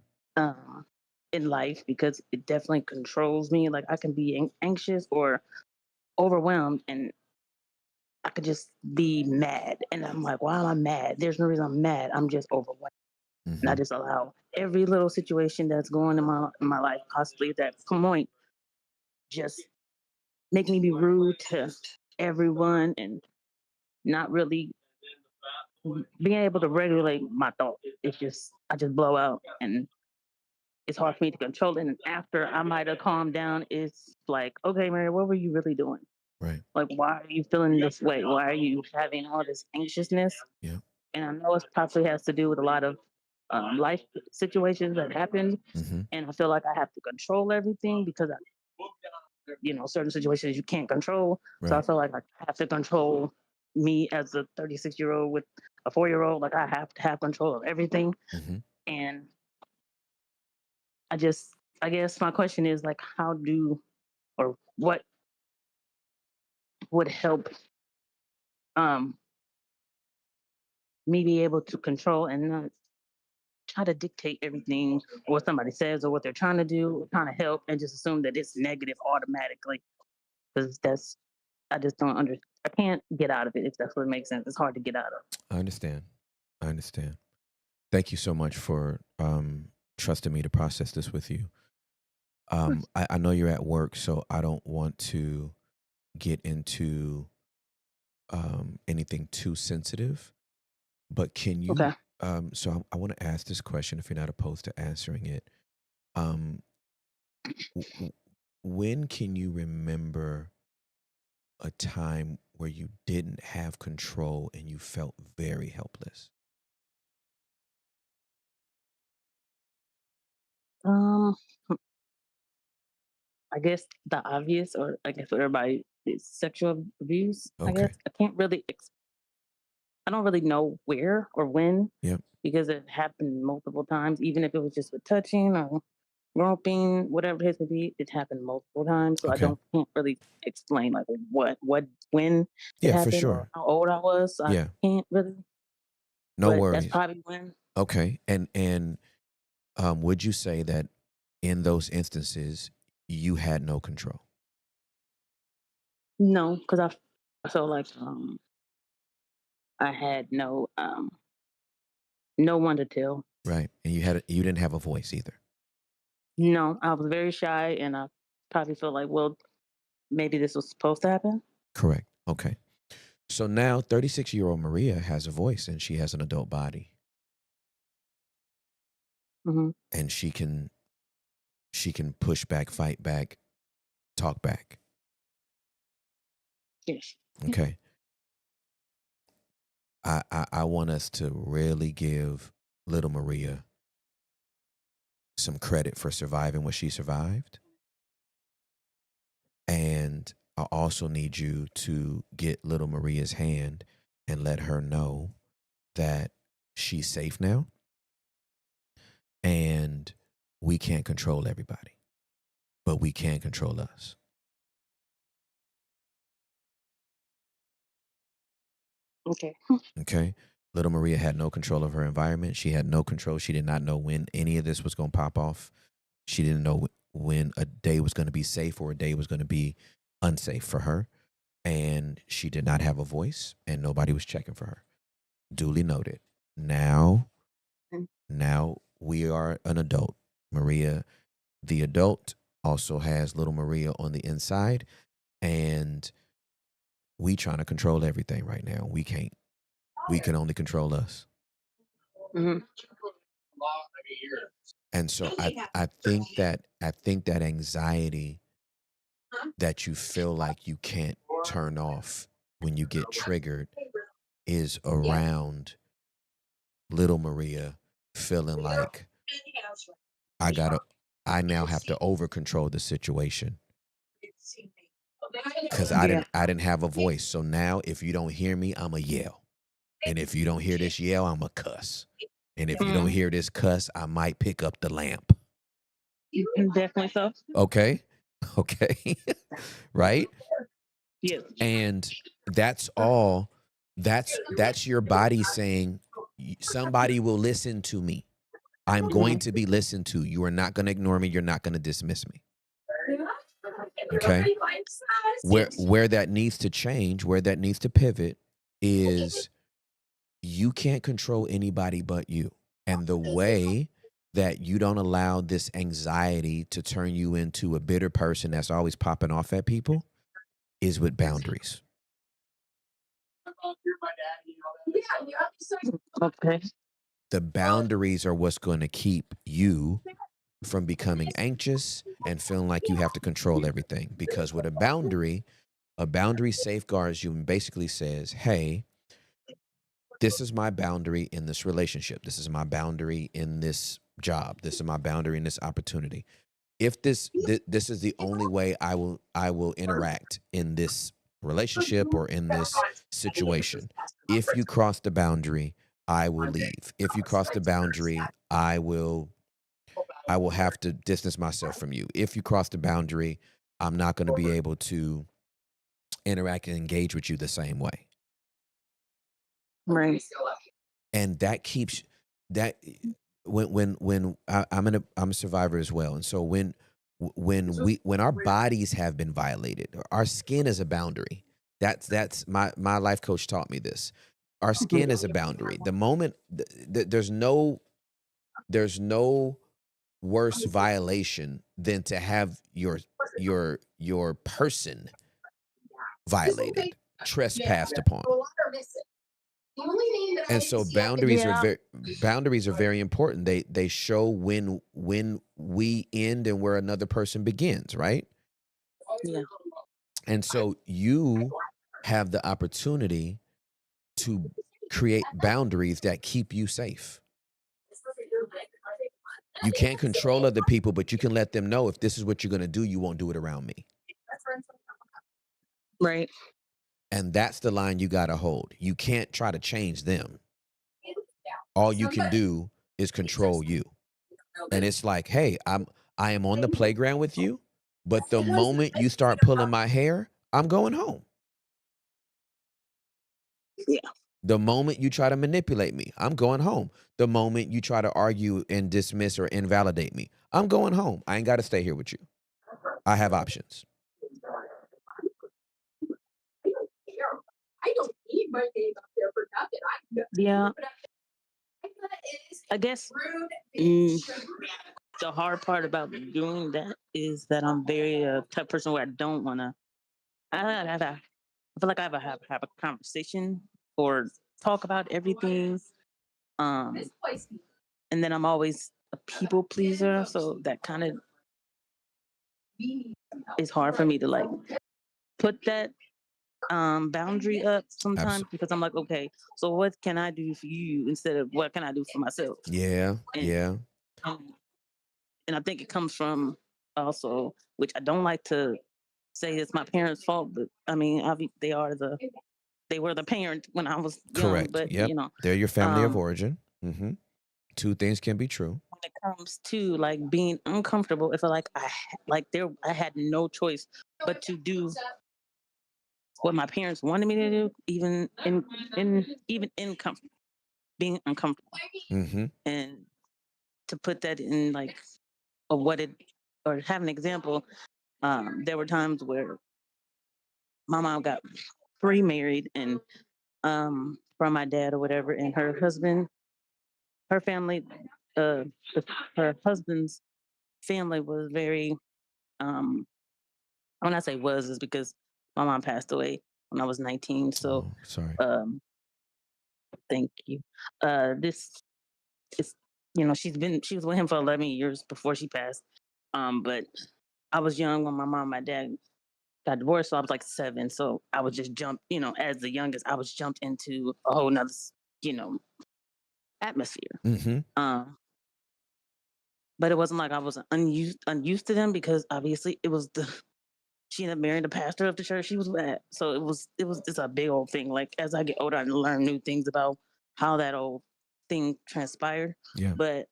In life, because it definitely controls me. Like I can be anxious or overwhelmed, and I could just be mad, and I'm like, why am I mad? There's no reason I'm mad. I'm just overwhelmed. And I just allow every little situation that's going in my life, possibly at that point, just make me be rude to everyone, and not really being able to regulate my thoughts. It's just I just blow out, and it's hard for me to control it. And after I might have calmed down, it's like, okay, Mary, what were you really doing? Right. Like, why are you feeling this way? Why are you having all this anxiousness? Yeah. And I know it probably has to do with a lot of life situations that happened. And I feel like I have to control everything because certain situations you can't control. So I Right. feel like I have to control me as a 36-year-old with a 4-year-old. Like I have to have control of everything. Hmm. And I guess my question is like, how do or what would help um me be able to control and not try to dictate everything or what somebody says or what they're trying to do or trying to help and just assume that it's negative automatically, because I just don't I can't get out of it, if that's what makes sense. It's hard to get out of. I understand. I understand. Thank you so much for trusting me to process this with you. I know you're at work, so I don't want to get into anything too sensitive. But can you? Okay. So I want to ask this question. If you're not opposed to answering it, um, w- w- when can you remember a time where you didn't have control and you felt very helpless? Um, I guess the obvious, or I guess for everybody, is sexual abuse. I Okay. guess I can't really, I don't really know where or when, Yep. because it happened multiple times. Even if it was just with touching or groping, whatever the case may be, it happened multiple times. So I Okay. can't really explain like when it Yeah, for happened or sure. how old I was. So I Yeah. can't really, No but that's worries. probably when. Okay. And would you say that in those instances you had no control? No, because I felt like I had no one to tell. Right. And you didn't have a voice either. No, I was very shy, and I probably felt like, well, maybe this was supposed to happen. Correct. Okay. So now 36-year-old Maria has a voice and she has an adult body Hmm. and she can push back, fight back, talk back. Yes. Okay. I want us to really give little Maria some credit for surviving what she survived. And I also need you to get little Maria's hand and let her know that she's safe now and we can't control everybody, but we can control us. Okay. Okay. Little Maria had no control of her environment. She had no control. She did not know when any of this was going to pop off. She didn't know when a day was going to be safe or a day was going to be unsafe for her. And she did not have a voice and nobody was checking for her. Duly noted. Now, Mm. now we are an adult. Maria, the adult, also has little Maria on the inside. And we trying to control everything right now. We can't. We can only control us. Hmm. And so I think that anxiety that you feel like you can't turn off when you get triggered is around little Maria feeling like I gotta I now have to over control the situation because Yeah. I didn't have a voice. So now if you don't hear me, I'ma yell. And if you don't hear this yell, I'ma cuss. And if you don't Mm. hear this cuss, I might pick up the lamp. Definitely so. Okay? Okay. Right? Yes. And that's all that's your body saying somebody will listen to me. I'm going to be listened to. You are not going to ignore me. You're not going to dismiss me. Okay? Where that needs to change, where that needs to pivot is you can't control anybody but you. And the way that you don't allow this anxiety to turn you into a bitter person that's always popping off at people is with boundaries. Okay. The boundaries are what's going to keep you from becoming anxious and feeling like you have to control everything. Because with a boundary safeguards you and basically says, hey, this is my boundary in this relationship. This is my boundary in this job. This is my boundary in this opportunity. if this is the only way I will interact in this relationship or in this situation. If you cross the boundary, I will leave. If you cross the boundary, I will have to distance myself from you. If you cross the boundary, I'm not going to be able to interact and engage with you the same way. Right. And that keeps that when I'm a survivor as well. And so when our bodies have been violated, our skin is a boundary. That's my life coach taught me this. Our skin is a boundary. The moment there's no worse violation than to have your person violated, trespassed upon. And so boundaries are very important. They show when we end and where another person begins, right? Yeah. And so you have the opportunity to create boundaries that keep you safe. You can't control other people, but you can let them know if this is what you're going to do, you won't do it around me. Right. And that's the line you got to hold. You can't try to change them. All you can do is control you. And it's like, hey, I am on the playground with you, but the moment you start pulling my hair, I'm going home. Yeah. The moment you try to manipulate me, I'm going home. The moment you try to argue and dismiss or invalidate me, I'm going home. I ain't got to stay here with you. I have options. Yeah. I guess the hard part about doing that is that I'm very type person where I don't want to. I feel like I have a conversation or talk about everything. Um, and then I'm always a people pleaser, so that kind of is hard for me to like put that boundary up sometimes because I'm like, okay, so what can I do for you instead of what can I do for myself? Yeah. And and I think it comes from also, which I don't like to say it's my parents' fault, but I mean, they were the parent when I was young. Correct. But Yep. you know, They're your family of origin. Mm-hmm. Two things can be true. when it comes to like being uncomfortable, I feel like I had no choice but to do what my parents wanted me to do, even in comfort, being uncomfortable, Mm-hmm. and to put that in like of what it or have an example. There were times where my mom got remarried and from my dad or whatever, and her husband, her family, uh, her husband's family was very when I say was is because my mom passed away when I was 19. So Oh, sorry. um thank you. This is she was with him for 11 years before she passed. But I was young when my mom and my dad got divorced, so I was like 7. So I was just jumped, as the youngest, I was jumped into a whole nother, you know, atmosphere. Mm-hmm. But it wasn't like I was unused to them because obviously it was she ended up marrying the pastor of the church she was at. So it's a big old thing. Like as I get older, I learn new things about how that old thing transpired. Yeah. But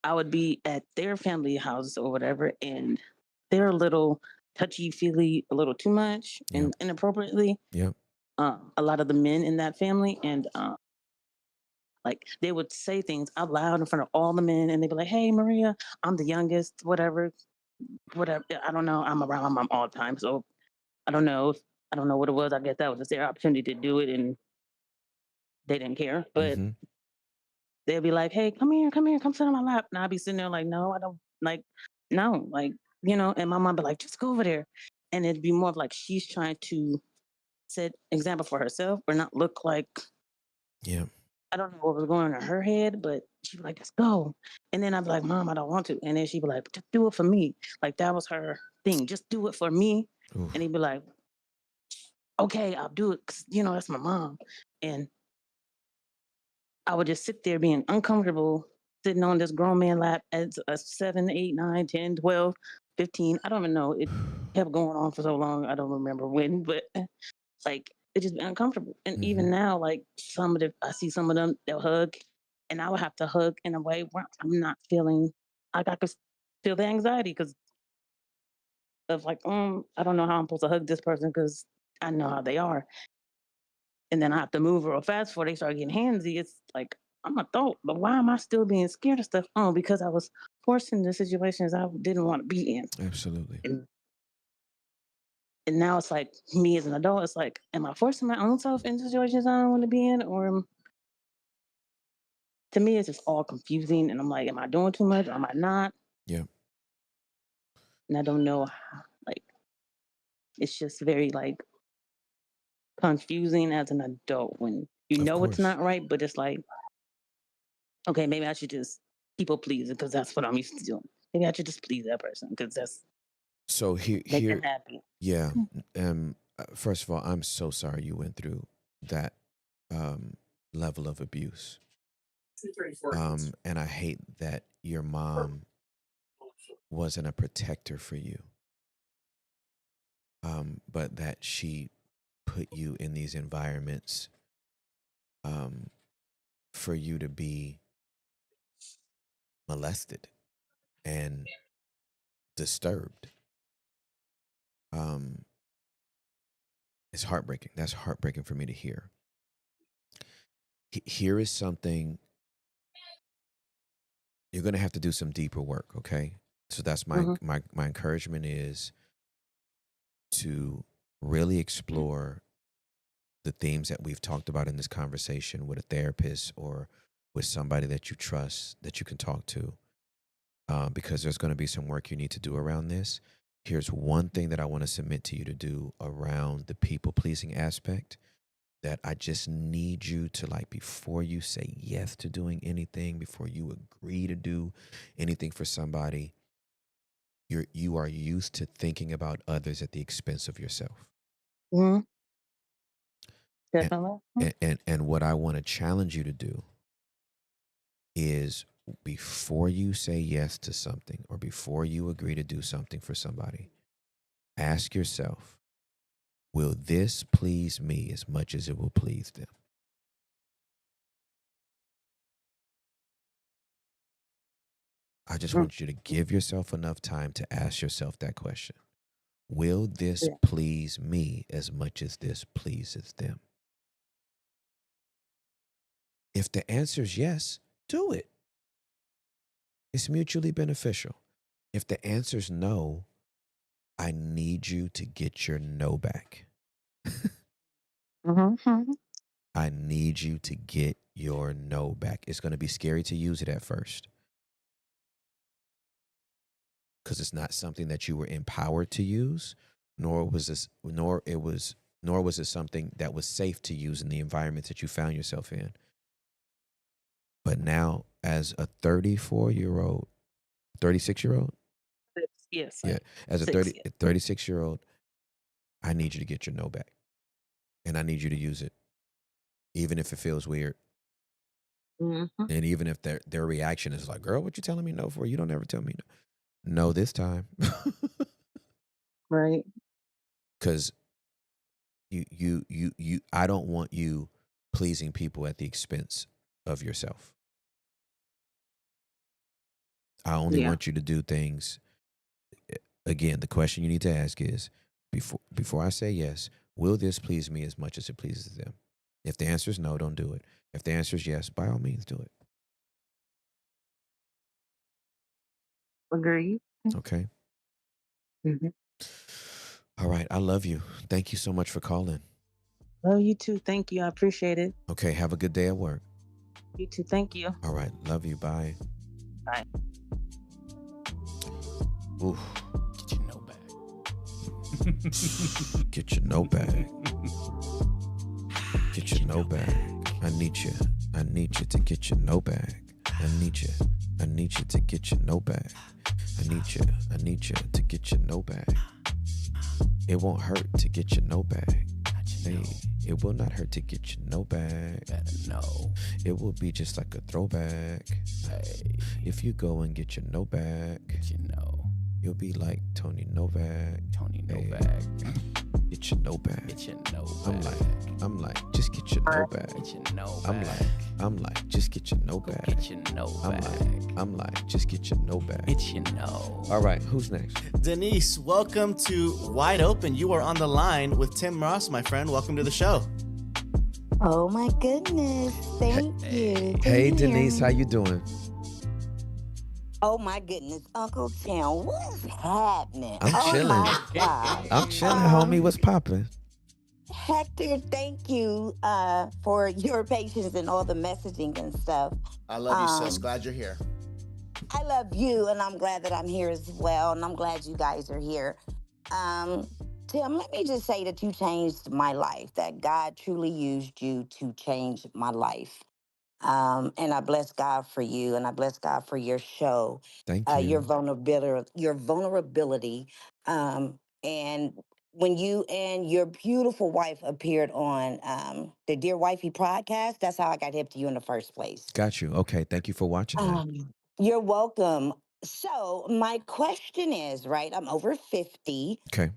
I would be at their family house or whatever, and they're a little touchy feely, a little too much and inappropriately. Yeah. A lot of the men in that family, and like they would say things out loud in front of all the men, and they'd be like, "Hey, Maria, I'm the youngest, whatever, whatever." I don't know. I'm around my mom all the time, so I don't know. I don't know what it was. I guess that was just their opportunity to do it, and they didn't care. But Mm-hmm. they'll be like, "Hey, come here, come sit on my lap." And I'll be sitting there like, "No, I don't like, no, like, And my mom be like, "Just go over there," and it'd be more of like she's trying to set example for herself or not look like. Yeah. I don't know what was going on in her head, but she'd be like, "Just go," and then I'd be like, "Mom, I don't want to," and then she'd be like, "Just do it for me." Like that was her thing. Just do it for me, Oof. and he'd be like, "Okay, I'll do it," 'cause, that's my mom, and I would just sit there being uncomfortable, sitting on this grown man lap as a 7, 8, 9, 10, 12, 15. I don't even know. It kept going on for so long. I don't remember when, but like it just been uncomfortable. And even now, like I see some of them, they'll hug, and I would have to hug in a way where I'm not feeling like I could feel the anxiety because of like, I don't know how I'm supposed to hug this person because I know how they are. And then I have to move real fast before they start getting handsy. It's like, I'm an adult, but why am I still being scared of stuff? Oh, because I was forced into situations I didn't want to be in. Absolutely. And now it's like, me as an adult, it's like, am I forcing my own self into situations I don't want to be in? Or to me, it's just all confusing. And I'm like, am I doing too much? Or am I not? Yeah. And I don't know how, like, it's just very like confusing as an adult when you know it's not right, but it's like, okay, maybe I should just people please because that's what I'm used to doing. Maybe I should just please that person because that's So make here, them happy. yeah. First of all, I'm so sorry you went through that level of abuse. And I hate that your mom wasn't a protector for you, but that she put you in these environments for you to be molested and disturbed. It's heartbreaking. That's heartbreaking for me to hear. Here is something you're going to have to do some deeper work, okay? So that's my encouragement is to really explore the themes that we've talked about in this conversation with a therapist or with somebody that you trust that you can talk to, because there's going to be some work you need to do around this. Here's one thing that I want to submit to you to do around the people-pleasing aspect that I just need you to, like, before you say yes to doing anything, before you agree to do anything for somebody, you are used to thinking about others at the expense of yourself. Definitely. And what I want to challenge you to do is before you say yes to something or before you agree to do something for somebody, ask yourself, will this please me as much as it will please them? I just want you to give yourself enough time to ask yourself that question. Will this please me as much as this pleases them? If the answer is yes, do it. It's mutually beneficial. If the answer is no, I need you to get your no back. I need you to get your no back. It's going to be scary to use it at first because it's not something that you were empowered to use, nor was it something that was safe to use in the environments that you found yourself in. But now, as a 36-year-old, yes, yeah, as a 36-year-old, I need you to get your no back, and I need you to use it, even if it feels weird. And even if their reaction is like, girl, what you telling me no for? You don't ever tell me no. No this time. Right. Because you I don't want you pleasing people at the expense of yourself. I only want you to do things. Again, the question you need to ask is, before I say yes, will this please me as much as it pleases them? If the answer is no, don't do it. If the answer is yes, by all means, do it. Agree. Okay. All right. I love you. Thank you so much for calling. Love you too. Thank you. I appreciate it. Okay. Have a good day at work. You too. Thank you. All right. Love you. Bye. Bye. Oof. Get your no back. Get your no bag. Get your no bag. I need you to get your no bag. I need you to get your no bag. I need you to get your no bag. It won't hurt to get your no bag. Hey, It will not hurt to get your no bag. Better know. It will be just like a throwback. Hey, If you go and get your no bag, you know. you'll be like Tony Novak. Tony Hey. Novak. Get your no bag. Get your no I'm like, just get your no bag. Get your no I'm like, just get your no bag. Get your no I'm like, just get your no bag. Get your no. All right, who's next? Denise, welcome to Wide Open. You are on the line with Tim Ross, my friend. Welcome to the show. Oh my goodness. Thank you. Can Hey, you hear Denise, me? how you doing? Oh my goodness, Uncle Tim, what's happening? I'm oh chilling. My God. I'm chilling, homie. What's popping? Hector, thank you for your patience and all the messaging and stuff. I love you, sis. Glad you're here. I love you, and I'm glad that I'm here as well, and I'm glad you guys are here. Tim, let me just say that you changed my life, that God truly used you to change my life. And I bless God for you, and I bless God for your show, Thank you. your vulnerability. And when you and your beautiful wife appeared on the Dear Wifey podcast, that's how I got hip to you in the first place. Got you. Okay, thank you for watching that. You're welcome. So my question is, right? I'm over 50. Okay.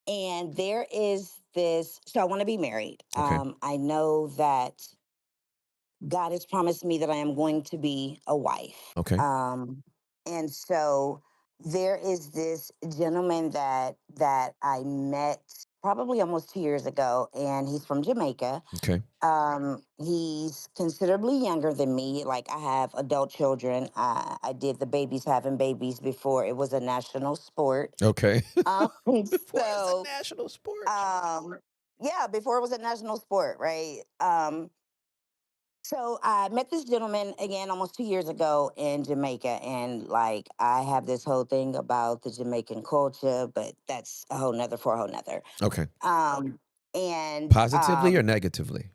And there is this. So I want to be married. Okay. I know that God has promised me that I am going to be a wife. Okay. And so there is this gentleman that I met probably almost 2 years ago, and he's from Jamaica. Okay. He's considerably younger than me. Like, I have adult children. I did the babies having babies before it was a national sport. Okay. Before it's a national sport. Yeah, before it was a national sport, right? So I met this gentleman again almost 2 years ago in Jamaica, and like I have this whole thing about the Jamaican culture, but that's a whole nother for a whole nother. Okay. And Positively or negatively?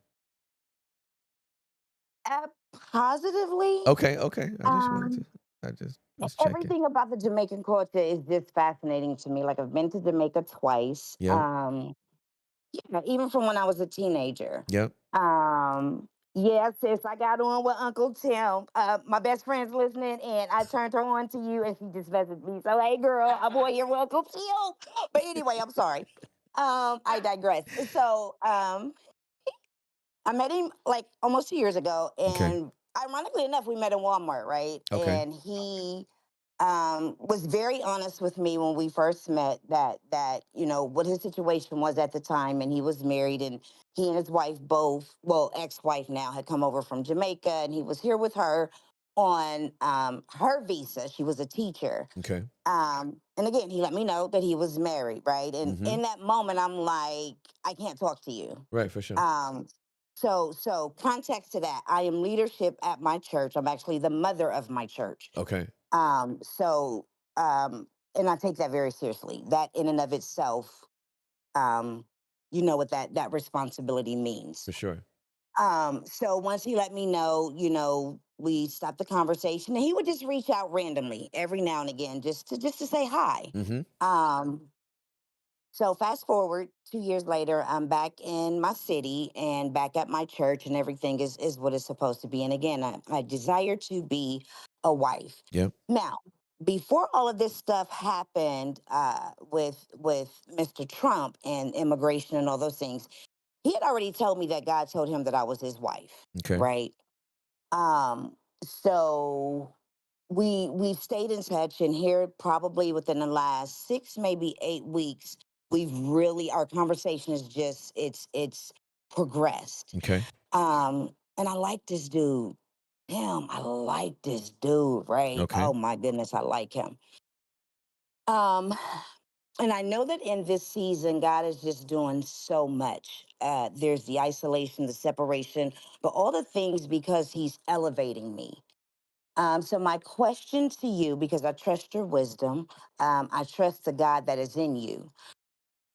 positively. Okay. Okay. I just wanted to. I just was checking. Everything about the Jamaican culture is just fascinating to me. Like, I've been to Jamaica twice. Yeah. Yeah, even from when I was a teenager. Yep. Yeah, sis, I got on with Uncle Tim. My best friend's listening, and I turned her on to you, and she just messaged me. So, hey, girl, I'm on here with Uncle Tim. But anyway, I'm sorry. I digress. So, I met him like almost 2 years ago, Okay. and ironically enough, we met in Walmart, right? Okay. And he was very honest with me when we first met that what his situation was at the time, and he was married, and he and his wife both, well, ex-wife now, had come over from Jamaica, and he was here with her on her visa. She was a teacher. Okay. And again, he let me know that he was married, right? And Mhm. in that moment, I'm like, I can't talk to you. Right, for sure. So context to that, I am leadership at my church. I'm actually the mother of my church. Okay. So and I take that very seriously. That in and of itself, you know what that responsibility means. For sure. So once he let me know, we stopped the conversation, and he would just reach out randomly every now and again, just to say hi. Mm-hmm. So fast forward 2 years later, I'm back in my city and back at my church, and everything is what it's supposed to be. And again, I desire to be a wife. Yep. Now, before all of this stuff happened with Mr. Trump and immigration and all those things, he had already told me that God told him that I was his wife. Okay. Right. So we've stayed in touch, and here probably within the last 6, maybe 8 weeks, our conversation is just it's progressed. Okay. And I like this dude. Damn, I like this dude, right? Okay. Oh my goodness, I like him. And I know that in this season, God is just doing so much. There's the isolation, the separation, but all the things because He's elevating me. So my question to you, because I trust your wisdom, I trust the God that is in you.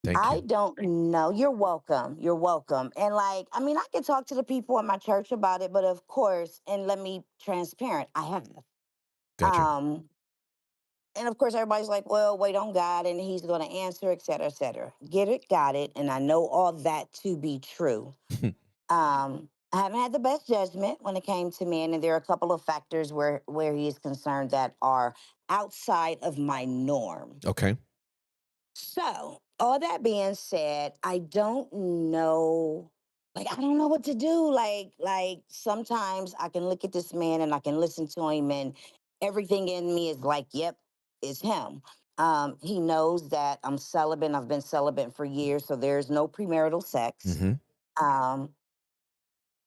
Thank I you. don't know. You're welcome. You're welcome. And like, I mean, I can talk to the people in my church about it, but of course, and let me transparent, I have. Gotcha. And of course, everybody's like, well, wait on God and he's going to answer, et cetera, et cetera. Get it, got it. And I know all that to be true. I haven't had the best judgment when it came to men, and there are a couple of factors where he is concerned that are outside of my norm. Okay. So, all that being said, I don't know. Like, I don't know what to do. Like sometimes I can look at this man and I can listen to him, and everything in me is like, yep, it's him. He knows that I'm celibate. I've been celibate for years, so there's no premarital sex. Mm-hmm. Um,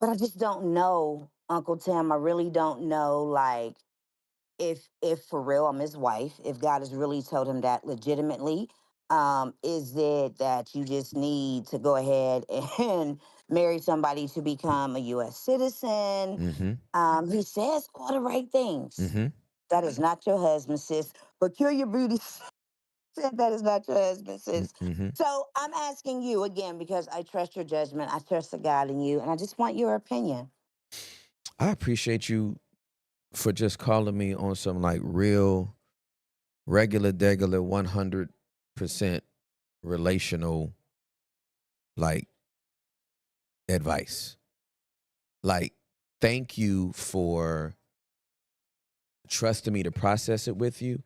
but I just don't know, Uncle Tim. I really don't know, like, if for real I'm his wife, if God has really told him that legitimately. Is it that you just need to go ahead and marry somebody to become a US citizen? Mm-hmm. He says all the right things. Mm-hmm. That is not your husband, sis. Peculiar Beauty said that is not your husband, sis. Mm-hmm. So I'm asking you again because I trust your judgment. I trust the God in you, and I just want your opinion. I appreciate you for just calling me on some like real, regular, degular, 100% relational, like, advice. Like, thank you for trusting me to process it with you.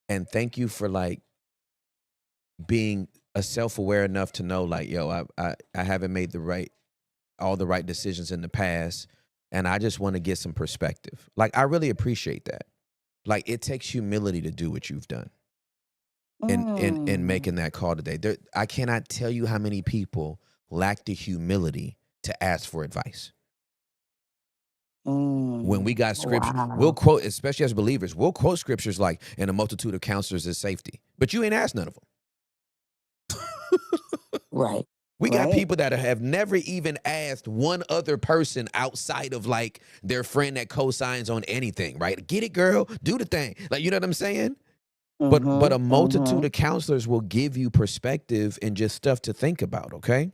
And thank you for like being a self-aware enough to know like, yo, I haven't made all the right decisions in the past. And I just want to get some perspective. Like, I really appreciate that. Like, it takes humility to do what you've done in making that call today. I cannot tell you how many people lack the humility to ask for advice. When we got scripture, we'll quote, especially as believers, we'll quote scriptures like, "In a multitude of counselors is safety," but you ain't asked none of them. Right. We got people that have never even asked one other person outside of like their friend that co-signs on anything, right? Get it, girl, do the thing. Like, you know what I'm saying? But a multitude of counselors will give you perspective and just stuff to think about, okay?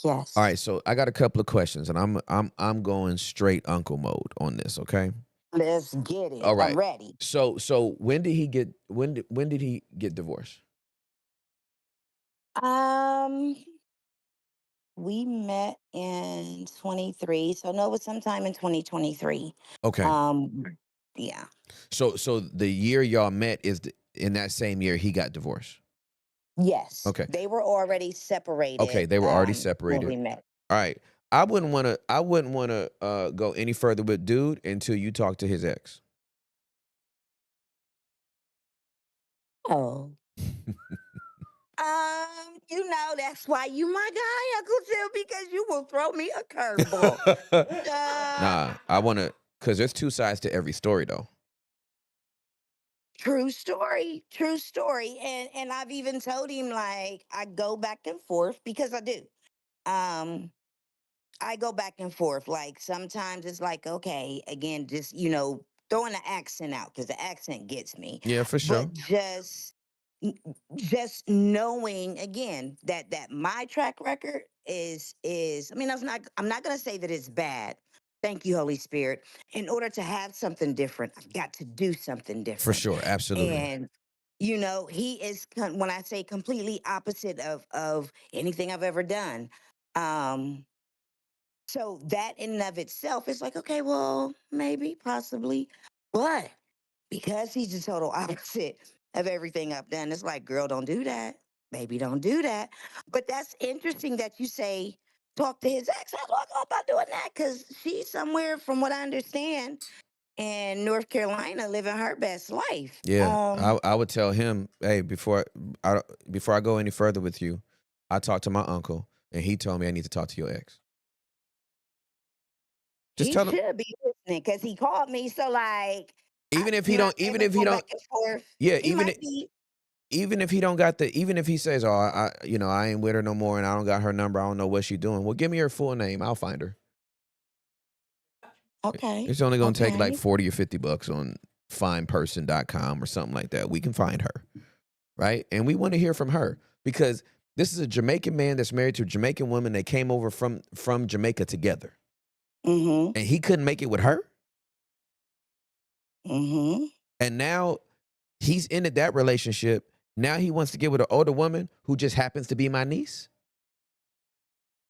Yes. All right, so I got a couple of questions, and I'm going straight uncle mode on this, okay? Let's get it. All right. I'm ready. So when did he get divorced? We met in 23, so no, it was sometime in 2023. Okay. Yeah. So the year y'all met is in that same year he got divorced. Yes. Okay. They were already separated. Okay, they were already when separated. we met. All right. I wouldn't want to go any further with dude until you talk to his ex. Oh. That's why you my guy, Uncle Tim, because you will throw me a curveball. Nah, I want to, because there's two sides to every story though. True story. True story. And I've even told him, like, I go back and forth because I do. Um, I go back and forth. Like, sometimes it's like, okay, again, just, throwing the accent out because the accent gets me. Yeah, for sure. But just knowing again that my track record is, I mean, I'm not gonna say that it's bad. Thank you, Holy Spirit. In order to have something different, I've got to do something For different. sure, absolutely. And he is, when I say completely opposite of anything I've ever done. So that in and of itself is like, okay, well, maybe, possibly, but because he's the total opposite of everything I've done, it's like, girl, don't do that. Baby, don't do that. But that's interesting that you say talk to his ex. How do I go about doing that? Because she's somewhere, from what I understand, in North Carolina, living her best life. Yeah, I would tell him, hey, before I go any further with you, I talked to my uncle, and he told me I need to talk to your ex. Just He tell him, should be listening because he called me. So, like, even if he you know don't, what I'm saying? even We if he go don't, back and forth. yeah, He might be. even if he don't got even if he says, oh, I ain't with her no more, and I don't got her number, I don't know what she doing. Well, give me her full name, I'll find her. Okay. It's only gonna take like okay. $40 or $50 on findperson.com or something like that. We can find her, right? And we want to hear from her because this is a Jamaican man that's married to a Jamaican woman. They came over from Jamaica together, Mm-hmm. and he couldn't make it with her. Mm-hmm. And now He's ended that relationship. Now he wants to get with an older woman who just happens to be my niece.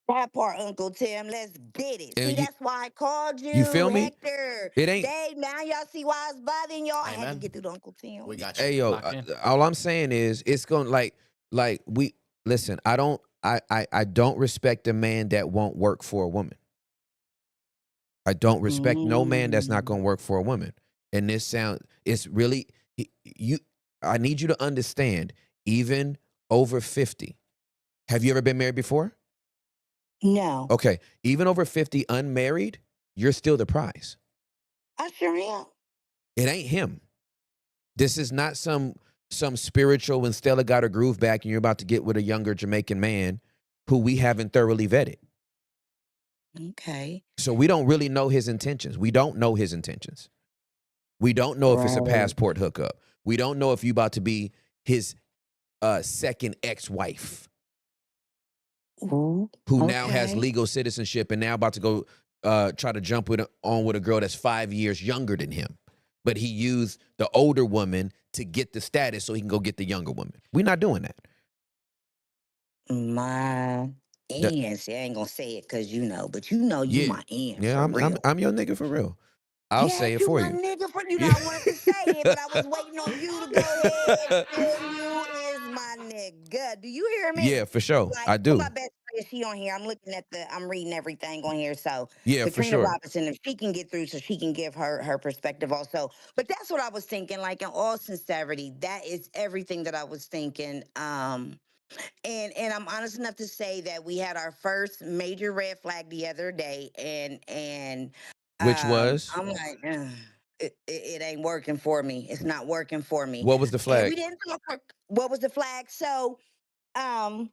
That part, Uncle Tim. Let's get it. And See, that's why I called you you, feel me? Hector. It ain't. Dave, now y'all see why it's bothering y'all. I Hey, had to man. get through to Uncle Tim. We got you. Hey yo, Lock in. all I'm saying is it's going like we listen. I don't respect a man that won't work for a woman. I don't respect no man that's not going to work for a woman. And it's really you. I need you to understand. Even over 50, have you ever been married before? No, Okay, even over 50, unmarried, you're still the prize. I sure am. It ain't him. This is not some spiritual when Stella got her groove back and you're about to get with a younger Jamaican man who we haven't thoroughly vetted. Okay. So we don't really know his intentions. We don't know his intentions. We don't know if it's a Right. passport hookup. We don't know if you about to be his second ex-wife Ooh, who now has okay. legal citizenship and now about to go try to jump on with a girl that's 5 years younger than him. But he used the older woman to get the status so he can go get the younger woman. We're not doing that. My That- aunts. I ain't gonna say it because you know, but you know you yeah, my aunt yeah, for real. I'm your nigga for real. I'll Yes, say it you for my you. nigga for you know. Yeah. I wanted to say it, but I was waiting on you to go ahead and say you is my nigga. Do you hear me? Yeah, for sure. Like I for my do. best friend, she on here. I'm reading everything on here. So Yeah, for Katrina sure. Robinson, if she can get through, so she can give her perspective also. But that's what I was thinking. Like in all sincerity, that is everything that I was thinking. And I'm honest enough to say that we had our first major red flag the other day, and Which was? I'm like, "Ugh, it ain't working for me. It's not working for me." What was the And we flag? didn't talk. What was the flag? So, um,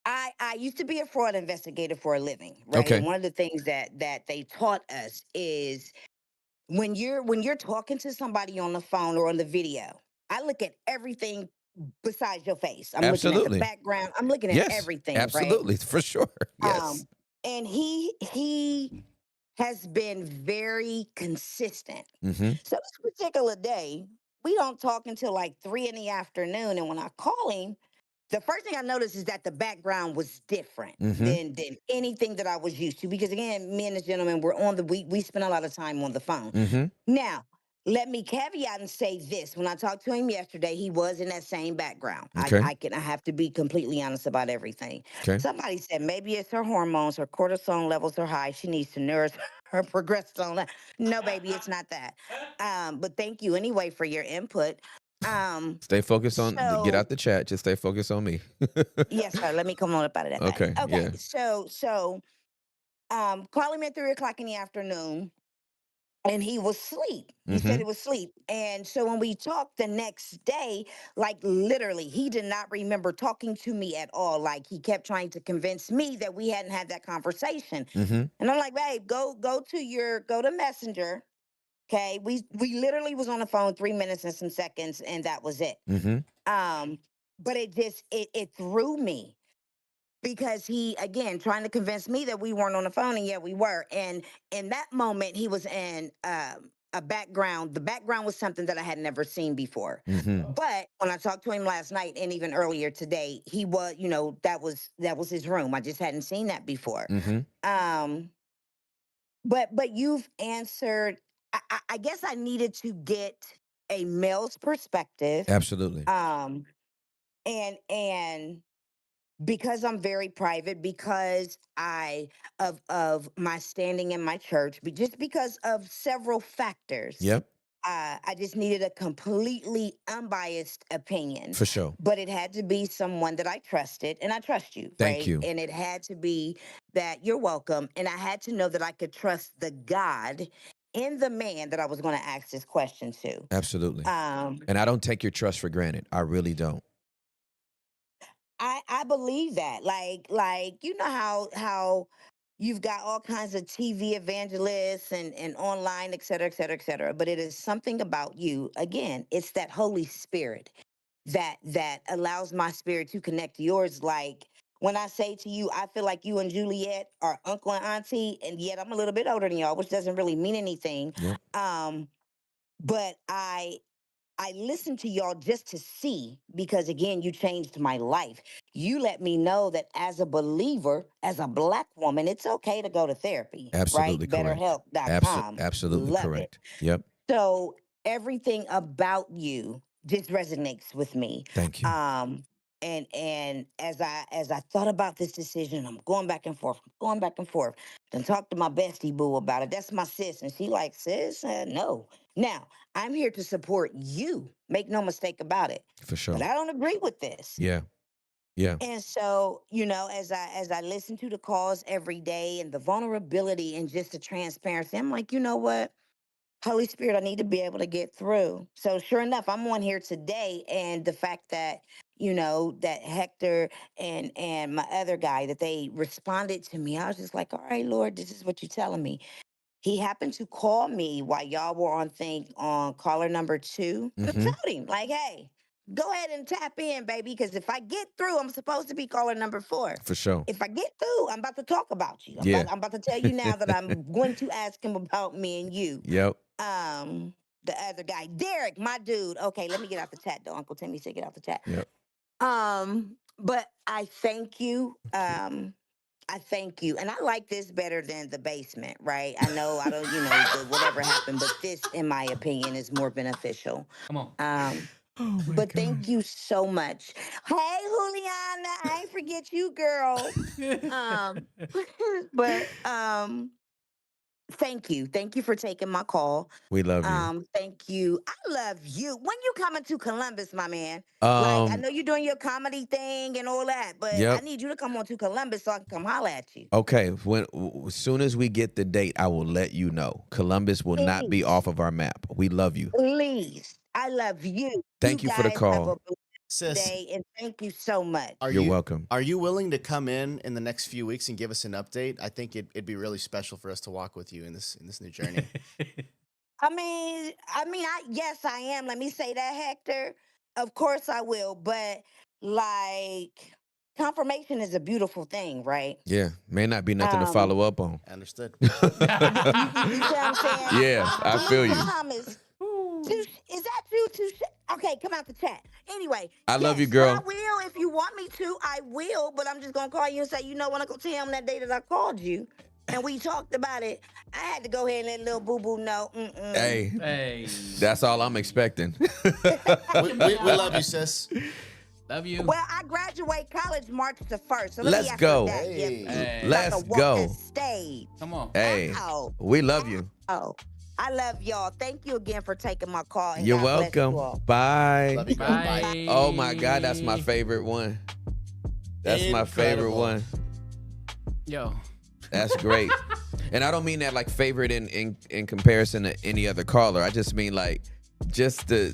I used to be a fraud investigator for a living, right? And Okay. one of the things that they taught us is when you're talking to somebody on the phone or on the video, I look at everything besides your face. I'm looking at the Absolutely. background. I'm looking at Yes. everything, right? Absolutely. For sure. Yes. Um, and he has been very consistent. Mm-hmm. So this particular day, we don't talk until like 3 in the afternoon. And when I call him, the first thing I noticed is that the background was different Mm-hmm. than anything that I was used to. Because again, me and this gentleman were we spent a lot of time on the phone. Mm-hmm. Now, let me caveat and say this. When I talked to him yesterday, he was in that same background. Okay. I have to be completely honest about everything. Okay. Somebody said maybe it's her hormones, her cortisol levels are high. She needs to nurse her progesterone. No, baby, it's not that. But thank you anyway for your input. Stay focused on get So out the chat. Just stay focused on me. yes, sir. Let me come on up out of that thing. Okay. Okay. Yeah. So call him at 3 o'clock in the afternoon. And he was asleep. He said Mm-hmm. he was asleep. And so when we talked the next day, like literally, he did not remember talking to me at all. Like he kept trying to convince me that we hadn't had that conversation. Mm-hmm. And I'm like, babe, go to Messenger. Okay. We literally was on the phone 3 minutes and some seconds, and that was it. Mm-hmm. But it threw me because he again trying to convince me that we weren't on the phone, and yet we were. And in that moment he was in a background. The background was something that I had never seen before. Mm-hmm. But when I talked to him last night and even earlier today, he was, that was his room. I just hadn't seen that before. Mm-hmm. um but you've answered. I guess I needed to get a male's perspective. Absolutely. And because I'm very private, because of my standing in my church, but just because of several factors, Yep. I just needed a completely unbiased opinion. For sure. But it had to be someone that I trusted, and I trust you, Thank right? you. And it had to be that you're welcome, and I had to know that I could trust the God in the man that I was going to ask this question to. Absolutely. Um, And I don't take your trust for granted. I really don't. I believe that. Like you know how you've got all kinds of TV evangelists and online, et cetera, et cetera, et cetera. But it is something about you. Again, it's that Holy Spirit that allows my spirit to connect to yours. Like when I say to you, I feel like you and Juliet are uncle and auntie, and yet I'm a little bit older than y'all, which doesn't really mean anything. Yep. Um, but I listened to y'all just to see, because again, you changed my life. You let me know that as a believer, as a Black woman, it's okay to go to therapy, Absolutely right? correct. BetterHelp.com. Absolutely Love it. correct. Yep. So everything about you just resonates with me. Thank you. And as I thought about this decision, I'm going back and forth, Then talked to my bestie boo about it. That's my sis, and she like, sis, no. Now I'm here to support you. Make no mistake about it. For sure. But I don't agree with this. Yeah. Yeah. And so, as I listen to the calls every day and the vulnerability and just the transparency, I'm like, you know what? Holy Spirit, I need to be able to get through. So sure enough, I'm on here today. And the fact that, that Hector and my other guy, that they responded to me, I was just like, all right, Lord, this is what you're telling me. He happened to call me while y'all were on caller number 2. I told him, like, hey, go ahead and tap in, baby, because if I get through, I'm supposed to be caller number 4. For sure. If I get through, I'm about to talk about you. Yeah. I'm about to tell you now that I'm going to ask him about me and you. Yep. The other guy, Derek, my dude. Okay, let me get out the chat though. Uncle Timmy said get out the chat. Yep. But I thank you. I thank you. And I like this better than the basement, right? I know I don't, whatever happened, but this, in my opinion, is more beneficial. Come on. But thank you so much. Hey, Juliana, I ain't forget you, girl. But thank you. Thank you for taking my call. We love you. Thank you. I love you. When you coming to Columbus, my man? Like, I know you're doing your comedy thing and all that, but I need you to come on to Columbus so I can come holler at you. Okay. As soon as we get the date, I will let you know. Columbus will not be off of our map. We love you. Please. I love you. Thank you for the guys call. have a Sis, day, and thank you so much. You're welcome. Are you willing to come in the next few weeks and give us an update? I think it'd be really special for us to walk with you in this new journey. Yes, I am. Let me say that, Hector. Of course I will, but like, confirmation is a beautiful thing, right? Yeah. May not be nothing to follow up on. Understood. You see what I'm saying? Yeah, I feel you. Thomas, is that you? Okay, come out the chat. Anyway, I love you, girl. I will if you want me to. I will, but I'm just gonna call you and say, when Uncle Tim that day that I called you, and we talked about it, I had to go ahead and let little boo boo know. Hey, that's all I'm expecting. we love you, sis. Love you. Well, I graduate college March the 1st. So Let's go. Let's go. Stage. Come on. Hey, Ow. we love you. Oh, I love y'all. Thank you again for taking my call. And You're God bless you welcome. all. Bye. Love you, girl. Bye. Bye. Oh my God, that's my favorite one. That's my favorite one. Yo. That's great. And I don't mean that like favorite in comparison to any other caller. I just mean like just that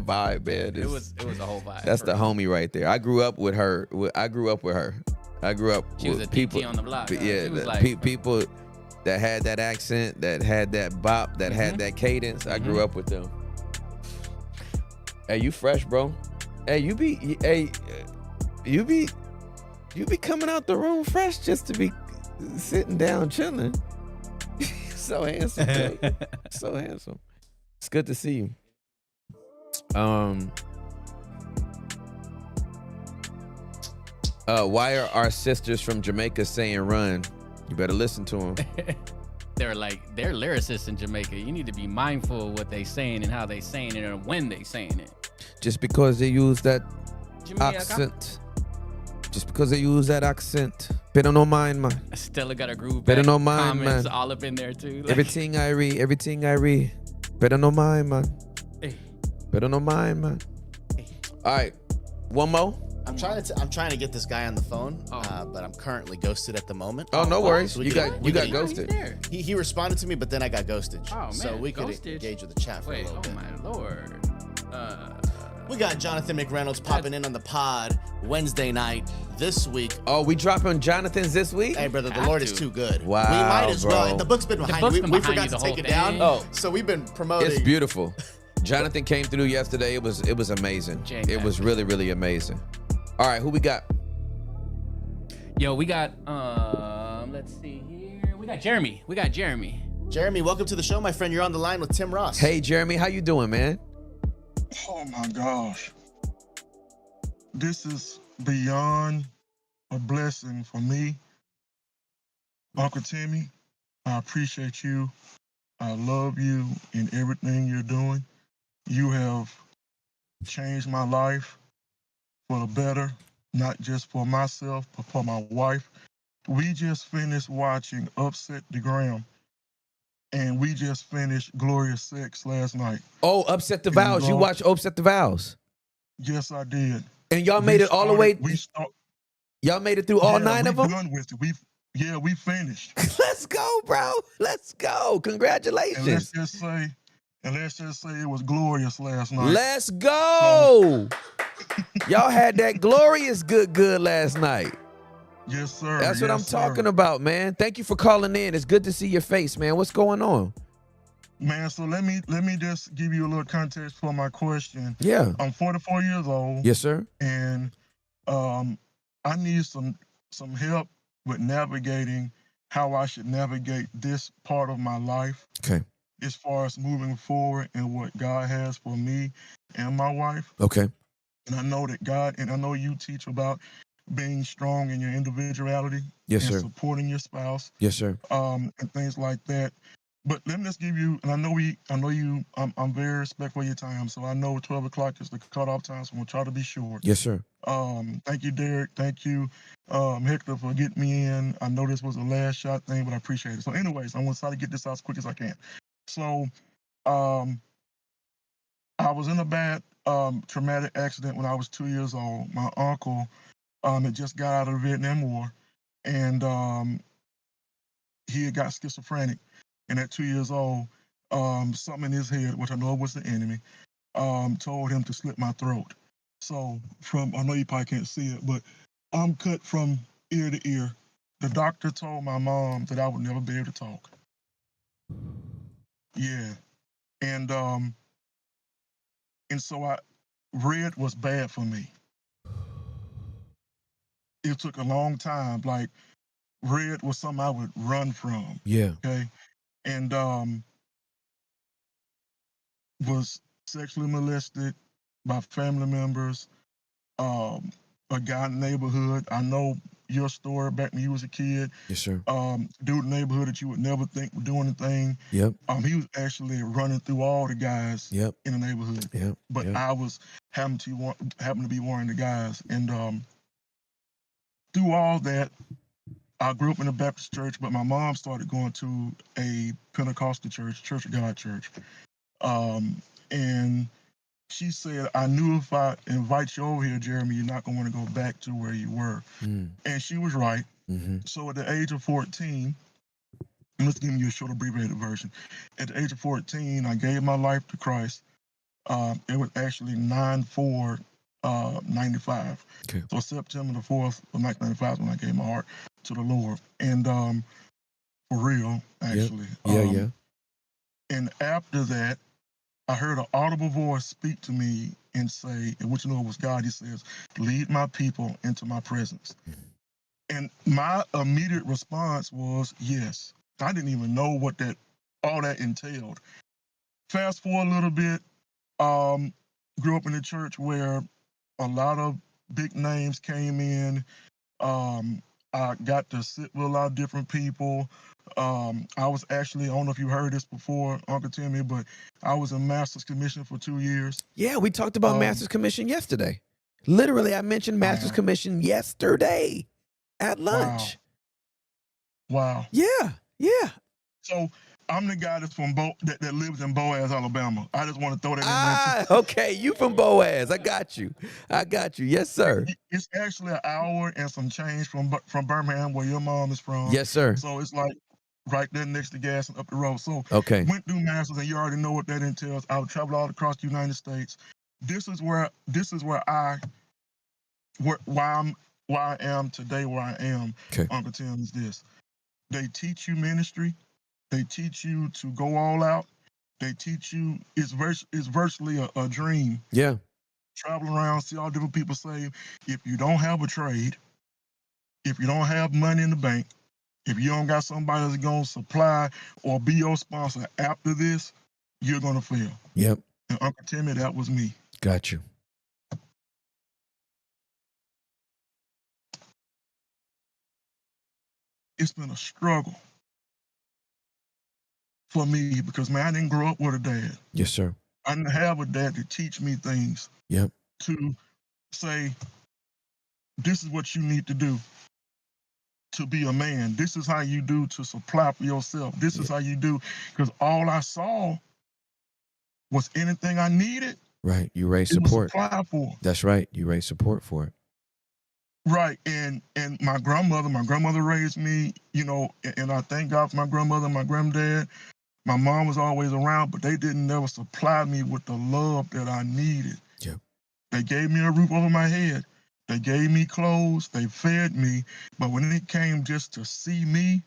vibe, man. It was a whole vibe. That's the homie right there. I grew up with her. I grew up with She was a people PT on the block. Yeah, She was like, people that had that accent, that had that bop, that had that cadence. I grew up with them. Hey, you fresh, bro. Hey, you be coming out the room fresh just to be sitting down chilling. So handsome, bro. So handsome. It's good to see you. Why are our sisters from Jamaica saying run? You better listen to them. they're lyricists in Jamaica. You need to be mindful of what they saying and how they saying it and when they saying it. Just because they use that Jamaica. accent. Just because they use that accent. Better no mind, man. Stella got a groove. Better back. no mind, Comments man. all up in there too. Like, Everything I read. Better no mind, man. Hey. Better no mind, man. All right, one more. I'm trying to get this guy on the phone, but I'm currently ghosted at the moment. Oh, no worries. So You got ghosted. He responded to me, but then I got ghosted. Oh man, so we could ghosted. engage with the chat for a Wait, little bit. my lord. We got Jonathan McReynolds popping in on the pod Wednesday night this week. Oh, we dropping Jonathan's this week? Hey, brother, the Lord is too good. Wow, we might as bro. well. The book's been behind you. We forgot to take it down. Oh. So we've been promoting. It's beautiful. Jonathan came through yesterday. It was amazing. It was really, really amazing. All right, who we got? Yo, we got let's see here. We got Jeremy. Jeremy, welcome to the show, my friend. You're on the line with Tim Ross. Hey, Jeremy, how you doing, man? Oh my gosh. This is beyond a blessing for me. Uncle Timmy, I appreciate you. I love you in everything you're doing. You have changed my life for the better, not just for myself, but for my wife. We just finished watching Upset the Gram, and we just finished Glorious Sex last night. Oh, Upset the Vows. You watched Upset the Vows? Yes, I did. And y'all made it all the way? Y'all made it through all 9 of them? Done with it. We finished. Let's go, bro. Let's go. Congratulations. And let's just say it was glorious last night. Let's go. Y'all had that glorious good last night. Yes, sir. That's what I'm talking about, man. Thank you for calling in. It's good to see your face, man. What's going on? Man, so let me just give you a little context for my question. Yeah. I'm 44 years old. Yes, sir. And I need some help with navigating how I should navigate this part of my life. Okay. As far as moving forward and what God has for me and my wife. Okay. And I know that God, and I know you teach about being strong in your individuality. Yes, and sir. Supporting your spouse. Yes, sir. And things like that. But let me just give you, and I know you, I'm very respectful of your time, so I know 12 o'clock is the cutoff time, so I'm gonna try to be short. Yes, sir. Thank you, Derek. Thank you, Hector, for getting me in. I know this was a last shot thing, but I appreciate it. So anyways, I'm gonna try to get this out as quick as I can. So, I was in a bad traumatic accident when I was 2 years old. My uncle had just got out of the Vietnam War, and he had got schizophrenic. And at 2 years old, something in his head, which I know was the enemy, told him to slit my throat. So I know you probably can't see it, but I'm cut from ear to ear. The doctor told my mom that I would never be able to talk. Yeah. And so red was bad for me. It took a long time. Like, red was something I would run from. Yeah. Okay. And was sexually molested by family members, a guy in the neighborhood. I know your story back when you was a kid. Yes, sir. Dude in the neighborhood that you would never think would do anything. Yep. He was actually running through all the guys in the neighborhood. Yep. But I was happened to be one of the guys. And through all that, I grew up in a Baptist church, but my mom started going to a Pentecostal church, Church of God church. And she said, I knew if I invite you over here, Jeremy, you're not going to want to go back to where you were. And she was right. Mm-hmm. So at the age of 14, I'm just giving you a short abbreviated version. At the age of 14, I gave my life to Christ. It was actually 9/4/95. Okay. So September the 4th of 1995 is when I gave my heart to the Lord. And for real, actually. Yeah. And after that, I heard an audible voice speak to me and say, and which you know it was God, he says, lead my people into my presence. And my immediate response was yes. I didn't even know what all that entailed. Fast forward a little bit, grew up in a church where a lot of big names came in. I got to sit with a lot of different people. I was actually, I don't know if you heard this before, Uncle Timmy, but I was in Master's Commission for 2 years. Yeah, we talked about Master's Commission yesterday. Literally, I mentioned Master's Commission yesterday at lunch. Wow. Yeah. So I'm the guy that's from that lives in Boaz, Alabama. I just want to throw that in there. Okay, you from Boaz. I got you. Yes, sir. It's actually an hour and some change from Birmingham, where your mom is from. Yes, sir. So it's like right there next to gas and up the road. So went through Masters, and you already know what that entails. I would travel all across the United States. Why I am today where I am, Uncle Tim, is this. They teach you ministry. They teach you to go all out. They teach you, it's virtually a dream. Yeah. Travel around, see all different people say, if you don't have a trade, if you don't have money in the bank, If you don't got somebody that's gonna supply or be your sponsor after this, you're gonna fail. Yep. And Uncle Timmy, that was me. Got you. It's been a struggle for me because, man, I didn't grow up with a dad. Yes, sir. I didn't have a dad to teach me things. Yep. To say, this is what you need to do to be a man. This is how you do to supply for yourself. This is how you do. Because all I saw was anything I needed. Right. You raise it was support. supplied for. That's right. You raise support for it. Right. And my grandmother raised me, you know, and I thank God for my grandmother and my granddad. My mom was always around, but they didn't never supply me with the love that I needed. Yep. They gave me a roof over my head. They gave me clothes. They fed me. But when it came just to see me,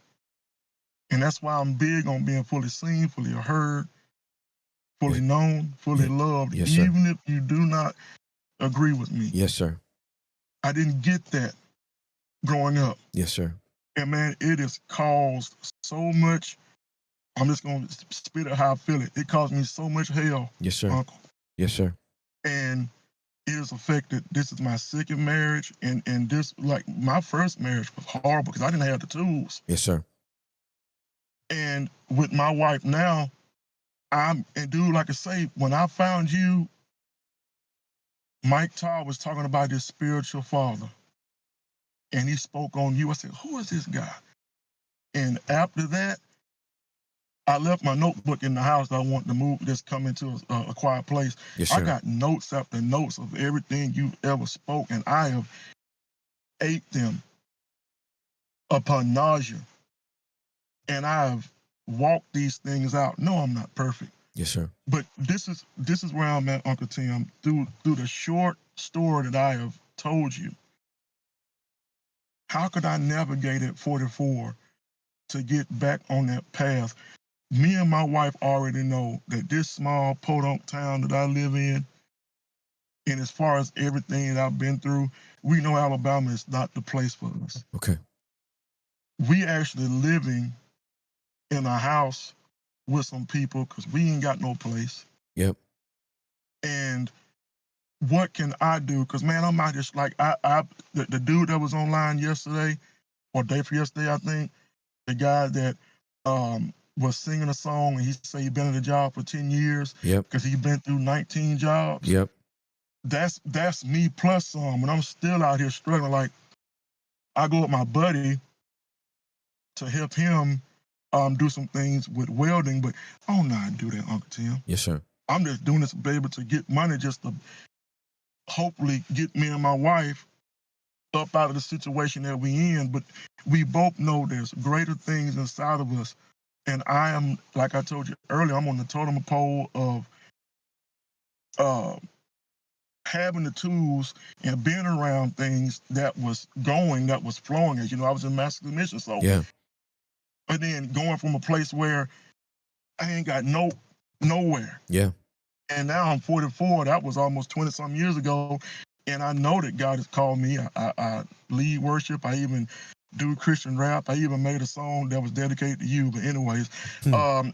and that's why I'm big on being fully seen, fully heard, fully known, fully loved, Yes, sir. even if you do not agree with me. Yes, sir. I didn't get that growing up. Yes, sir. And man, it has caused so much. I'm just going to spit it how I feel it. It caused me so much hell. Yes, sir. Uncle. Yes, sir. And it has affected, this is my second marriage. And this, like, my first marriage was horrible because I didn't have the tools. Yes, sir. And with my wife now, and dude, like I say, when I found you, Mike Todd was talking about his spiritual father. And he spoke on you. I said, who is this guy? And after that, I left my notebook in the house that I wanted to move, just come into a quiet place. Yes, sir. I got notes after notes of everything you ever spoke, and I have ate them upon nausea. And I've walked these things out. No, I'm not perfect. Yes, sir. But this is where I'm at, Uncle Tim. Through the short story that I have told you, how could I navigate at 44 to get back on that path? Me and my wife already know that this small podunk town that I live in, and as far as everything that I've been through, we know Alabama is not the place for us. Okay. We actually living in a house with some people because we ain't got no place. Yep. And what can I do? Because, man, I'm out just like, the dude that was online yesterday, or day for yesterday, I think, the guy that was singing a song, and he said he'd been in the job for 10 years. Yep. Because he's been through 19 jobs. Yep. That's me plus some, and I'm still out here struggling. Like, I go with my buddy to help him do some things with welding, but I don't know how to do that, Uncle Tim. Yes, sir. I'm just doing this, baby, to get money, just to hopefully get me and my wife up out of the situation that we in. But we both know there's greater things inside of us. And I am, like I told you earlier, I'm on the totem pole of having the tools and being around things that was flowing. As you know, I was in masculine mission, so yeah. But then going from a place where I ain't got nowhere. Yeah. And now I'm 44. That was almost 20-some years ago. And I know that God has called me. I lead worship. I even do Christian rap. I even made a song that was dedicated to you. But anyways, I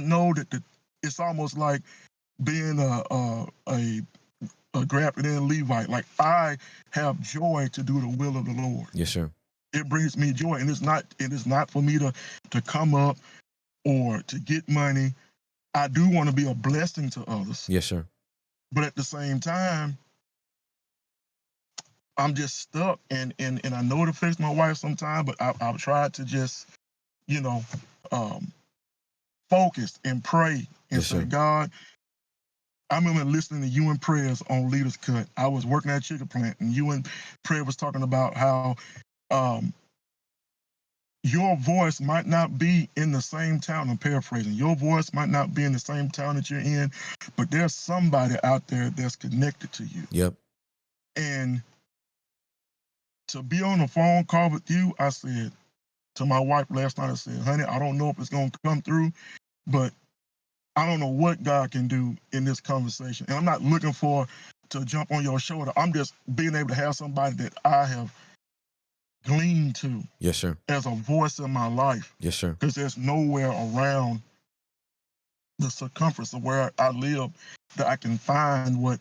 know that it's almost like being a grafted in Levite. Like, I have joy to do the will of the Lord. Yes, sir. It brings me joy. And it is not for me to come up or to get money. I do want to be a blessing to others. Yes, sir. But at the same time, I'm just stuck. And I know it affects my wife sometimes, but I've tried to just, focus and pray and say, God, I remember listening to you in prayers on Leaders Cut. I was working at a chicken plant, and you in prayer was talking about how your voice might not be in the same town. I'm paraphrasing. Your voice might not be in the same town that you're in, but there's somebody out there that's connected to you. Yep. And to be on a phone call with you, I said to my wife last night, I said, honey, I don't know if it's going to come through, but I don't know what God can do in this conversation. And I'm not looking to jump on your shoulder. I'm just being able to have somebody that I have glean to Yes, sir. as a voice in my life, Yes, sir. because there's nowhere around the circumference of where I live that I can find what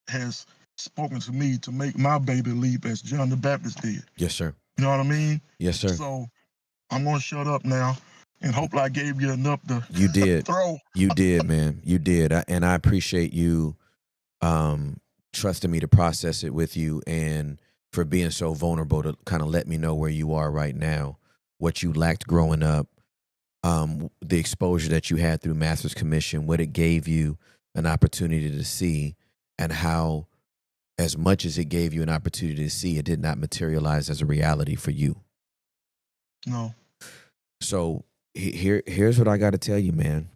has spoken to me to make my baby leap as John the Baptist did. Yes, sir. You know what I mean? Yes, sir. So I'm gonna shut up now, and hopefully I gave you enough to You did. throw. You did, man. You did. And I appreciate you trusting me to process it with you, and for being so vulnerable to kind of let me know where you are right now, what you lacked growing up, the exposure that you had through Master's Commission, what it gave you an opportunity to see, and how, as much as it gave you an opportunity to see, it did not materialize as a reality for you. No. So here's what I got to tell you, man.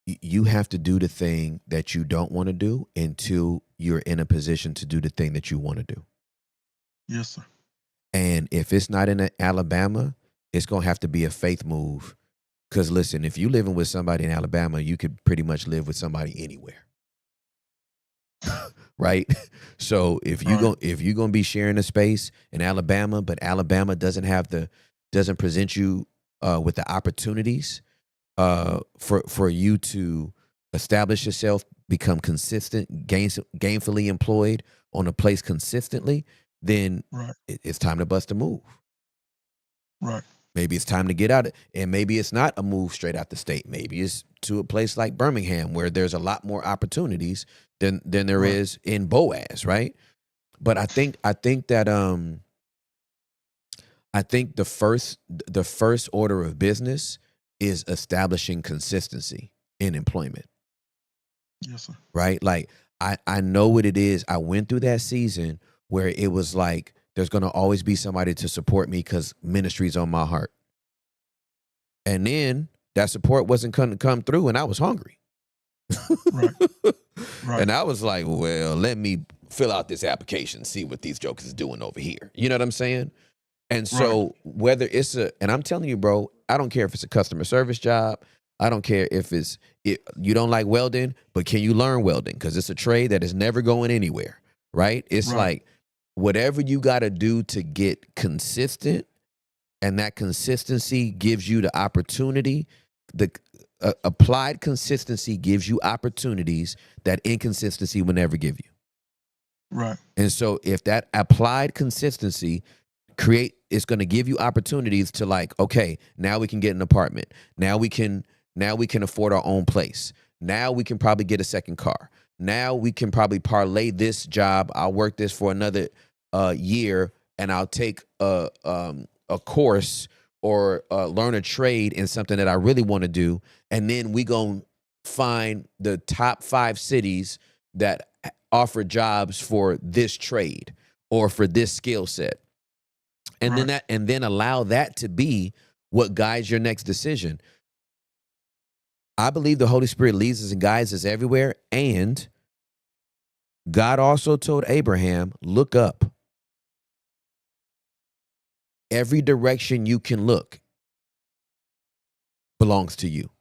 You have to do the thing that you don't want to do until you're in a position to do the thing that you want to do. Yes, sir. And if it's not in Alabama, it's going to have to be a faith move. Because listen, if you're living with somebody in Alabama, you could pretty much live with somebody anywhere. Right? So if you're going to be sharing a space in Alabama, but Alabama doesn't present you with the opportunities for you to establish yourself, become consistent, gainfully employed on a place consistently, then it's time to bust a move. Right. Maybe it's time to get out, and maybe it's not a move straight out the state. Maybe it's to a place like Birmingham where there's a lot more opportunities than there is in Boaz, right? But I think that I think the first order of business is establishing consistency in employment. Yes, sir. Right? Like I know what it is. I went through that season where it was like, there's going to always be somebody to support me because ministry's on my heart. And then that support wasn't going to come through, and I was hungry. Right. And I was like, well, let me fill out this application, see what these jokers is doing over here. You know what I'm saying? And so whether it's and I'm telling you, bro, I don't care if it's a customer service job. I don't care if you don't like welding, but can you learn welding? Because it's a trade that is never going anywhere, right? It's like, whatever you got to do to get consistent, and that consistency gives you the opportunity. The applied consistency gives you opportunities that inconsistency will never give you. Right. And so if that applied consistency it's going to give you opportunities to, like, okay, now we can get an apartment. Now we can afford our own place. Now we can probably get a second car. Now we can probably parlay this job. I'll work this for another year, and I'll take a course or learn a trade in something that I really want to do. And then we gonna find the top 5 cities that offer jobs for this trade or for this skill set. And then allow that to be what guides your next decision. I believe the Holy Spirit leads us and guides us everywhere. And God also told Abraham, look up. Every direction you can look belongs to you.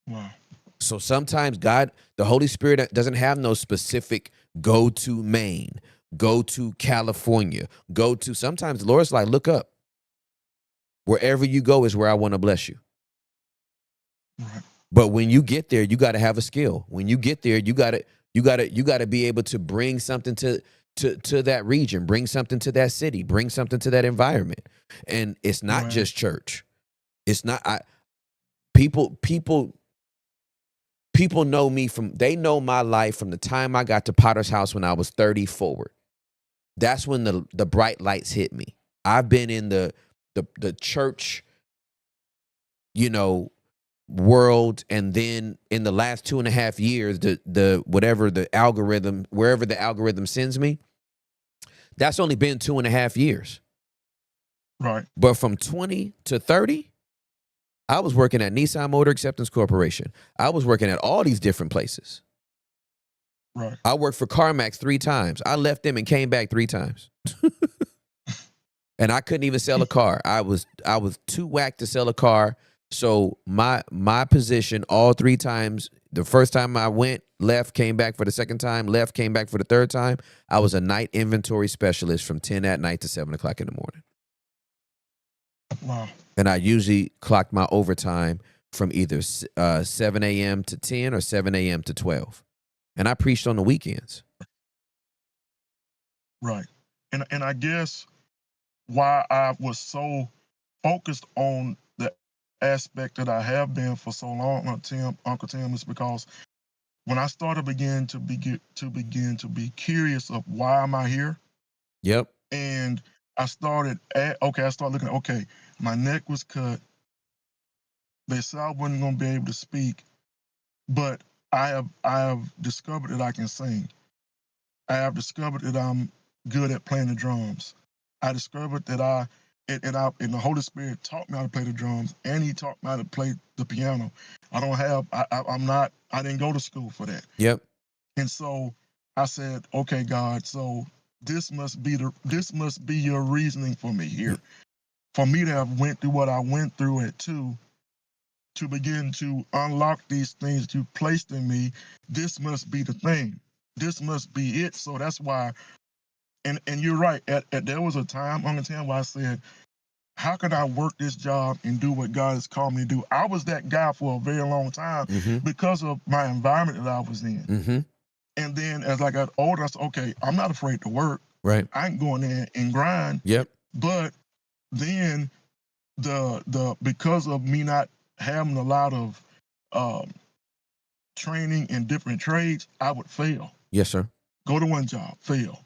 Wow. So sometimes God, the Holy Spirit doesn't have no specific go to Maine, go to California, sometimes the Lord's like, look up. Wherever you go is where I want to bless you. Right. But when you get there, you got to have a skill. When you get there, you got to be able to bring something to that region, bring something to that city, bring something to that environment. And it's not just church. It's not people know me they know my life from the time I got to Potter's house when I was 30 forward. That's when the bright lights hit me. I've been in the church, world, and then in the last 2.5 years, wherever the algorithm sends me, that's only been 2.5 years. Right. But from 20 to 30, I was working at Nissan Motor Acceptance Corporation. I was working at all these different places. Right. I worked for CarMax 3 times. I left them and came back 3 times. And I couldn't even sell a car. I was too whack to sell a car. So my position all 3 times The first time I went, left, came back for the second time, left, came back for the third time, I was a night inventory specialist from 10 at night to 7 o'clock in the morning. Wow. And I usually clocked my overtime from either 7 a.m. to 10 or 7 a.m. to 12. And I preached on the weekends. Right. And I guess why I was so focused on the aspect that I have been for so long, Uncle Tim, is because when I started begin to be curious of why am I here? Yep. And I started looking at, okay, my neck was cut. They said I wasn't gonna be able to speak, but I have discovered that I can sing. I have discovered that I'm good at playing the drums. I discovered that and the Holy Spirit taught me how to play the drums, and He taught me how to play the piano. I didn't go to school for that. Yep. And so I said, okay, God, so this must be your reasoning for me here. For me to have went through what I went through at 2, to begin to unlock these things that you placed in me, this must be the thing. This must be it. So that's why, and you're right, there was a time, Uncle Tim, where I said, how can I work this job and do what God has called me to do? I was that guy for a very long time because of my environment that I was in. Mm-hmm. And then as I got older, I said, okay, I'm not afraid to work. Right. I can go in there and grind. Yep. But then because of me not having a lot of training in different trades, I would fail. Yes, sir. Go to one job, fail.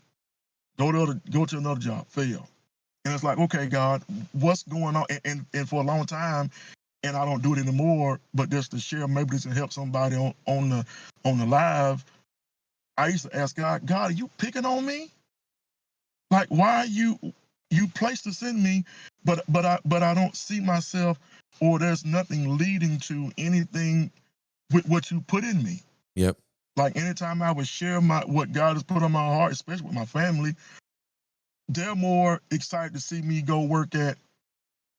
Go to another job, fail. And it's like, okay, God, what's going on? And for a long time, and I don't do it anymore, but just to share, maybe this will help somebody on the live. I used to ask God, are you picking on me? Like, why you placed this in me, but I don't see myself, or there's nothing leading to anything with what you put in me. Yep. Like anytime I would share what God has put on my heart, especially with my family, they're more excited to see me go work at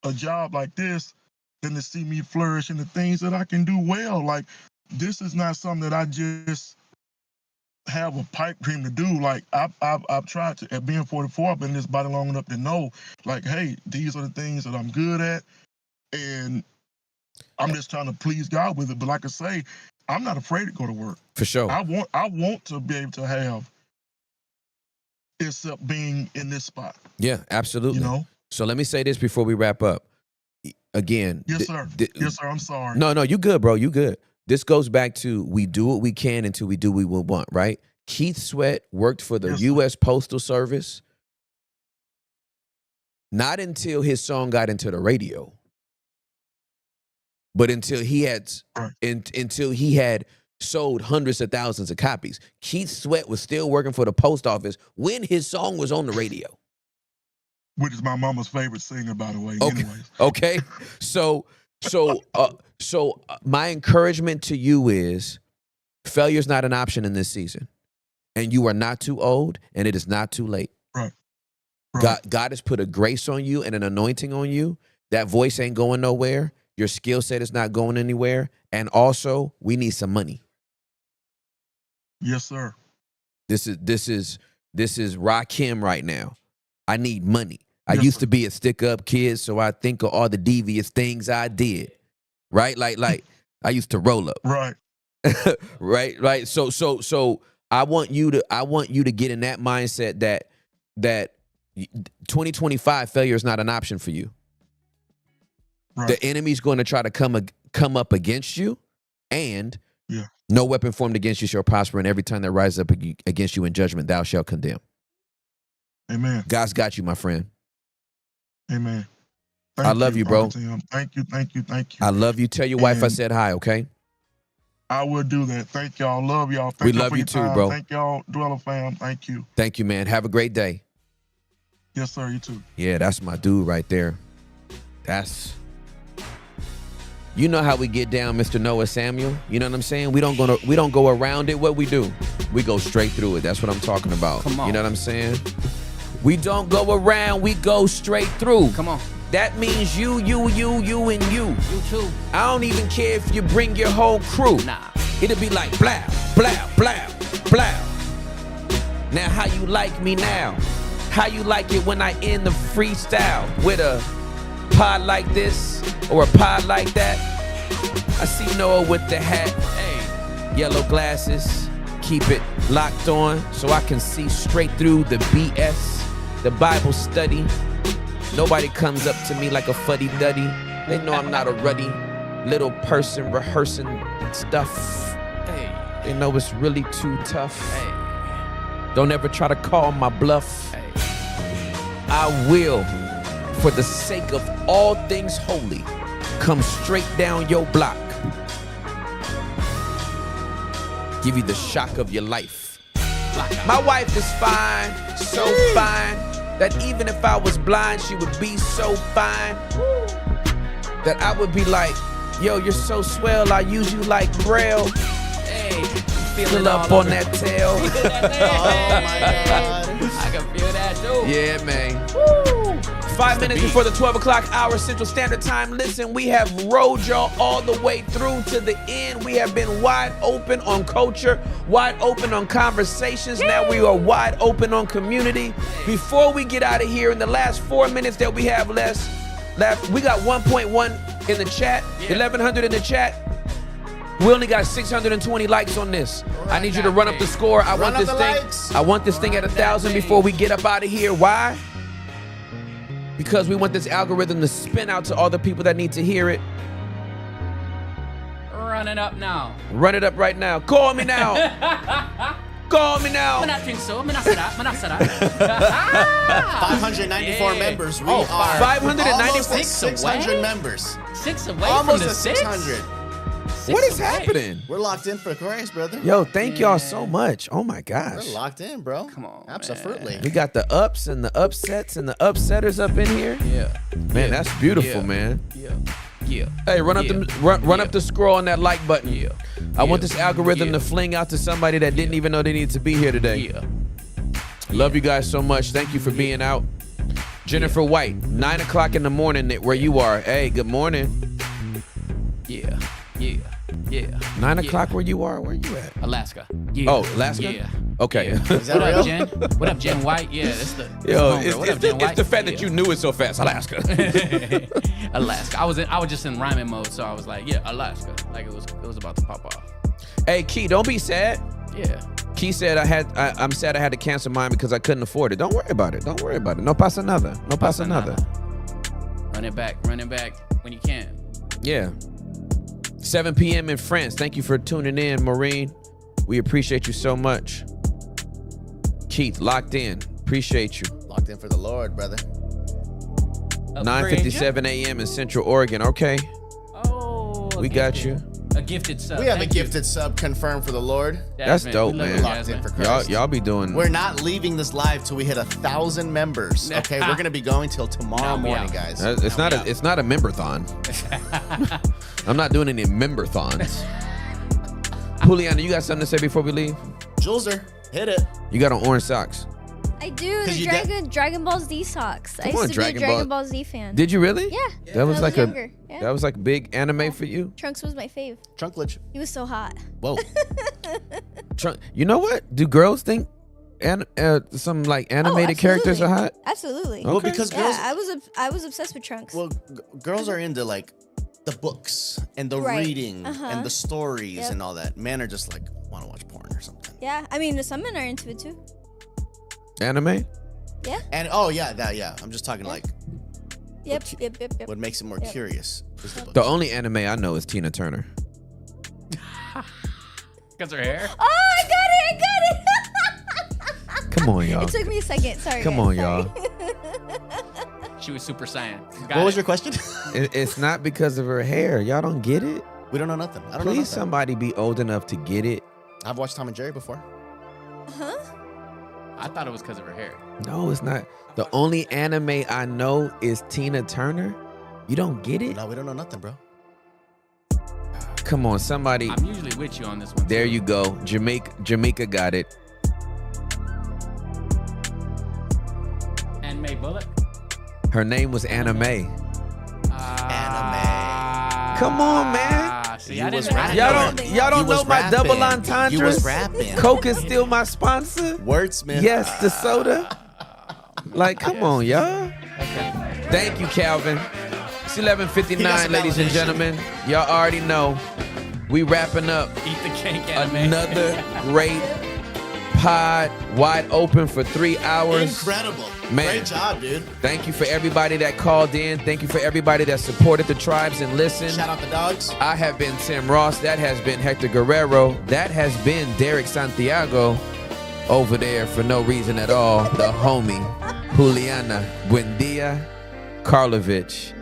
a job like this than to see me flourish in the things that I can do well. Like, this is not something that I just have a pipe dream to do. Like, I've tried to, at being 44, I've been in this body long enough to know, like, hey, these are the things that I'm good at, and I'm just trying to please God with it. But like I say, I'm not afraid to go to work. For sure. I want to be able to have, except being in this spot. Yeah, absolutely. You know? So let me say this before we wrap up. Again. Yes, sir. Yes, sir. I'm sorry. No, you good, bro. You good. This goes back to we do what we can until we do what we want, right? Keith Sweat worked for the U.S. Postal Service. Not until his song got into the radio, but until he had sold hundreds of thousands of copies. Keith Sweat was still working for the post office when his song was on the radio. Which is my mama's favorite singer, by the way. Okay. Anyways. Okay. So my encouragement to you is failure's not an option in this season. And you are not too old, and it is not too late. Right. God has put a grace on you and an anointing on you. That voice ain't going nowhere. Your skill set is not going anywhere. And also, we need some money. Yes, sir. This is Rakim right now. I need money. I used to be a stick-up kid, so I think of all the devious things I did. Right? Like I used to roll up. Right. right. So I want you to get in that mindset that 2025 failure is not an option for you. Right. The enemy's going to try to come up against you, and no weapon formed against you shall prosper, and every time that rises up against you in judgment, thou shalt condemn. Amen. God's got you, my friend. Amen. I love you, bro. Thank you. I love you. Tell your wife I said hi, okay? I will do that. Thank y'all. Love y'all. We love you too, bro. Thank y'all, Dweller fam. Thank you. Thank you, man. Have a great day. Yes, sir. You too. Yeah, that's my dude right there. You know how we get down, Mr. Noah Samuel. You know what I'm saying? We don't go around it. What we do, we go straight through it. That's what I'm talking about. Come on. You know what I'm saying? We don't go around. We go straight through. Come on. That means you, and you. You too. I don't even care if you bring your whole crew. Nah. it'll be like blah, blah, blah, blah. Now how you like me now? How you like it when I end the freestyle with a pod like this or a pod like that? I see Noah with the hat, hey, yellow glasses, keep it locked on so I can see straight through the BS, the Bible study. Nobody comes up to me like a fuddy-duddy. They know I'm not a ruddy little person rehearsing stuff. Hey. They know it's really too tough. Hey. Don't ever try to call my bluff. Hey. I will, for the sake of all things holy, come straight down your block. Give you the shock of your life. My wife is fine, so fine, that even if I was blind, she would be so fine that I would be like, yo, you're so swell, I use you like Braille. Hey, feel up on that tail. Oh my God. I can feel that too. Yeah, man. Woo. 5 minutes before the 12 o'clock hour Central Standard Time. Listen, we have rode y'all all the way through to the end. We have been wide open on culture, wide open on conversations. Now we are wide open on community. Before we get out of here, in the last 4 minutes that we have left, we got 1.1 in the chat, 1,100 in the chat. We only got 620 likes on this. I need you to run up the score. I want this thing at 1,000 before we get up out of here. Why? Because we want this algorithm to spin out to all the people that need to hear it. Run it up now. Run it up right now. Call me now. Call me now. I don't think so. I'm not say that. 594 members. We are 596 600 members. 6 away Almost from the at 6? 600. What is happening? We're locked in for Christ, brother. Yo, thank y'all so much. Oh my gosh. We're locked in, bro. Come on, absolutely. We got the ups and the upsets and the upsetters up in here. Yeah. Man, that's beautiful, man. Yeah. Yeah. Hey, run up the scroll on that like button. Yeah. I want this algorithm to fling out to somebody that didn't even know they needed to be here today. Yeah. Love you guys so much. Thank you for being out. Jennifer White, 9 o'clock in the morning where you are. Hey, good morning. Yeah. Yeah. Yeah. 9 o'clock where you are? Where you at? Alaska. Yeah. Oh, Alaska? Yeah. Okay. Yeah. Is that what real? up, Jen? What up, Jen White? Yeah, it's the It's the fact that you knew it so fast. Alaska. Alaska. I was just in rhyming mode, so I was like, yeah, Alaska. Like it was about to pop off. Hey, Key, don't be sad. Yeah. Key said I'm sad I had to cancel mine because I couldn't afford it. Don't worry about it. Don't worry about it. No pasa nada. No pasa nada. Run it back when you can. Yeah. 7 p.m. in France. Thank you for tuning in, Maureen. We appreciate you so much. Keith, locked in. Appreciate you. Locked in for the Lord, brother. 9:57 a.m. in Central Oregon. Okay. Oh. We got you. A gifted sub. We have a gifted sub confirmed for the Lord. That's dope, man. Locked in for Christ. Y'all be doing. We're not leaving this live till we hit 1,000 members. Okay, we're gonna be going till tomorrow morning, guys. It's not a member-thon. I'm not doing any member-thons. Juliana, you got something to say before we leave? Julzer, hit it. You got on orange socks. I do. The Dragon Ball Z socks. I Come on, used to be a Dragon Ball Z fan. Did you really? Yeah. That was when I like younger. that was like a big anime for you. Trunks was my fave. Trunklage. He was so hot. Whoa. You know what? Do girls think some like animated characters are hot? Absolutely. Well, because girls, I was obsessed with Trunks. Well, girls are into like the books and the reading and the stories and all that. Men are just like want to watch porn or something. Yeah, I mean some men are into it too. Anime? Yeah. And I'm just talking like. Yep. What makes it more curious is the books. The only anime I know is Tina Turner. Because her hair? Oh, I got it. Come on, y'all. It took me a second. Sorry. Come on, y'all. She was Super Saiyan. What was your question? It's not because of her hair. Y'all don't get it? We don't know nothing. I don't know Please, nothing. somebody be old enough to get it. I've watched Tom and Jerry before. Huh? I thought it was because of her hair. No, it's not. The only anime I know is Tina Turner. You don't get it? No, we don't know nothing, bro. Come on, somebody. I'm usually with you on this one. There you go. Jamaica got it. And May Bullock? Her name was Anime. Anime. Come on, man. See, You I was didn't. rapping. Y'all don't You was know my double entendres. You was rapping. Coke is still my sponsor. Wordsmith. Yes, the soda. Like, come on, y'all. Thank you, Calvin. It's He got 11:59, some ladies and validation. gentlemen. Y'all already know. We wrapping up Eat the cake, anime. another great pod, wide open for 3 hours. Incredible. Man. Great job, dude. Thank you for everybody that called in. Thank you for everybody that supported the tribes and listened. Shout out the dogs. I have been Tim Ross. That has been Hector Guerrero. That has been Derek Santiago over there for no reason at all. The homie, Juliana Buendia Karlovich.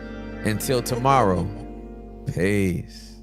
Until tomorrow, peace.